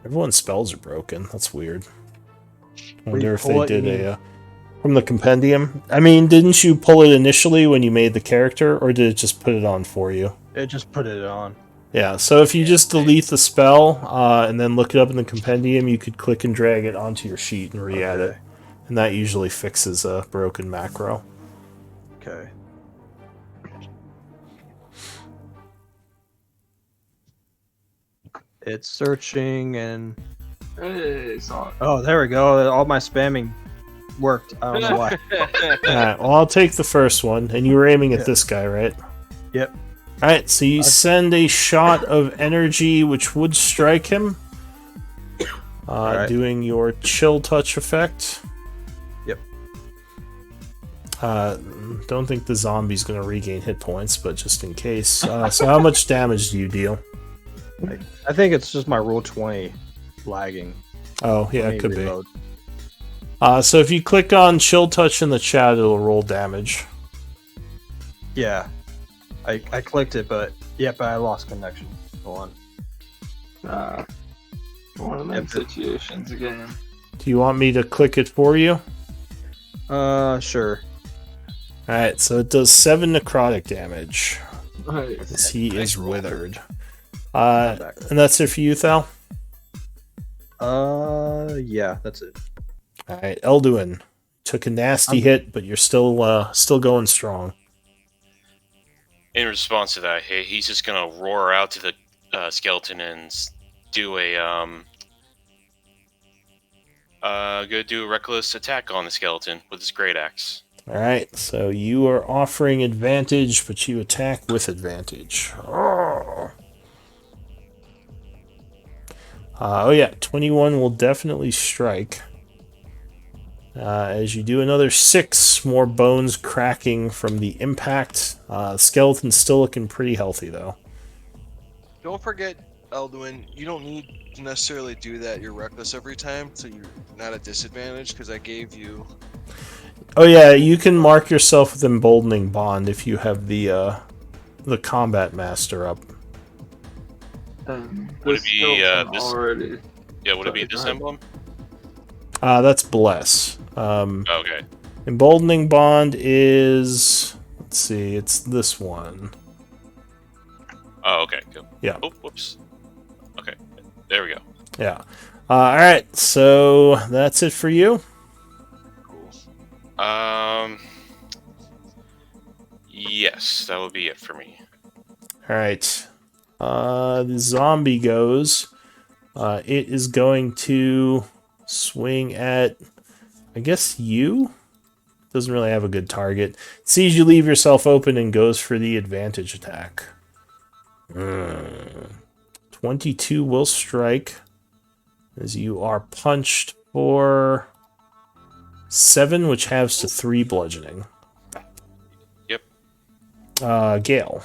Everyone's spells are broken. That's weird. I wonder if they Re-pull it, you did mean? from the compendium. I mean, didn't you pull it initially when you made the character, or did it just put it on for you? It just put it on. Yeah, so if you just delete the spell and then look it up in the compendium, you could click and drag it onto your sheet and re-add it. And that usually fixes a broken macro. Okay. It's searching and... Hey, saw it. Oh, there we go. All my spamming worked. I don't know why. Alright, well, I'll take the first one. And you were aiming at this guy, right? Yep. Alright, so you send a shot of energy which would strike him. Doing your chill touch effect. Yep. Don't think the zombie's going to regain hit points, but just in case. So how much damage do you deal? I think it's just my roll 20 lagging. Oh, yeah, Let me it could reload. be. So if you click on chill touch in the chat, it'll roll damage. Yeah. I clicked it, but I lost connection. Hold on. One of them situations again. Do you want me to click it for you? Sure. Alright, so it does 7 necrotic damage. Nice. As he is withered. Back. And that's it for you, Thal? Yeah, that's it. Alright, Elduin. Took a nasty hit, but you're still going strong. In response to that, he's just gonna roar out to the skeleton and do a reckless attack on the skeleton with his great axe. Alright, so you are offering advantage, but you attack with advantage. Oh yeah, 21 will definitely strike. As you do another 6 more bones cracking from the impact. Skeleton's still looking pretty healthy, though. Don't forget, Elduin, you don't need to necessarily do that. You're reckless every time, so you're not at disadvantage, because I gave you... Oh yeah, you can mark yourself with Emboldening Bond if you have the Combat Master up. Would it be this? Already. Yeah, would it be this emblem? That's Bless. Okay. Emboldening Bond is... Let's see, it's this one. Oh, okay. Cool. Yeah. Oh, whoops. Okay. There we go. Yeah. Alright, so that's it for you? Cool. Yes, that would be it for me. Alright. The zombie goes. It is going to swing at, I guess, you? Doesn't really have a good target. It sees you leave yourself open and goes for the advantage attack. 22 will strike as you are punched for 7, which halves to 3 bludgeoning. Yep. Gale.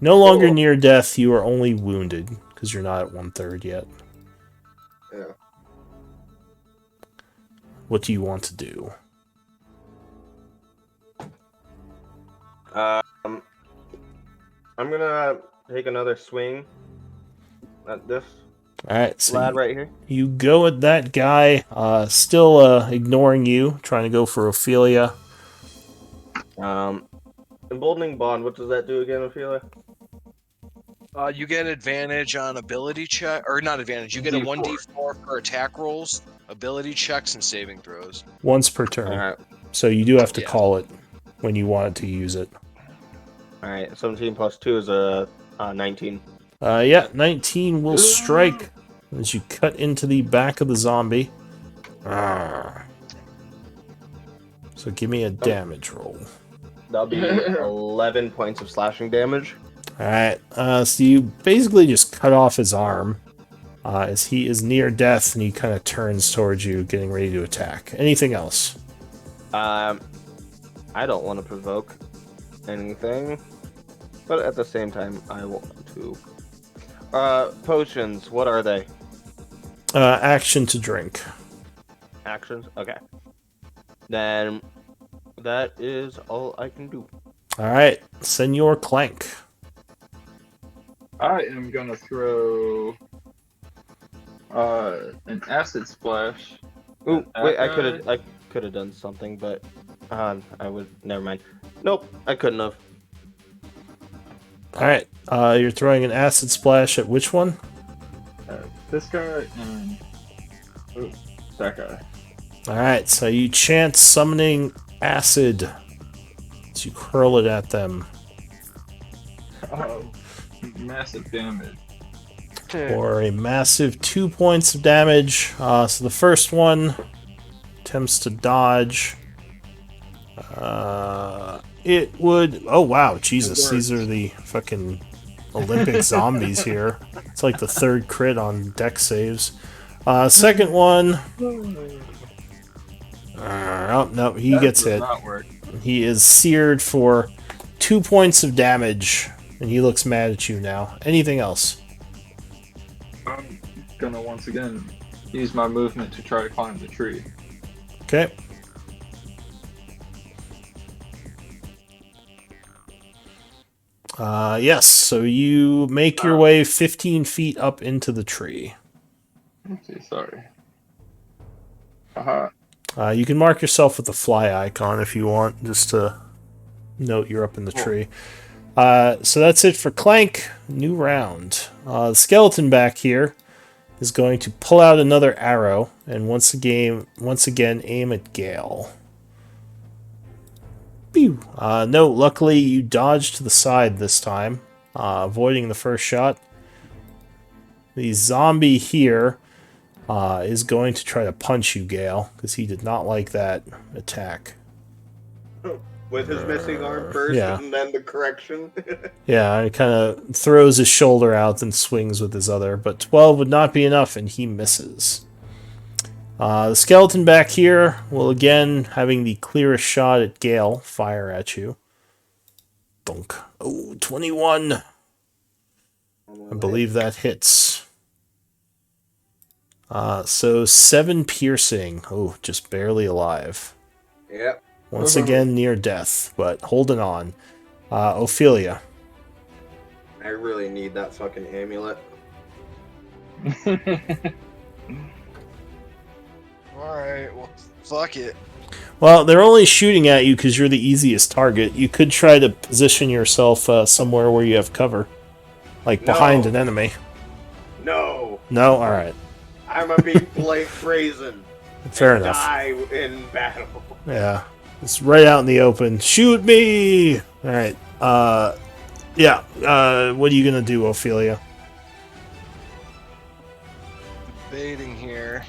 No longer near death, you are only wounded, because you're not at 1/3 yet. Yeah. What do you want to do? I'm gonna take another swing at this Alright, so lad right here. you go at that guy, still ignoring you, trying to go for Ophelia. Emboldening Bond, what does that do again, Ophelia? You get advantage on ability check, or not advantage. You get a D4. 1d4 for attack rolls, ability checks, and saving throws. Once per turn. Alright. So you do have to Yeah. call it when you want to use it. Alright, 17 plus 2 is a 19. Yeah, 19 will strike as you cut into the back of the zombie. Arrgh. So give me a damage roll. That'll be 11 points of slashing damage. Alright, so you basically just cut off his arm as he is near death and he kind of turns towards you, getting ready to attack. Anything else? I don't want to provoke anything, but at the same time, I want to. Potions, what are they? Action to drink. Actions? Okay. Then that is all I can do. Alright, Senor Clank. I am gonna throw an acid splash. Ooh, at wait, that guy. I could have done something, but I would. Never mind. Nope, I couldn't have. All right. You're throwing an acid splash at which one? This guy and ooh, that guy. All right. So you chant summoning acid as you hurl it at them Oh, massive damage. for a massive 2 points of damage. So the first one attempts to dodge. It would. Oh wow, Jesus! These are the fucking Olympic zombies here. It's like the third crit on deck saves. Second one. Oh no, he That gets does hit. not work. He is seared for 2 points of damage, and he looks mad at you now. Anything else? I'm gonna once again use my movement to try to climb the tree. Okay. Yes, so you make your way 15 feet up into the tree. Let's see, sorry. Haha. You can mark yourself with the fly icon if you want, just to note you're up in the Cool. tree. So that's it for Clank. New round. The skeleton back here is going to pull out another arrow and once again aim at Gale. Pew! No, luckily you dodged to the side this time, avoiding the first shot. The zombie here is going to try to punch you, Gale, because he did not like that attack. With his missing arm first, yeah. and then the correction. Yeah, he kind of throws his shoulder out and swings with his other, but 12 would not be enough, and he misses. The skeleton back here will again, having the clearest shot at Gale, fire at you. Dunk. Oh, 21. I believe that hits. So 7 piercing. Oh, just barely alive. Yep. Once again near death, but holding on. Ophelia. I really need that fucking amulet. Alright, well, fuck it. Well, they're only shooting at you because you're the easiest target. You could try to position yourself somewhere where you have cover. Like behind No. an enemy. No! No? Alright. I'm gonna be brazen. Fair and enough. Die in battle. Yeah. It's right out in the open. Shoot me! Alright. Yeah. What are you gonna do, Ophelia? Debating here.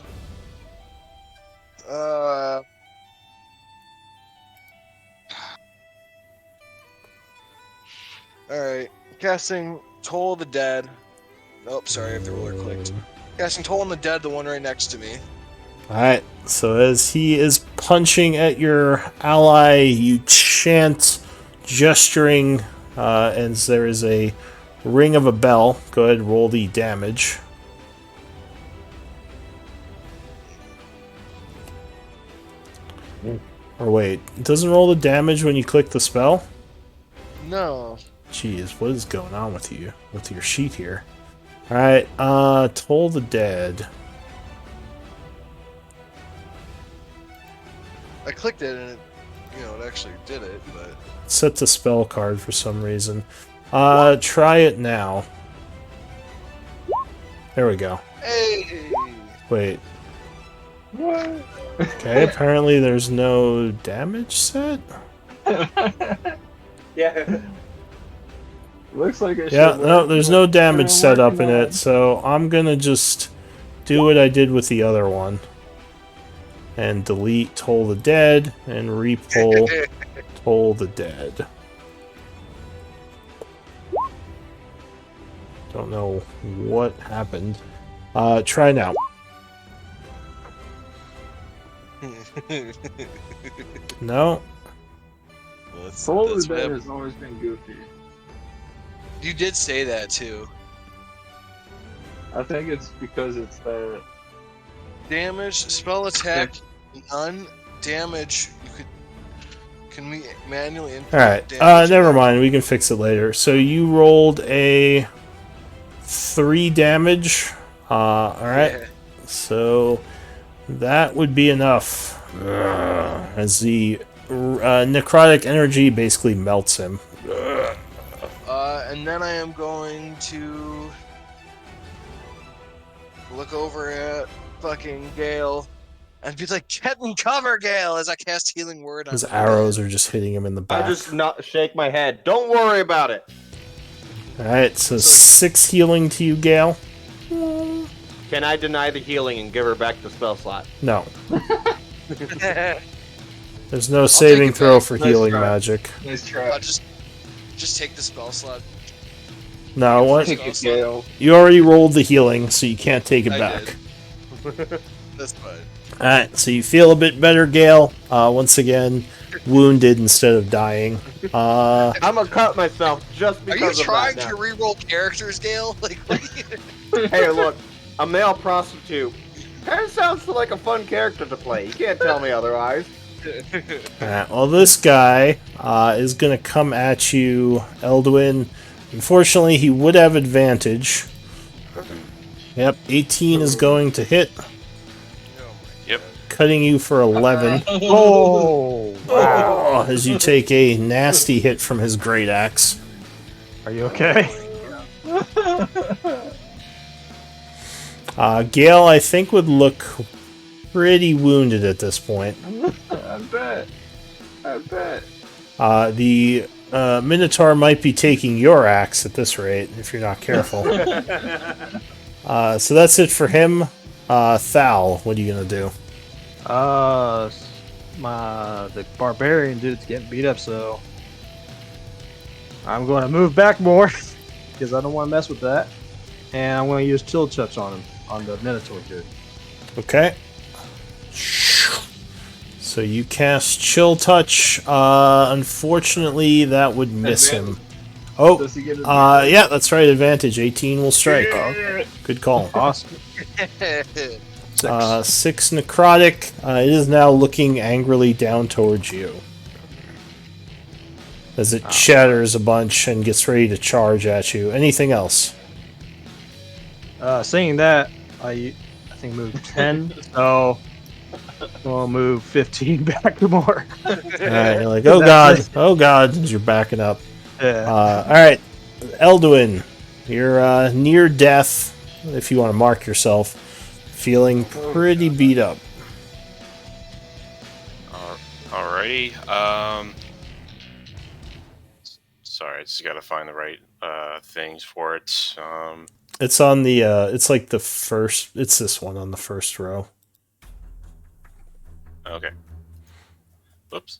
Alright. Casting Toll of the Dead. Oh, sorry, I have the ruler clicked. Casting Toll on the Dead, the one right next to me. Alright, so as he is punching at your ally, you chant, gesturing, and there is a ring of a bell. Go ahead, roll the damage. Or wait, it doesn't roll the damage when you click the spell? No. Jeez, what is going on with you, with your sheet here? Alright, Toll the Dead. I clicked it and it, it actually did it, but... Set the spell card for some reason. Try it now. There we go. Hey! Wait. What? Okay, apparently there's no damage set? Yeah. Looks like it Yeah, should no, work, there's but no damage we're set up in working on it, so I'm gonna just do what I did with the other one. And delete Toll the Dead, and re-pull Toll the Dead. Don't know what happened. Try now. No? Soul of the Dead has always been goofy. You did say that, too. I think it's because it's Damage, spell attack, none. Damage, can we manually input Alright, damage? never mind, we can fix it later. So you rolled a 3 damage. Alright. Yeah. So that would be enough. As the necrotic energy basically melts him. And then I am going to look over at fucking Gale and be like, "Get in cover, Gale!" as I cast Healing Word on His him. arrows are just hitting him in the I back. just not shake my head. Don't worry about it. Alright, so So- 6 healing to you, Gale. Can I deny the healing and give her back the spell slot? No. I'll There's no saving it throw back. for Nice healing try. magic. Nice try. just take the spell slot. No, what? Take it, Gale. You already rolled the healing, so you can't take it I back. That's fine. Alright, so you feel a bit better, Gale. Once again, wounded instead of dying. I'm gonna cut myself just Are because you of trying that to now. re-roll characters, Gale? Like, what are you... Hey, look, a male prostitute. Kind of sounds like a fun character to play. You can't tell me otherwise. Alright, well, this guy is going to come at you, Eldwin. Unfortunately, he would have advantage. Yep, 18 is going to hit, Yep. cutting you for 11. Oh, wow. As you take a nasty hit from his great axe. Are you okay? Gale, I think, would look pretty wounded at this point. I bet. The Minotaur might be taking your axe at this rate, if you're not careful. So that's it for him. Thal, what are you going to do? The barbarian dude's getting beat up, so I'm going to move back more because I don't want to mess with that, and I'm going to use chill touch on him, on the Minotaur dude. Okay. So you cast Chill Touch. Unfortunately, that would miss him. Oh, Does he get his yeah, that's right. Advantage. 18 will strike. Good call. Awesome. 6 necrotic. It is now looking angrily down towards you. As it shatters a bunch and gets ready to charge at you. Anything else? Saying that, I think move 10, so we'll move 15 back more. Alright, you're like, oh god, as you're backing up. Yeah. Alright, Eldwin, you're near death, if you want to mark yourself, feeling pretty beat up. Alrighty. Sorry, I just gotta find the right things for it. It's on the, it's like the first, it's this one on the first row. Okay. Whoops.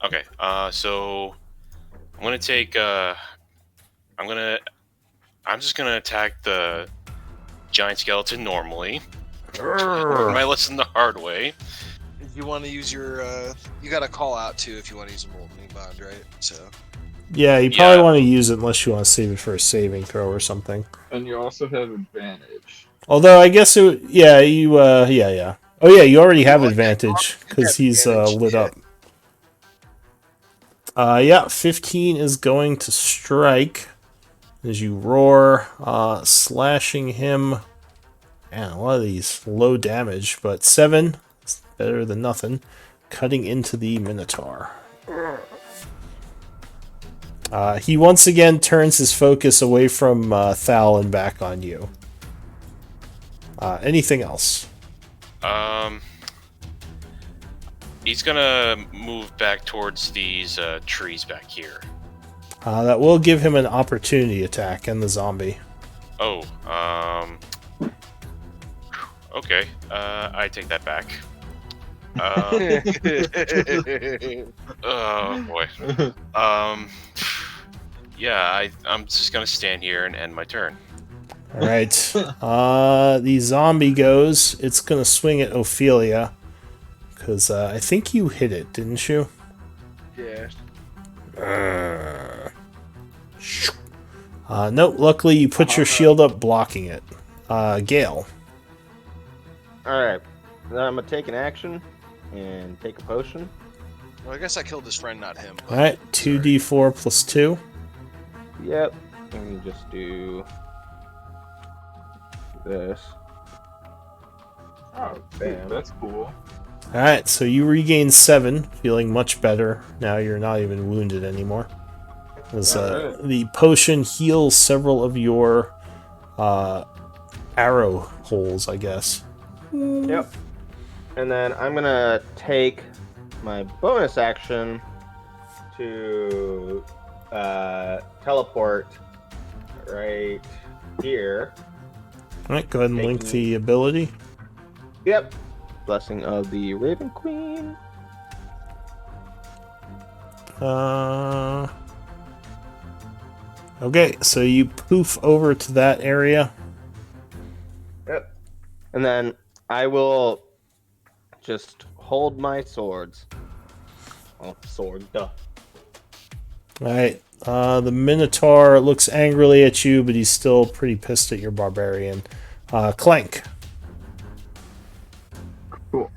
Okay. So I'm gonna take. I'm just gonna attack the giant skeleton normally. Learn my lesson the hard way. If you want to use your, you got to call out too if you want to use a molten bond, right? So. Yeah, you probably Yeah. want to use it unless you want to save it for a saving throw or something. And you also have advantage. Although I guess it, yeah, yeah. Oh yeah, you already have like that advantage because he's advantage, lit yeah. up. Yeah, 15 is going to strike as you roar, slashing him. Man, a lot of these low damage, but 7 is better than nothing. Cutting into the Minotaur. He once again turns his focus away from Thal and back on you. Anything else? He's gonna move back towards these trees back here. That will give him an opportunity attack and the zombie. Oh, okay. I take that back. Oh boy. Yeah, I'm just gonna stand here and end my turn. All right. The zombie goes. It's gonna swing at Ophelia because I think you hit it, didn't you? Yeah. No. Luckily, you put your shield up, blocking it. Gale. Alright. Then I'm gonna take an action and take a potion. Well, I guess I killed his friend, not him. All right. 2d4 plus 2. Yep. Let me just do this. Oh, Bam. that's cool. All right, so you regain 7, feeling much better. Now you're not even wounded anymore. As, Alright. the potion heals several of your arrow holes, I guess. Yep. And then I'm gonna take my bonus action to teleport right here. All right, go ahead and link the ability. Yep. Blessing of the Raven Queen. Okay, so you poof over to that area. Yep. And then I will just hold my swords. Oh, sword, duh. Alright, the Minotaur looks angrily at you, but he's still pretty pissed at your barbarian. Clank. Cool.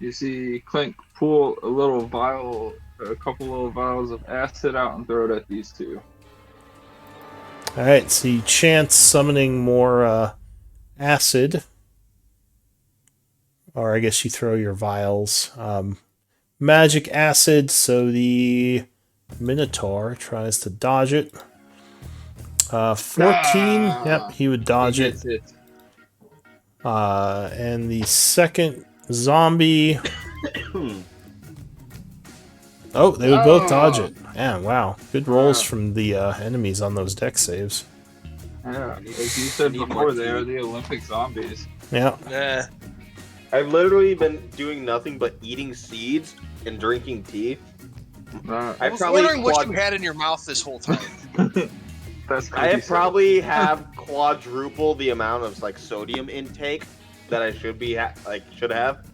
You see Clink pull a couple little vials of acid out and throw it at these two. Alright, so you chance summoning more acid. Or I guess you throw your vials. Magic acid, so the Minotaur tries to dodge it. 14, yep, he would dodge He it. gets it. And the second zombie... Oh, they would both dodge it. Yeah, wow. Good rolls from the enemies on those deck saves. Yeah, like you said before, they are the Olympic zombies. Yeah. Nah. I've literally been doing nothing but eating seeds and drinking tea. I was wondering what you had in your mouth this whole time. That's I cookie probably have quadruple the amount of like sodium intake that I should be should have.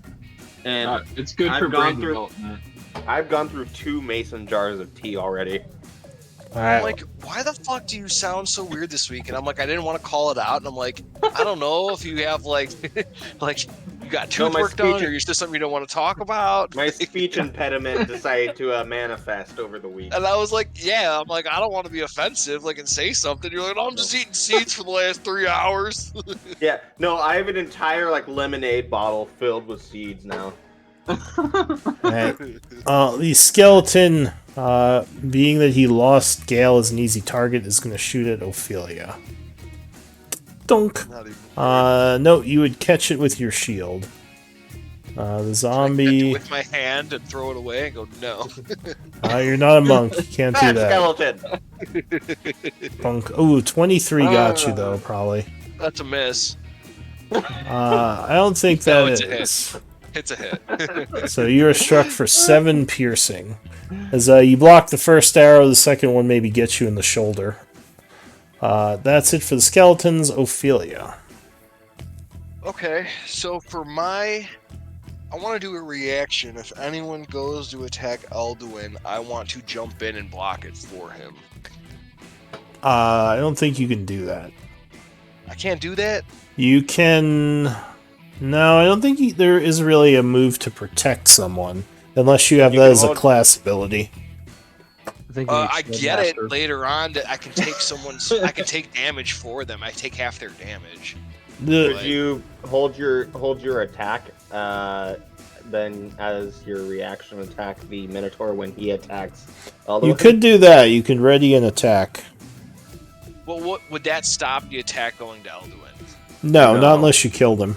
And it's good I've for gone brain through- development. I've gone through 2 mason jars of tea already. All I'm right. like, why the fuck do you sound so weird this week? And I'm like, I didn't want to call it out. And I'm like, I don't know if you have like you got tooth my work done, speech- or you're just something you don't want to talk about. My speech impediment decided to manifest over the week. And I was like, yeah, I'm like, I don't want to be offensive, like, and say something. You're like, no, I'm just eating seeds for the last 3 hours. Yeah, no, I have an entire like lemonade bottle filled with seeds now. Alright. The skeleton, being that he lost Gale as an easy target, is going to shoot at Ophelia. Dunk. Not even No, you would catch it with your shield. The I catch it zombie. with my hand and throw it away and go, no. You're not a monk. You can't do Fat that. skeleton. Punk. Ooh, 23 got you though, probably. That's a miss. I don't think that No, it's a hit. is. It's a hit. So you are struck for 7 piercing. As you block the first arrow, the second one maybe gets you in the shoulder. That's it for the skeletons. Ophelia. Okay, so for I want to do a reaction. If anyone goes to attack Alduin, I want to jump in and block it for him. I don't think you can do that. I can't do that? You can... No, I don't think there is really a move to protect someone. Unless you have that as a class ability. I get it later on that I can take I can take damage for them. I take half their damage. Could you hold your attack, then as your reaction attack the Minotaur when he attacks? You could do that. You can ready an attack. Well, what would that stop the attack going to Alduin? No, not unless you killed him.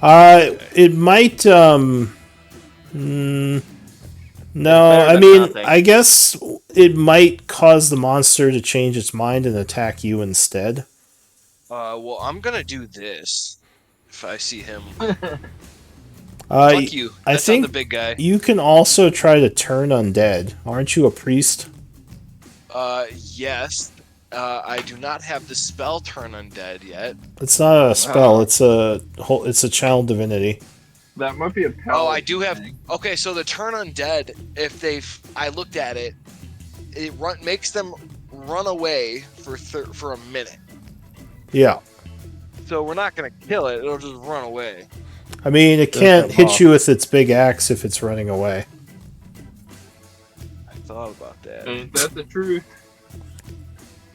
It might. No, I mean, nothing. I guess it might cause the monster to change its mind and attack you instead. Well, I'm gonna do this if I see him. Fuck you. I That's think not the big guy. you can also try to turn undead. Aren't you a priest? Yes. I do not have the spell Turn Undead yet. It's not a spell. It's a channel divinity. That might be a paladin. Oh, I do have. Okay, so the Turn Undead, I looked at it, makes them run away for a minute. Yeah. So we're not gonna kill it; it'll just run away. I mean, it can't hit you with its big axe if it's running away. I thought thought about that. Ain't that the truth?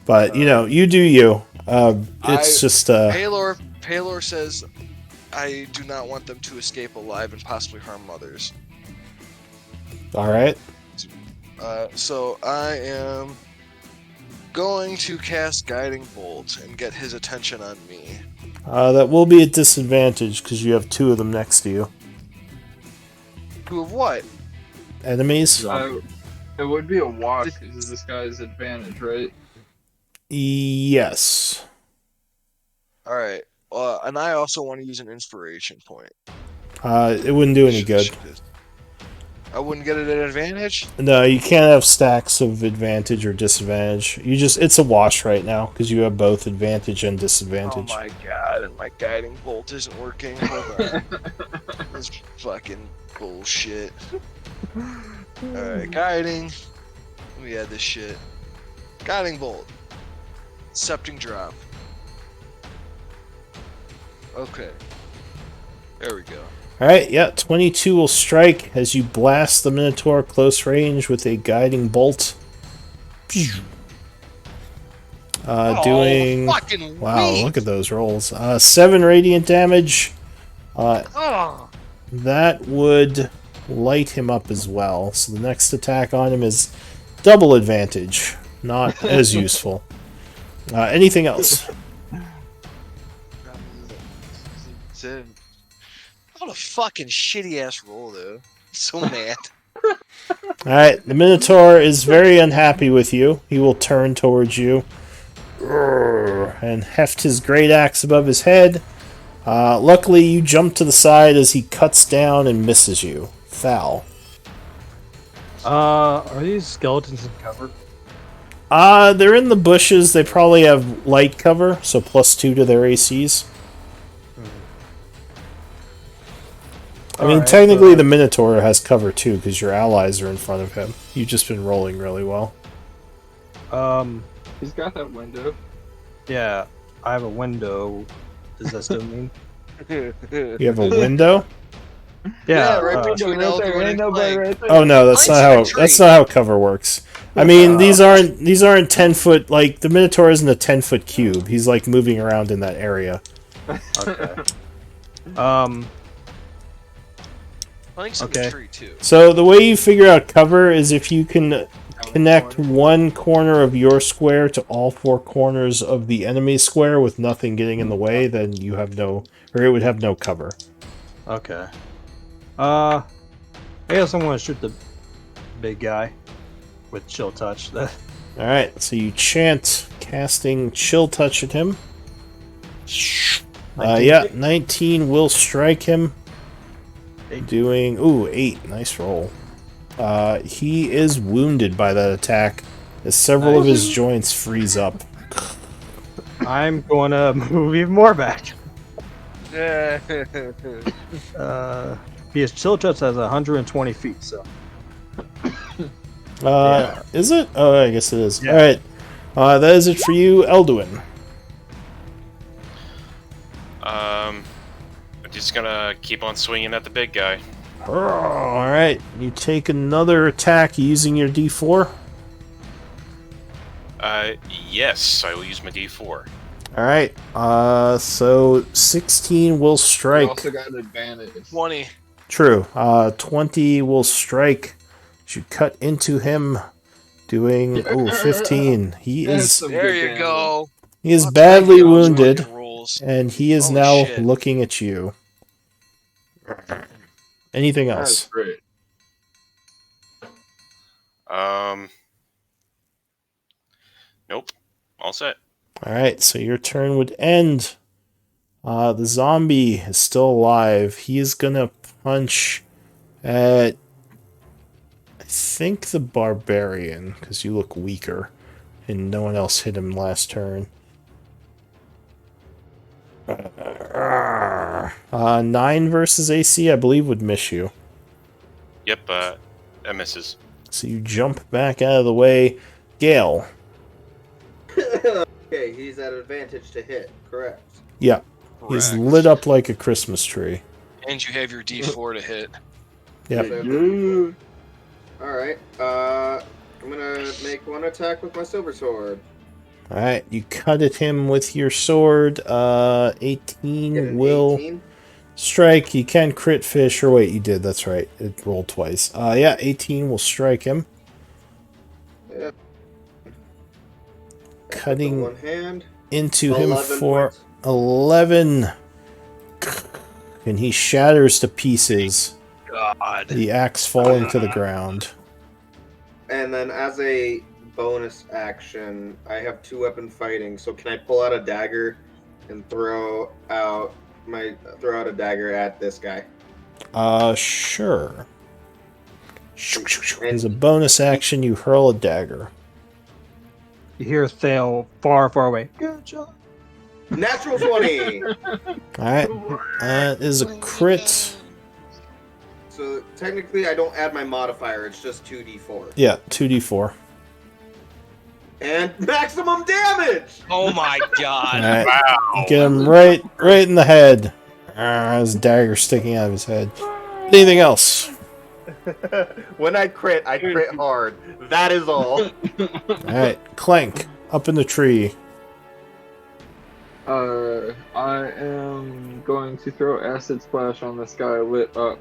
But you do you. It's just Paylor says, I do not want them to escape alive and possibly harm others. all right. So I am going to cast Guiding Bolt and get his attention on me. That will be a disadvantage because you have two of them next to you. Two of what? Enemies. It would be a walk because this guy's advantage, right? Yes. All right. And I also want to use an inspiration point. It wouldn't do any good. I wouldn't get it at advantage? No, you can't have stacks of advantage or disadvantage. It's a wash right now because you have both advantage and disadvantage. Oh my god, and my Guiding Bolt isn't working. Hold on. This fucking bullshit. Alright, Guiding. Let me add this shit. Guiding Bolt. Septing Drop. Okay. There we go. Alright, yeah, 22 will strike as you blast the Minotaur close range with a guiding bolt. Doing... Fucking Wow, weak. look at those rolls. 7 radiant damage. That would light him up as well. So the next attack on him is double advantage. Not as useful. Anything else? What a fucking shitty ass roll, though. So mad. Alright, the Minotaur is very unhappy with you. He will turn towards you and heft his great axe above his head. Luckily, you jump to the side as he cuts down and misses you. Foul. Are these skeletons in cover? They're in the bushes. They probably have light cover, so +2 to their ACs. I mean, technically the Minotaur has cover too, because your allies are in front of him. You've just been rolling really well. He's got that window. Yeah, I have a window. Does that still mean? You have a window? Yeah, right between Elder and Clay. Oh no, that's not how cover works. I mean, these aren't 10-foot, like the Minotaur isn't a 10-foot cube. He's like moving around in that area. Okay. Plank's in the tree too. So the way you figure out cover is if you can connect one corner of your square to all 4 corners of the enemy square with nothing getting in the way, then you have no, or it would have no cover. Okay. I guess I'm gonna shoot the big guy with chill touch. Alright, so you chant casting chill touch at him. 19 will strike him. Doing 8. Nice roll. He is wounded by that attack as several of his joints freeze up. I'm gonna move even more back. His chill touch has 120 feet, so. Is it? Oh, I guess it is. Yeah. Alright. That is it for you, Elduin. I'm just gonna keep on swinging at the big guy. Alright. You take another attack using your D4. Yes, I will use my D4. Alright. So 16 will You strike. also got an advantage. 20. True. 20 will strike. You cut into him, doing 15. He That's is some There good you damage. go. he is I'll take badly those wounded, fucking rolls. and he is Holy now shit. looking at you. Anything That's else? great. Nope. All set. Alright, so your turn would end. The zombie is still alive. He is gonna punch at, I think, the barbarian, because you look weaker, and no one else hit him last turn. 9 versus AC, I believe, would miss you. Yep, that misses. So you jump back out of the way. Gale. Okay, he's at advantage to hit, correct? Yeah, he's Correct. lit up like a Christmas tree. And you have your D4 to hit. Yep. Yeah. Alright, I'm gonna make one attack with my silver sword. Alright, you cut at him with your sword. Get 18 an will 18. strike. You can crit fish, or wait, you did, that's right. It rolled twice. Yeah, 18 will strike him. Yeah. Cutting one hand. into him 11 for points. 11. And he shatters to pieces. God. The axe falling to the ground. And then as a bonus action, I have 2-weapon fighting. So can I pull out a dagger and throw out a dagger at this guy? Sure. As a bonus action, you hurl a dagger. You hear Thale far, far away. Good job. Natural 20. Alright. That is a crit. So technically, I don't add my modifier. It's just 2d4. Yeah, 2d4. And maximum damage. Oh my God. Alright. Wow. Get him right in the head. His dagger sticking out of his head. Anything else? When I crit hard. That is all. Alright. Clank. Up in the tree. I am going to throw acid splash on this guy lit up.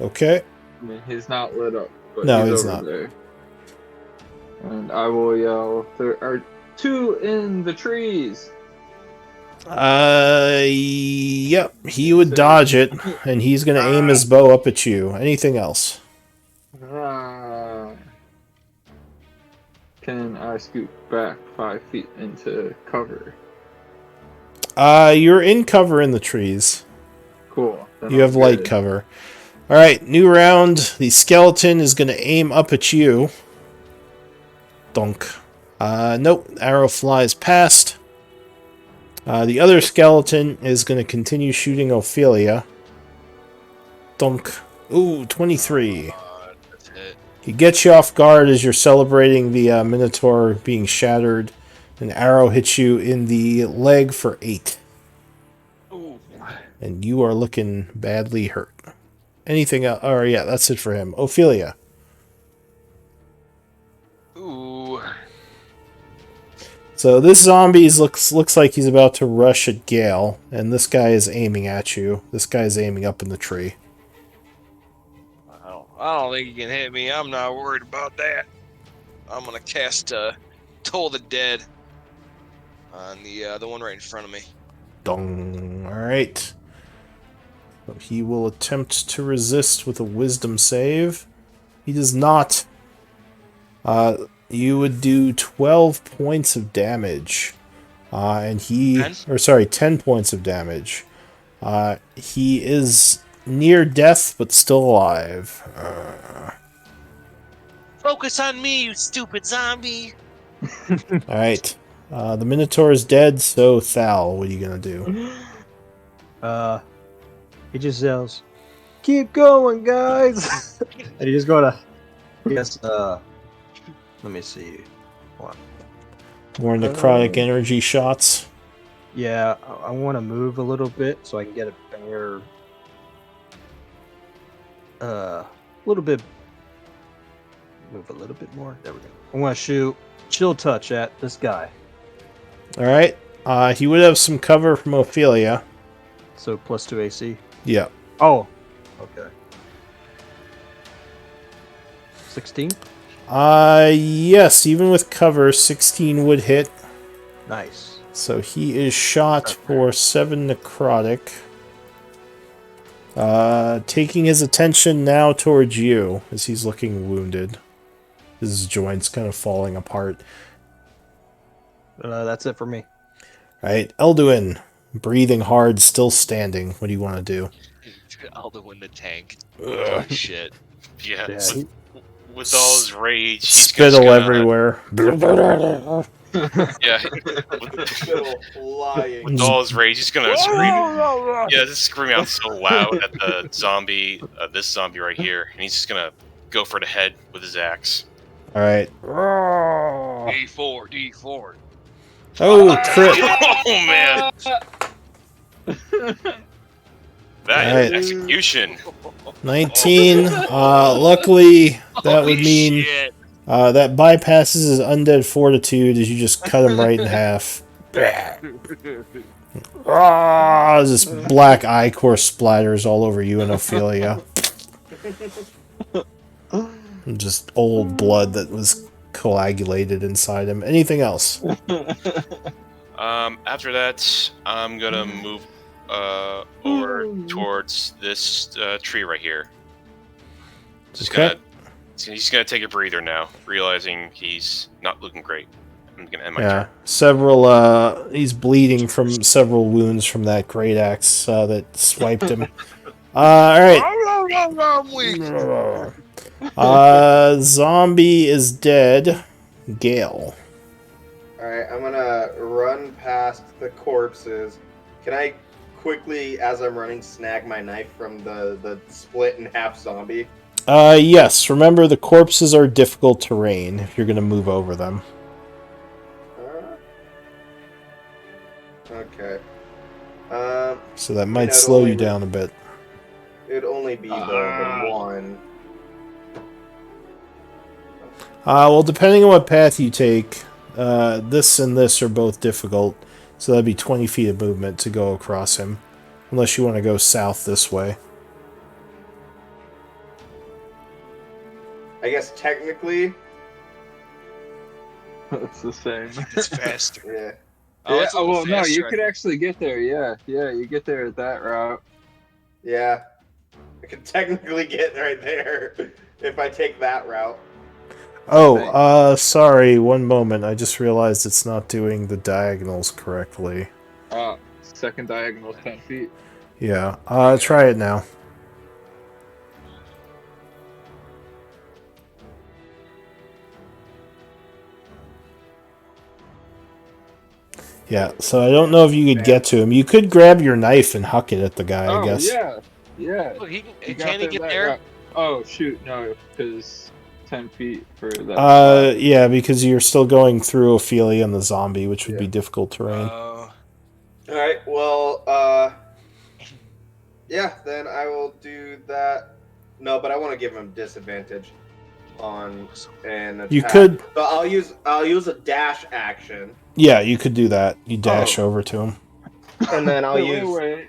Okay. I mean, he's not lit up, but No, he's he's over not. there. And I will yell, "There are 2 in the trees!" Yep. He would dodge it, and he's gonna aim his bow up at you. Anything else? Ah. Can I scoot back 5 feet into cover? You're in cover in the trees. Cool. Then You I'm have light good. cover. Alright, new round. The skeleton is going to aim up at you. Donk. Nope. Arrow flies past. The other skeleton is going to continue shooting Ophelia. Donk. Ooh, 23. That's it. He gets you off guard as you're celebrating the Minotaur being shattered. An arrow hits you in the leg for 8. Ooh. And you are looking badly hurt. Anything else? Oh, yeah, that's it for him. Ophelia. Ooh. So this zombie looks like he's about to rush at Gale, and this guy is aiming at you. This guy is aiming up in the tree. I don't think he can hit me. I'm not worried about that. I'm gonna cast Toll the Dead on the one right in front of me. Dong. All right. So he will attempt to resist with a wisdom save. He does not. You would do 12 points of damage. And he... 10? Or sorry, 10 points of damage. He is near death, but still alive. Focus on me, you stupid zombie! Alright. The Minotaur is dead, so Thal, what are you gonna do? He just yells, "Keep going, guys!" And he's gonna, I guess, let me see. More necrotic energy shots. Yeah, I want to move a little bit so I can get a better, little bit, move a little bit more. There we go. I want to shoot chill touch at this guy. Alright. He would have some cover from Ophelia. So +2 AC. Yeah. Oh, okay. 16. Yes, even with cover, 16 would hit. Nice. So he is shot for 7 necrotic. Taking his attention now towards you as he's looking wounded. His joints kind of falling apart. That's it for me. Right, Elduin, breathing hard, still standing. What do you want to do? Aldo the tank. Holy shit. Yeah. Yeah, he- With all his rage, he's Spittle gonna, everywhere. Yeah. Spittle flying. With all his rage, he's gonna scream. Yeah, just scream out so loud at the zombie, this zombie right here, and he's just gonna go for the head with his axe. All right. D4. Oh, crit! Oh man, that Alright. is execution. 19. Luckily, that would Holy mean shit. That bypasses his undead fortitude as you just cut him right in half. Ah, this black ichor splatters all over you and Ophelia. Just old blood that was coagulated inside him. Anything else? After that, I'm gonna move over towards this tree right here. Just Okay. he's gonna take a breather now, realizing he's not looking great. I'm gonna end my Yeah, turn. several. He's bleeding from several wounds from that great axe that swiped him. All right. I'm weak. Zombie is dead. Gale. Alright, I'm gonna run past the corpses. Can I quickly, as I'm running, snag my knife from the split in half zombie? Yes. Remember, the corpses are difficult terrain if you're going to move over them. Okay. So that might it'd slow only you down a bit. It'd only be the one. Well, depending on what path you take, this and this are both difficult. So that'd be 20 feet of movement to go across him. Unless you want to go south this way. I guess technically, It's the same. It's faster. yeah. Oh, Yeah, it's a little well, no, faster, you I could think. actually get there. Yeah, you get there that route. Yeah. I could technically get right there if I take that route. Oh, sorry, one moment. I just realized it's not doing the diagonals correctly. Second diagonal is 10 feet. Yeah, try it now. Yeah, so I don't know if you could get to him. You could grab your knife and huck it at the guy, I guess. Yeah. Look, You can he got get that there? route. Oh, shoot, no, because 10 feet for that. Yeah, because you're still going through Ophelia and the zombie, which would be difficult terrain. Alright, well, yeah, then I will do that. No, but I want to give him disadvantage on an attack. You could. So I'll use a dash action. Yeah, you could do that. You dash over to him. And then I'll use... Wait.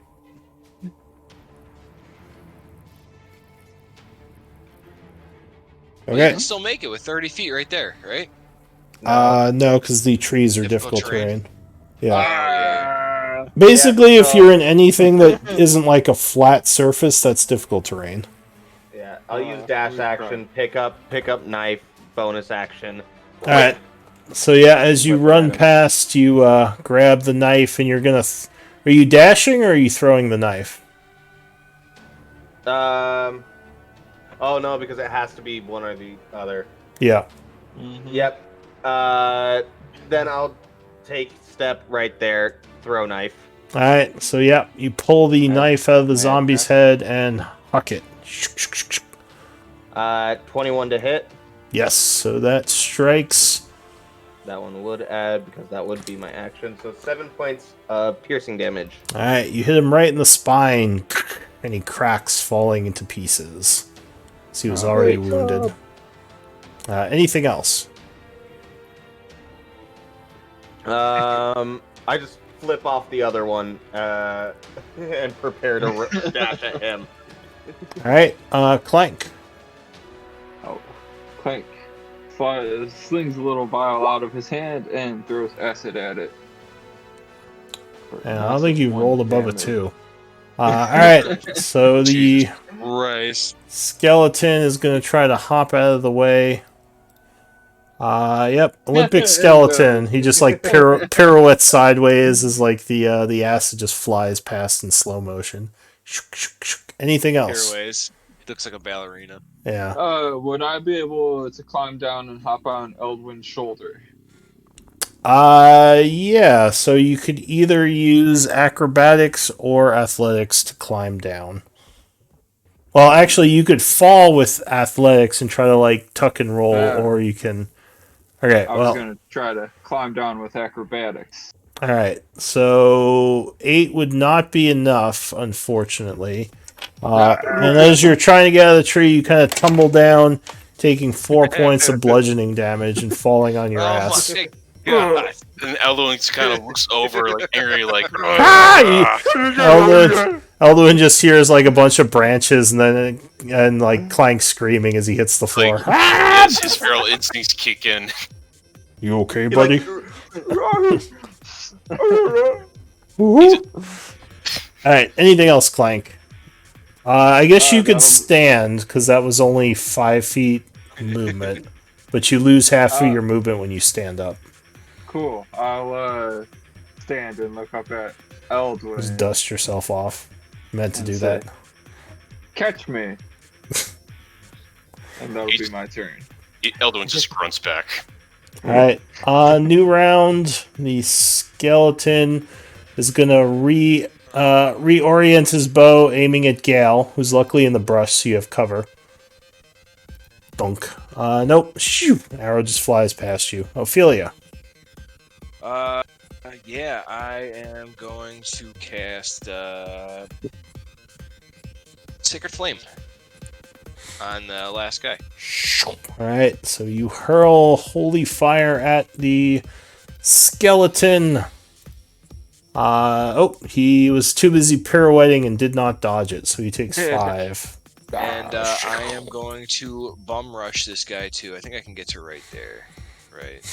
Well, you Okay. can still make it with 30 feet right there, right? No, because the trees are difficult terrain. Yeah. Yeah. Basically, Yeah, if you're in anything that isn't like a flat surface, that's difficult terrain. Yeah, I'll use dash action, pick up knife, bonus action. All right. So yeah, as you run past, you grab the knife, and you're gonna. Are you dashing or are you throwing the knife? Oh no, because it has to be one or the other. Yeah. Yep. Then I'll take step right there, throw knife. All right. So yeah, you pull the knife out of the zombie's head and huck it. 21 to hit. Yes. So that strikes. That one would add because that would be my action. So 7 points of piercing damage. All right. You hit him right in the spine, and he cracks, falling into pieces. So he was already wounded. Anything else? I just flip off the other one and prepare to dash at him. All right. Clank. Oh, Clank slings a little vial out of his hand and throws acid at it. And I don't think you rolled above a 2. All right. So the skeleton is going to try to hop out of the way. Yep, Olympic skeleton. He just like pirouettes sideways as like the acid just flies past in slow motion. Anything else? Airways. Looks like a ballerina. Yeah. Would I be able to climb down and hop on Eldwin's shoulder? Yeah. So you could either use acrobatics or athletics to climb down. Well, actually, you could fall with athletics and try to like tuck and roll, or you can. Okay. I was gonna try to climb down with acrobatics. All right. So 8 would not be enough, unfortunately. And as you're trying to get out of the tree, you kind of tumble down, taking 4 points of bludgeoning damage and falling on your ass. my god! And Elduin kind of looks over, like angry, like. Ah! Elduin just hears like a bunch of branches and like Clank screaming as he hits the floor. Like, yes, his feral instincts kick in. You okay, buddy? Alright, anything else, Clank? I guess you could stand, because that was only 5 feet movement. But you lose half of your movement when you stand up. Cool. I'll stand and look up at Eldwin. Just dust yourself off. Meant to do say, that. Catch me. And that'll be my turn. Elduin just grunts back. Alright, new round. The skeleton is gonna reorient his bow, aiming at Gale, who's luckily in the brush, so you have cover. Dunk. Nope. Shoo! Arrow just flies past you. Ophelia. Yeah, I am going to cast Sacred Flame on the last guy. Alright, so you hurl holy fire at the skeleton. He was too busy pirouetting and did not dodge it, so he takes 5. And I am going to bum rush this guy too. I think I can get to right there. Right.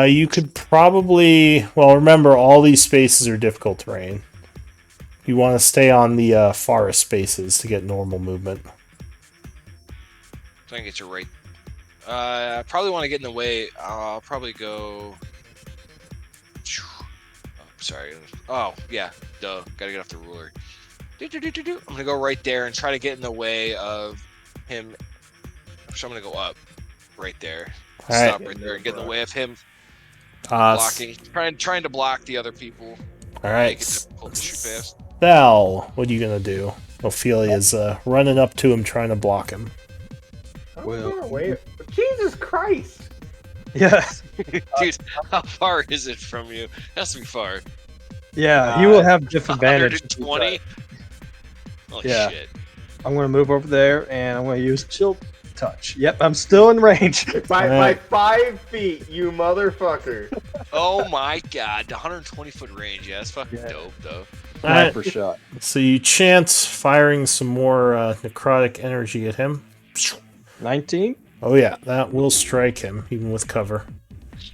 You could probably... Well, remember, all these spaces are difficult terrain. You want to stay on the forest spaces to get normal movement. So I can get to right... I probably want to get in the way. I'll probably go... Oh, sorry. Oh, yeah. Duh. Gotta get off the ruler. I'm gonna go right there and try to get in the way of him. So I'm gonna go up right there. Stop right there and get in the way of him blocking. Trying to block the other people. Alright. Make it difficult to shoot past. Val, what are you gonna do? Ophelia's running up to him trying to block him. Well, Wait, Jesus Christ! yeah, Dude, how far is it from you? It has to be far. yeah, he will have disadvantage. 120? Holy Yeah. shit. I'm gonna move over there and I'm gonna use chill touch. Yep, I'm still in range. By 5 feet, you motherfucker. Oh my god, the 120-foot range. Yeah, that's fucking Yeah. dope, though. Alright, Sniper shot. so you chant firing some more necrotic energy at him. 19. Oh yeah, that will strike him, even with cover.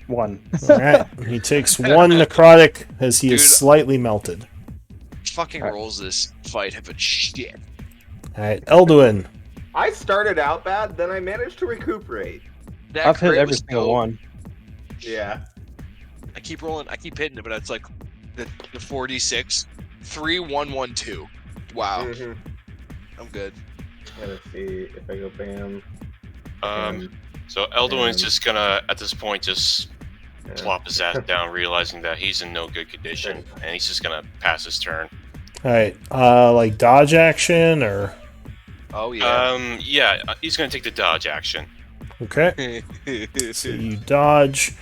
1. Alright, he takes 1 necrotic as he Dude. is slightly melted. Fucking rolls this fight have been shit. Alright, Elduin. I started out bad, then I managed to recuperate. That I've hit crit every was single dope. one. Yeah. I keep rolling. I keep hitting it, but it's like the 4d6. 3, 1, 1, 2. Wow. Mhm. I'm good. Let's see if I go bam. So Elduin's Um, just gonna, at this point, just Yeah. plop his ass down, realizing that he's in no good condition, and he's just gonna pass his turn. Alright, like dodge action or... Oh yeah. He's gonna take the dodge action. Okay, so you dodge.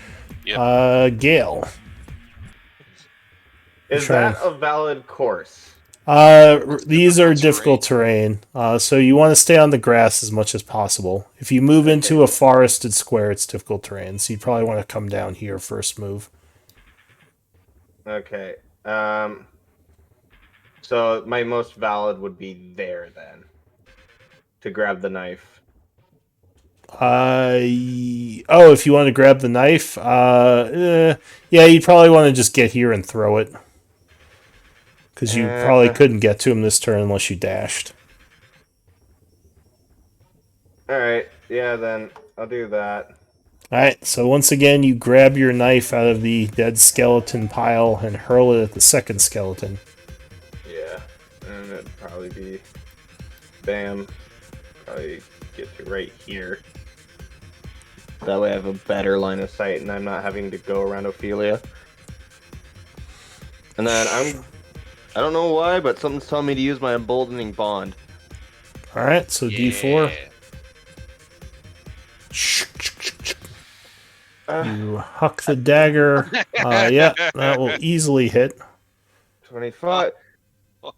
Yep. Gale. Is Try. that a valid course? These are difficult terrain, so you want to stay on the grass as much as possible. If you move into a forested square, it's difficult terrain, so you probably want to come down here first move. Okay. So my most valid would be there then. To grab the knife. If you want to grab the knife, yeah, you'd probably want to just get here and throw it. Because you probably couldn't get to him this turn unless you dashed. Alright, yeah then. I'll do that. Alright, so once again, you grab your knife out of the dead skeleton pile and hurl it at the second skeleton. Yeah. And it'd probably be bam. Probably get to right here. That way I have a better line of sight and I'm not having to go around Ophelia. And then I don't know why, but something's telling me to use my emboldening bond. Alright, so D4. You huck the dagger. Yeah, that will easily hit. 25. Uh,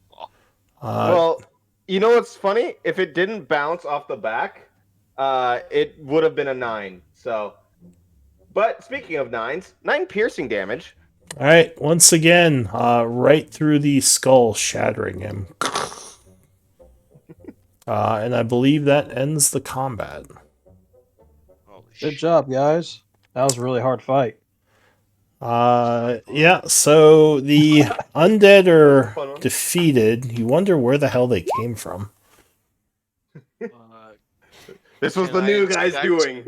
Well, you know what's funny? If it didn't bounce off the back, It would have been a 9. So, but speaking of 9s, 9 piercing damage. All right, once again, right through the skull, shattering him. And I believe that ends the combat. Holy Good shit. job, guys. That was a really hard fight. Yeah, so the undead That was a are fun one. defeated. You wonder where the hell they came from. This was Can the I new guy's inspect- doing.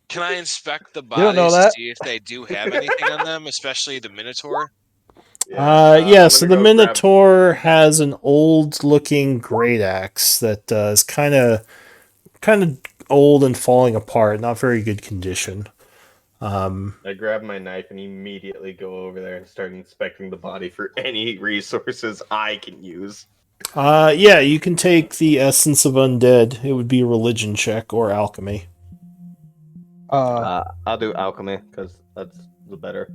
Can I inspect the don't know bodies to that. see if they do have anything on them, especially the Minotaur? Yeah, I'm so gonna the go grab- Minotaur has an old-looking great axe that is kind of old and falling apart, not very good condition. I grab my knife and immediately go over there and start inspecting the body for any resources I can use. Yeah, you can take the essence of undead. It would be a religion check or alchemy. I'll do alchemy because that's the better.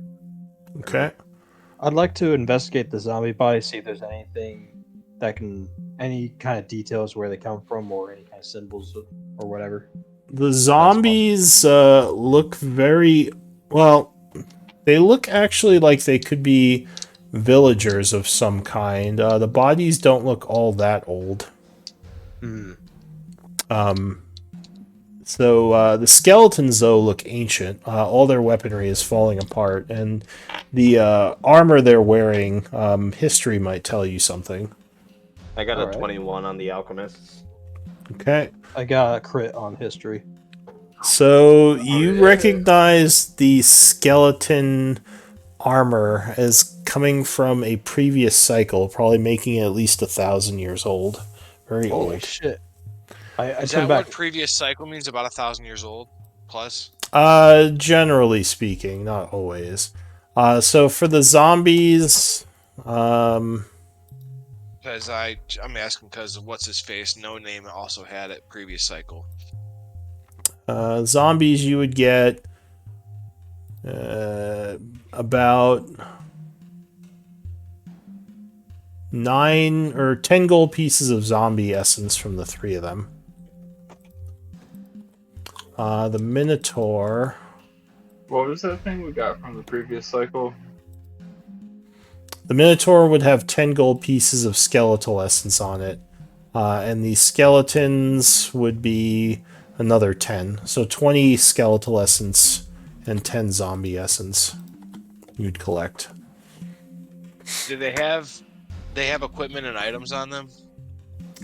Okay. I'd like to investigate the zombie body, see if there's anything any kind of details where they come from, or any kind of symbols or whatever. The zombies look very well. They look actually like they could be villagers of some kind. The bodies don't look all that old. So the skeletons, though, look ancient. All their weaponry is falling apart, and the armor they're wearing, history might tell you something. I got Alright. a 21 on the alchemists. Okay. I got a crit on history. So you yeah. recognize the skeleton armor as coming from a previous cycle, probably making it at least 1,000 years old. Very Holy old. shit! I Is turn that back. what previous cycle means? About 1,000 years old plus? Generally speaking, not always. So for the zombies, Because I'm asking because what's his face? No Name also had it previous cycle. zombies you would get about 9 or 10 gold pieces of zombie essence from the 3 of them. The Minotaur. What was that thing we got from the previous cycle? The Minotaur would have 10 gold pieces of skeletal essence on it. And the skeletons would be another 10. So 20 skeletal essence and 10 zombie essence you'd collect. Do they have equipment and items on them?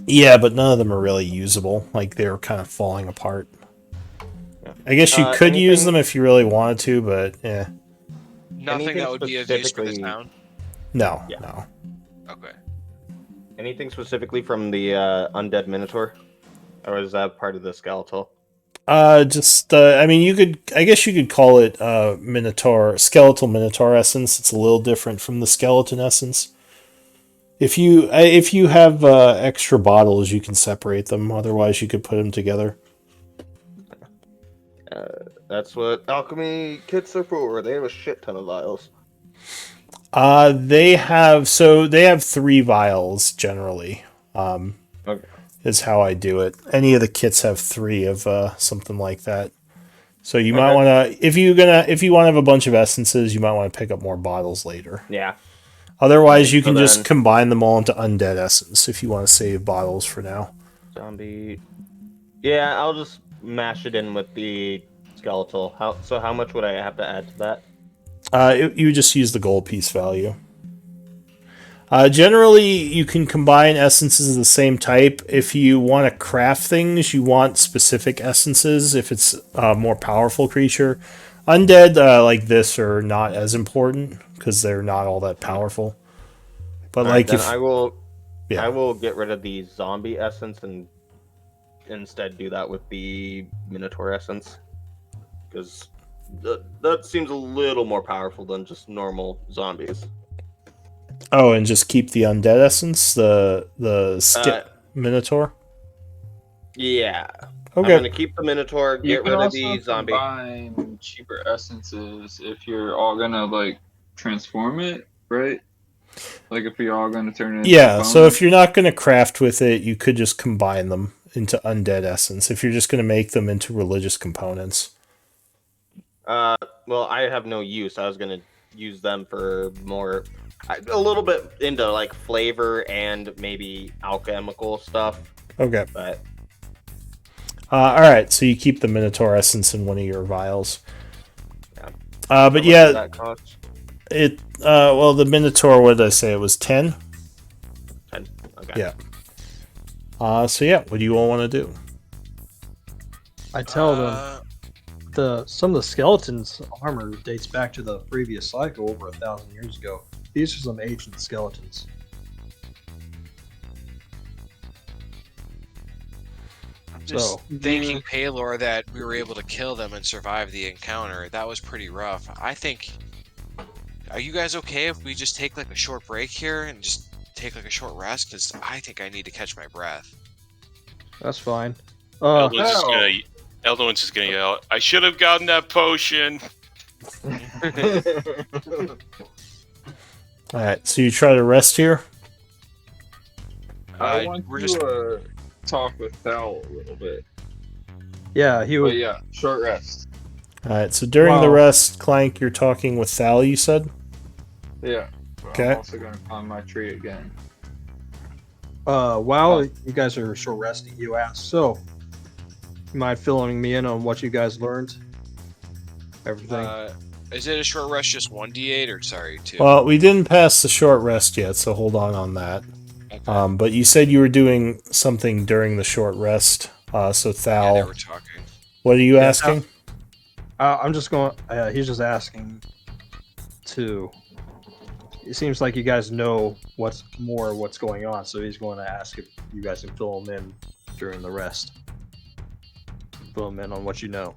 Yeah, but none of them are really usable. Like, they're kind of falling apart. I guess you could use them if you really wanted to, but yeah. Nothing Anything that would be of use for the specifically- town? No, Yeah. no. Okay. Anything specifically from the undead minotaur, or is that part of the skeletal? I mean, I guess you could call it skeletal minotaur essence. It's a little different from the skeleton essence. If you have extra bottles, you can separate them. Otherwise, you could put them together. That's what alchemy kits are for. They have a shit ton of vials. They have 3 vials generally. Okay. Is how I do it. Any of the kits have 3 of something like that. So you might want to, if you want to have a bunch of essences, you might want to pick up more bottles later. Yeah. Otherwise, you So can then- just combine them all into undead essence if you want to save bottles for now. Zombie. Yeah, I'll just mash it in with the skeletal. How much would I have to add to that? You just use the gold piece value. Generally, you can combine essences of the same type. If you want to craft things, you want specific essences if it's a more powerful creature. Undead like this are not as important because they're not all that powerful. But Alright, like if then I will yeah, get rid of the zombie essence and instead do that with the minotaur essence, because that seems a little more powerful than just normal zombies. oh, and just keep the undead essence, the minotaur. Yeah. Okay. I'm gonna keep the minotaur, You get can rid of also the zombie. combine cheaper essences if you're all gonna like transform it, right? Like if you're all gonna turn it into Yeah, so bones. if you're not going to craft with it, you could just combine them into undead essence if you're just going to make them into religious components. Well, I have no use. I was gonna use them for more, a little bit into like flavor and maybe alchemical stuff. Okay. But All right, so you keep the Minotaur essence in one of your vials. Yeah. But how much yeah, does that cost? it. Well, the Minotaur. What did I say? It was 10. 10. Okay. Yeah. So yeah, what do you all want to do? I tell them some of the skeletons' armor dates back to the previous cycle over 1,000 years ago. These are some ancient skeletons. Just So thanking Paylor that we were able to kill them and survive the encounter. That was pretty rough. I think. Are you guys okay if we just take like a short break here and just take like a short rest? Because I think I need to catch my breath. that's fine. Eldon's just gonna yell, "I should have gotten that potion." All right, so you try to rest here. I want we're to just talk with Thal a little bit. Yeah, he But would. yeah, short rest. All right, so during the Wow. rest, Clank, you're talking with Thal, you said? Yeah. But Okay. I'm also gonna climb my tree again. While you guys are short resting, you ask. So, you mind filling me in on what you guys learned? Everything. is it a short rest just 1d8 or sorry 2? Well, we didn't pass the short rest yet, so hold on that. Okay. But you said you were doing something during the short rest. So yeah, Thal, they were talking. what are you Yeah, asking? I'm just going. He's just asking to. It seems like you guys know what's going on, so he's going to ask if you guys can fill him in during the rest. Fill him in on what you know.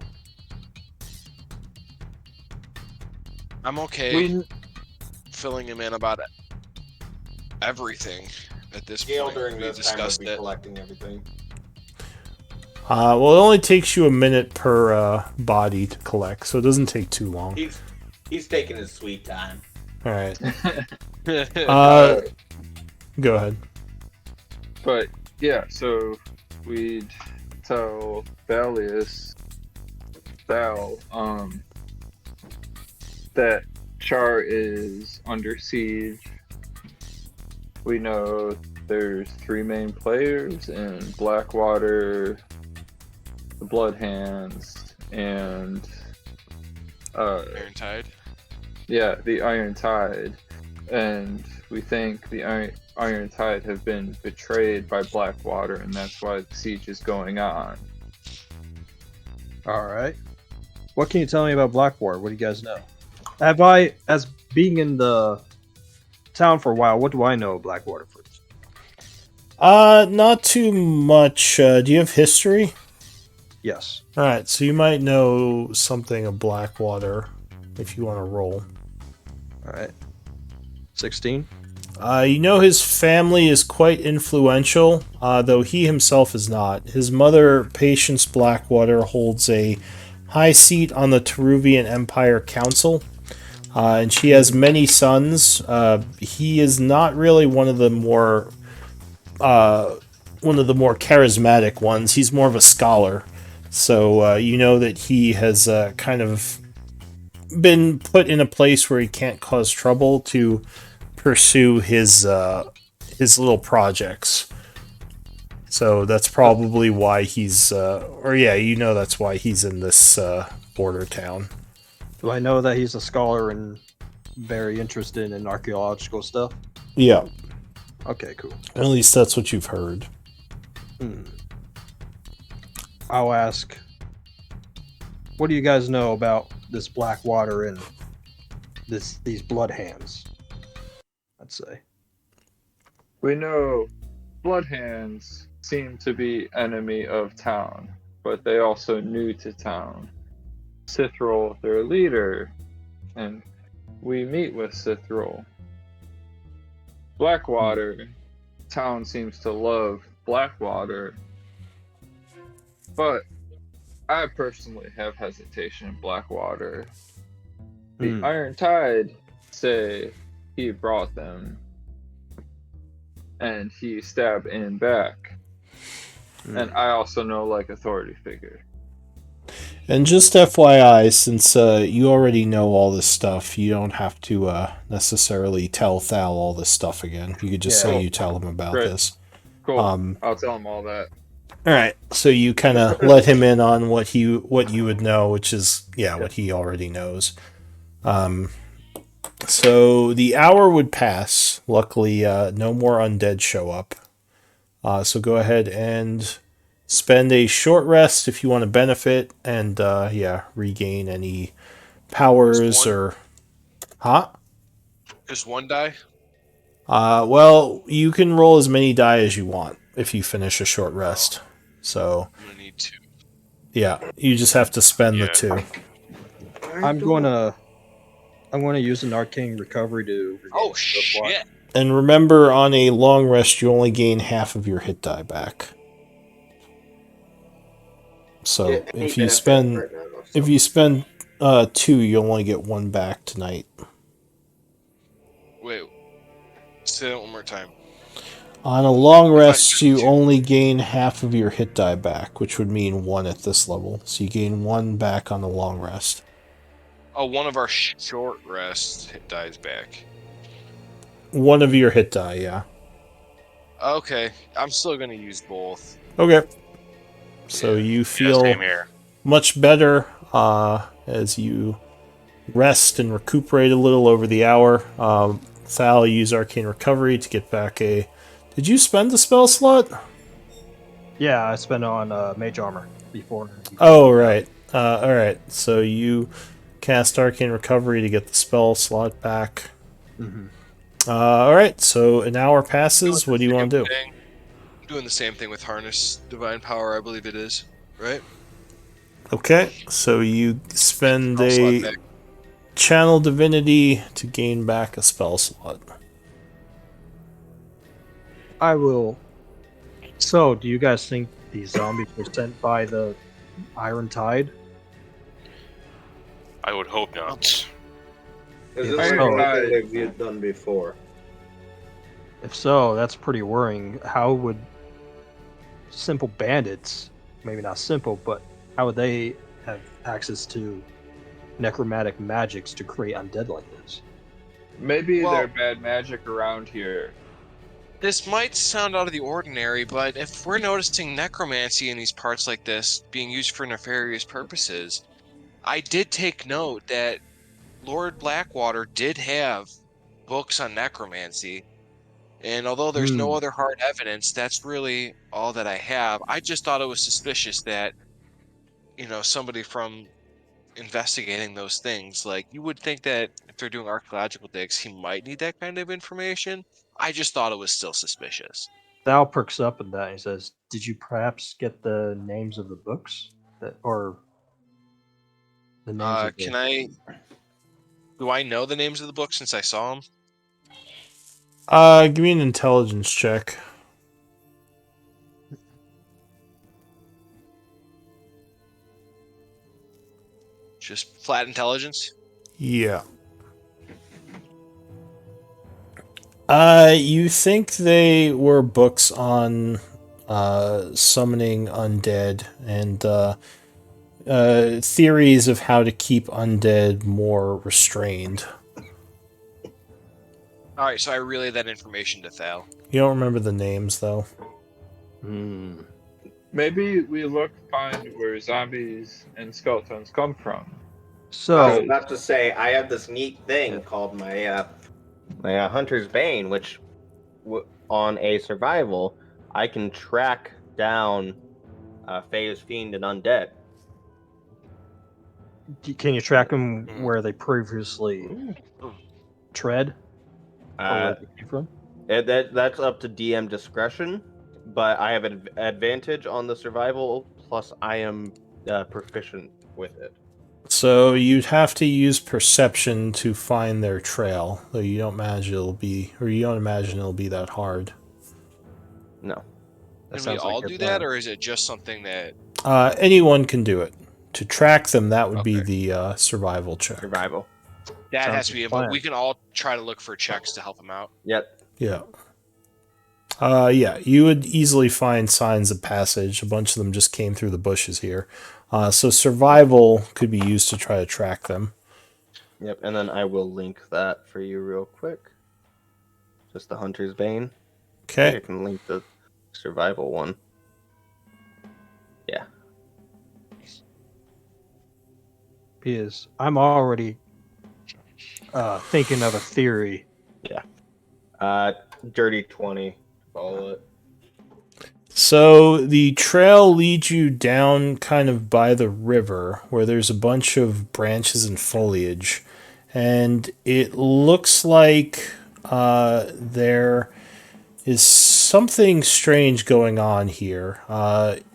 I'm okay filling him in about everything at this Gale point. during We this time would discussed be it. collecting everything. Well, it only takes you a minute per body to collect, so it doesn't take too long. He's taking his sweet time. All right. Uh, Go ahead. But yeah, so we'd tell Thal that Chaur is under siege. We know there's 3 main players in Blackwater, the Bloodhands, and Iron Tide. yeah, the Iron Tide. And we think the Iron Tide have been betrayed by Blackwater, and that's why the siege is going on. All right. What can you tell me about Blackwater? What do you guys know? Have I, as being in the town for a while, what do I know of Blackwater first? Not too much. Do you have history? Yes. All right, so you might know something of Blackwater if you want to roll. All right. 16. You know his family is quite influential, though he himself is not. His mother, Patience Blackwater, holds a high seat on the Teruvian Empire Council, and she has many sons. He is not really one of the more charismatic ones. He's more of a scholar, so you know that he has kind of been put in a place where he can't cause trouble to pursue his little projects. So that's probably why he's that's why he's in this border town. Do I know that he's a scholar and very interested in archaeological stuff? Yeah, Okay, cool. at least that's what you've heard. I'll ask, what do you guys know about this Blackwater and these Bloodhands? I'd say. We know Bloodhands seem to be enemy of town, but they also new to town. Cithril, their leader, and we meet with Cithril. Blackwater, town seems to love Blackwater, but I personally have hesitation in Blackwater. The Iron Tide say he brought them, and he stabbed in back. And I also know like authority figure. And just FYI, since you already know all this stuff, you don't have to necessarily tell Thal all this stuff again. You could just Yeah. say you tell him about Great. this. Cool. Um, I'll tell him all that. all right, so you kind of let him in on what you would know, which is what he already knows. So the hour would pass. Luckily, no more undead show up. So go ahead and spend a short rest if you want to benefit, and regain any powers or Just one die. well, you can roll as many die as you want if you finish a short rest. So I'm gonna need 2. you just have to spend the Yeah. 2. I'm going to use an arcane recovery to. Oh regain skill slot. shit! And remember, on a long rest, you only gain half of your hit die back. So Yeah, any if you benefit spend right now, so. 2, you only get 1 back tonight. Wait, say that one more time. On a long rest, spend you 2. only gain half of your hit die back, which would mean 1 at this level. So you gain 1 back on a long rest. Oh, one of our short rests dies back. 1 of your hit die, yeah. Okay, I'm still gonna use both. Okay. So Yeah. you Yeah, feel same here. much better as you rest and recuperate a little over the hour. Thal, use Arcane Recovery to get back a... Did you spend the spell slot? Yeah, I spent it on mage armor before. Oh, right. Alright, so you cast Arcane Recovery to get the spell slot back. Mm-hmm. Alright, so an hour passes. What do you want to do? I'm doing the same thing with Harness Divine Power, I believe it is. Right? Okay, so you spend Spell slot a back. Channel Divinity to gain back a spell slot. I will. So, do you guys think these zombies were sent by the Iron Tide? I would hope not. Is this If like so- anything they've done before? If so, that's pretty worrying. How would simple bandits, maybe not simple, but how would they have access to necromantic magics to create undead like this? Maybe Well- there's bad magic around here. This might sound out of the ordinary, but if we're noticing necromancy in these parts like this being used for nefarious purposes, I did take note that Lord Blackwater did have books on necromancy, and although there's no other hard evidence, that's really all that I have. I just thought it was suspicious that, somebody from investigating those things, like, you would think that if they're doing archaeological digs, he might need that kind of information. I just thought it was still suspicious. Thal perks up at that and he says, "Did you perhaps get the names of the books or the names of the?" Do I know the names of the books since I saw them? Give me an intelligence check. Just flat intelligence? Yeah. You think they were books on summoning undead and theories of how to keep undead more restrained. Alright, so I relay that information to Thal. You don't remember the names, though. Maybe we find where zombies and skeletons come from. So, I was about to say, I have this neat thing called my Hunter's Bane, which on a survival, I can track down Phase Fiend and Undead. can you track them where they previously tread? Or where they came from? That's up to DM discretion, but I have an advantage on the survival, plus I am proficient with it. So you'd have to use perception to find their trail, though you don't imagine it'll be that hard. No. Can we all do that, or is it just something that... Anyone can do it. To track them, that would be Okay. the survival check. Survival. That Sounds has to be... like a plan. We can all try to look for checks to help him out. Yep. Yeah. Yeah, you would easily find signs of passage. A bunch of them just came through the bushes here. So survival could be used to try to track them. Yep, and then I will link that for you real quick. Just the Hunter's Bane. I think I Okay. can link the survival one. Yeah. Because I'm already thinking of a theory. Dirty 20. Follow it. So the trail leads you down kind of by the river where there's a bunch of branches and foliage. And it looks like there is something strange going on here.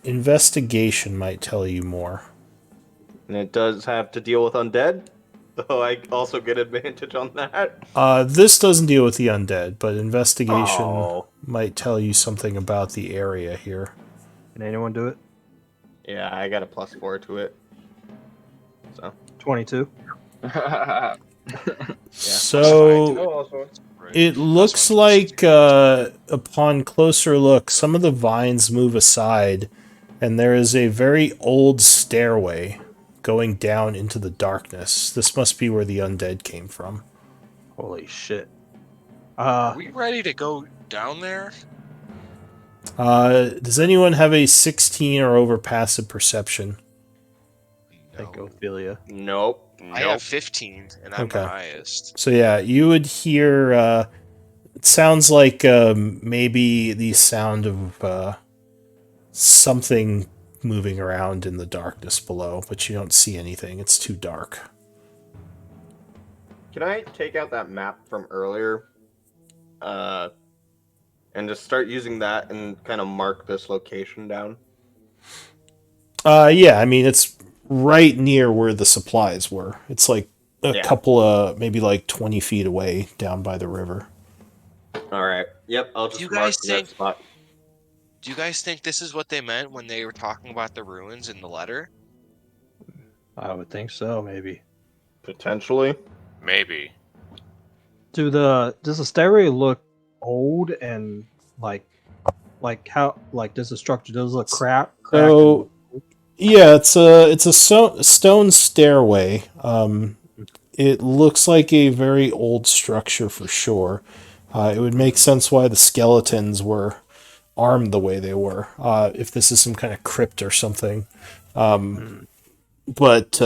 Investigation might tell you more. And it does have to deal with undead, though I also get advantage on that. This doesn't deal with the undead, but investigation Oh. might tell you something about the area here. Can anyone do it? Yeah, I got a +4 to it. So 22. So it looks like upon closer look, some of the vines move aside, and there is a very old stairway going down into the darkness. This must be where the undead came from. Holy shit. Are we ready to go down there? Does anyone have a 16 or over passive perception? Thank Ophelia. Nope. I have 15, and I'm Okay. the highest. So yeah, you would hear. It sounds like maybe the sound of something moving around in the darkness below, but you don't see anything. It's too dark. Can I take out that map from earlier? And just start using that and kind of mark this location down? Yeah, I mean it's right near where the supplies were. It's like a couple of maybe like 20 feet away down by the river. All right. Yep. I'll just Do you mark guys that think- spot. Do you guys think this is what they meant when they were talking about the ruins in the letter? I would think so, maybe. Potentially. Maybe. Does the stairway look old and like how does the structure look cracked? So yeah, it's a stone stairway. It looks like a very old structure for sure. It would make sense why the skeletons were armed the way they were. If this is some kind of crypt or something. But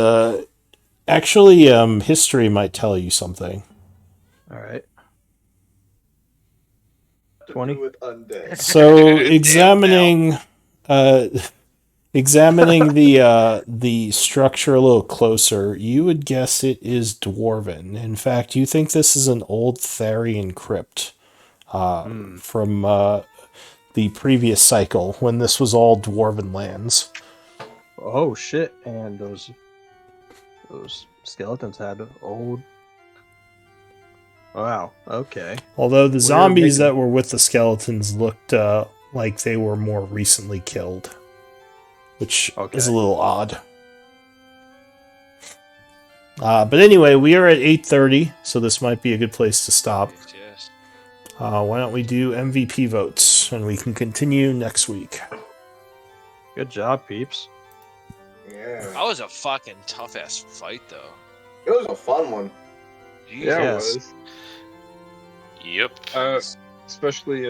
actually, history might tell you something. All right. 20 with undead. So examining the structure a little closer, you would guess it is dwarven. In fact, you think this is an old Therian crypt from the previous cycle when this was all dwarven lands. Oh shit! And those skeletons had old. Wow. Okay. Although the zombies making- that were with the skeletons looked like they were more recently killed, which is a little odd. But anyway, we are at 8:30, so this might be a good place to stop. Yes. Why don't we do MVP votes, and we can continue next week. Good job, peeps. Yeah. That was a fucking tough ass fight, though. It was a fun one. Yeah, Yes. it was. Yep. Especially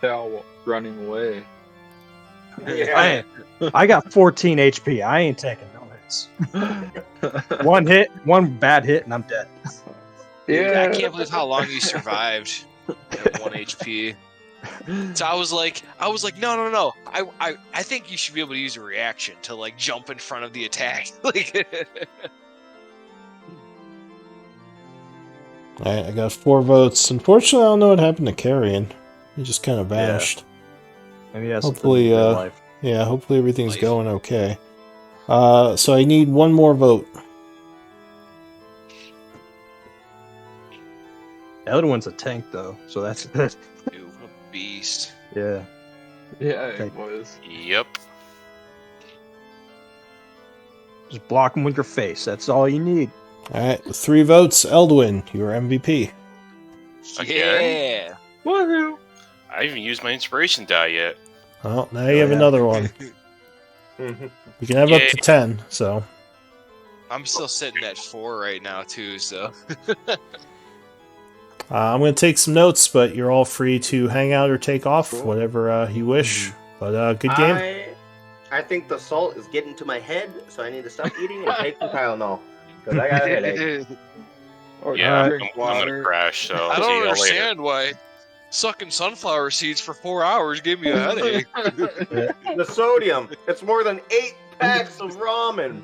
Cal running away. Yeah. I got 14 HP. I ain't taking no hits. One hit, one bad hit, and I'm dead. Yeah. I can't believe how long you survived at 1 HP. So I was like, no. I think you should be able to use a reaction to like jump in front of the attack. Like, Alright, I got 4 votes. Unfortunately, I don't know what happened to Carrion. He just kind of vanished. Maybe that's Hopefully, life. Yeah, hopefully everything's Life. going okay. So I need one more vote. The other one's a tank, though, so that's good. dude, what a beast. Yeah. Yeah, it Okay. was. Yep. Just block them with your face. That's all you need. Alright, with 3 votes, Eldwin, you're MVP. Again? Yeah. Woohoo! I haven't used my inspiration die yet. Well, now you have yeah. another one. You can have up to 10, so. I'm still sitting at 4 right now too, so I'm going to take some notes, but you're all free to hang out or take off, Cool. whatever you wish. But good game. I think the salt is getting to my head, so I need to stop eating and take some Tylenol because I got a headache. Oh, Yeah, drink I'm gonna water. crash. So I see don't y'all later. understand why sucking sunflower seeds for 4 hours gave me a headache. The sodium. It's more than 8 packs of ramen.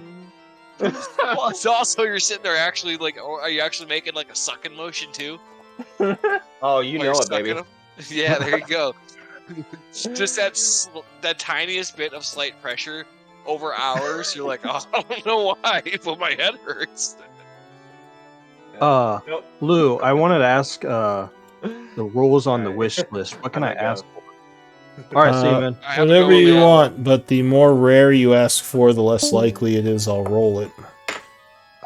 Well, it's also you're sitting there actually like, or are you actually making like a sucking motion too? Oh, you While know you're it, baby. sucking 'em? Yeah, there you go. Just that tiniest bit of slight pressure over hours. You're like, oh, I don't know why, but my head hurts. Nope. Lou, I wanted to ask the rules on the Alright. wish list. What can I'm I gonna go. ask for? All right, see you, man. I have to Whatever go, you man. want, but the more rare you ask for, the less likely it is I'll roll it.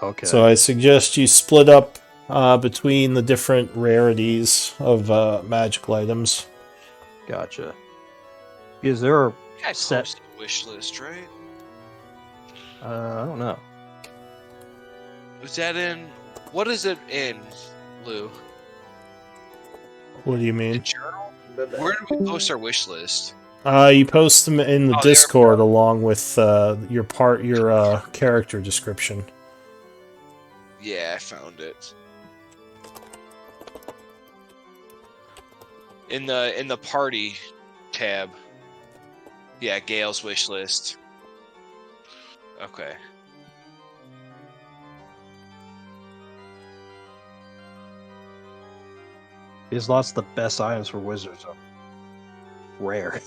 Okay. So I suggest you split up between the different rarities of magical items. Gotcha. Is there a I set? posted a wish list, right? I don't know. Was that in? What is it in, Lou? What do you The mean? journal? Where do we post our wish list? You post them in the Oh, there we Discord along with your character description. Yeah, I found it. In the party tab. Yeah, Gail's wish list. Okay. There's lots of the best items for wizards are rare.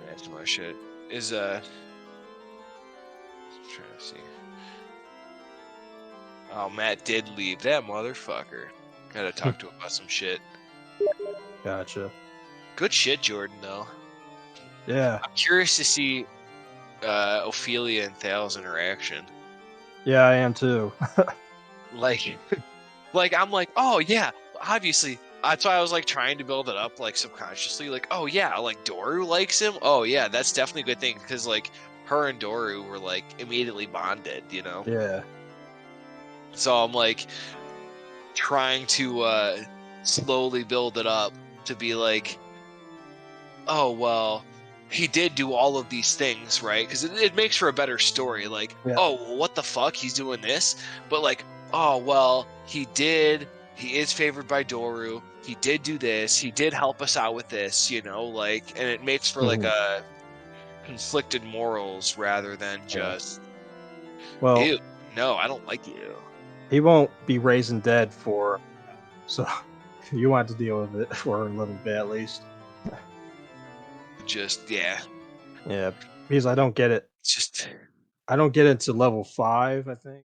That's my shit. Is trying to see. Oh, Matt did leave. That motherfucker. Gotta talk to him about some shit. Gotcha. Good shit, Jordan, though. Yeah. I'm curious to see Ophelia and Thal's interaction. Yeah, I am too. Like, like I'm like, oh yeah, obviously. That's why I was like trying to build it up like subconsciously. Like, oh yeah, like Doru likes him. Oh yeah, that's definitely a good thing because like her and Doru were like immediately bonded, you know. Yeah. So I'm like trying to slowly build it up to be like, oh well, he did do all of these things, right? Because it makes for a better story. Like, Yeah. oh, well, what the fuck, he's doing this, but like, oh well, he is favored by Doru. He did do this. He did help us out with this, you know, like, and it makes for like a conflicted morals rather than just, Well, ew, no, I don't like you. he won't be raising dead for, so you want to deal with it for a little bit at least. Just yeah, Yeah, because I don't get it. it's just I don't get it to level 5, I think.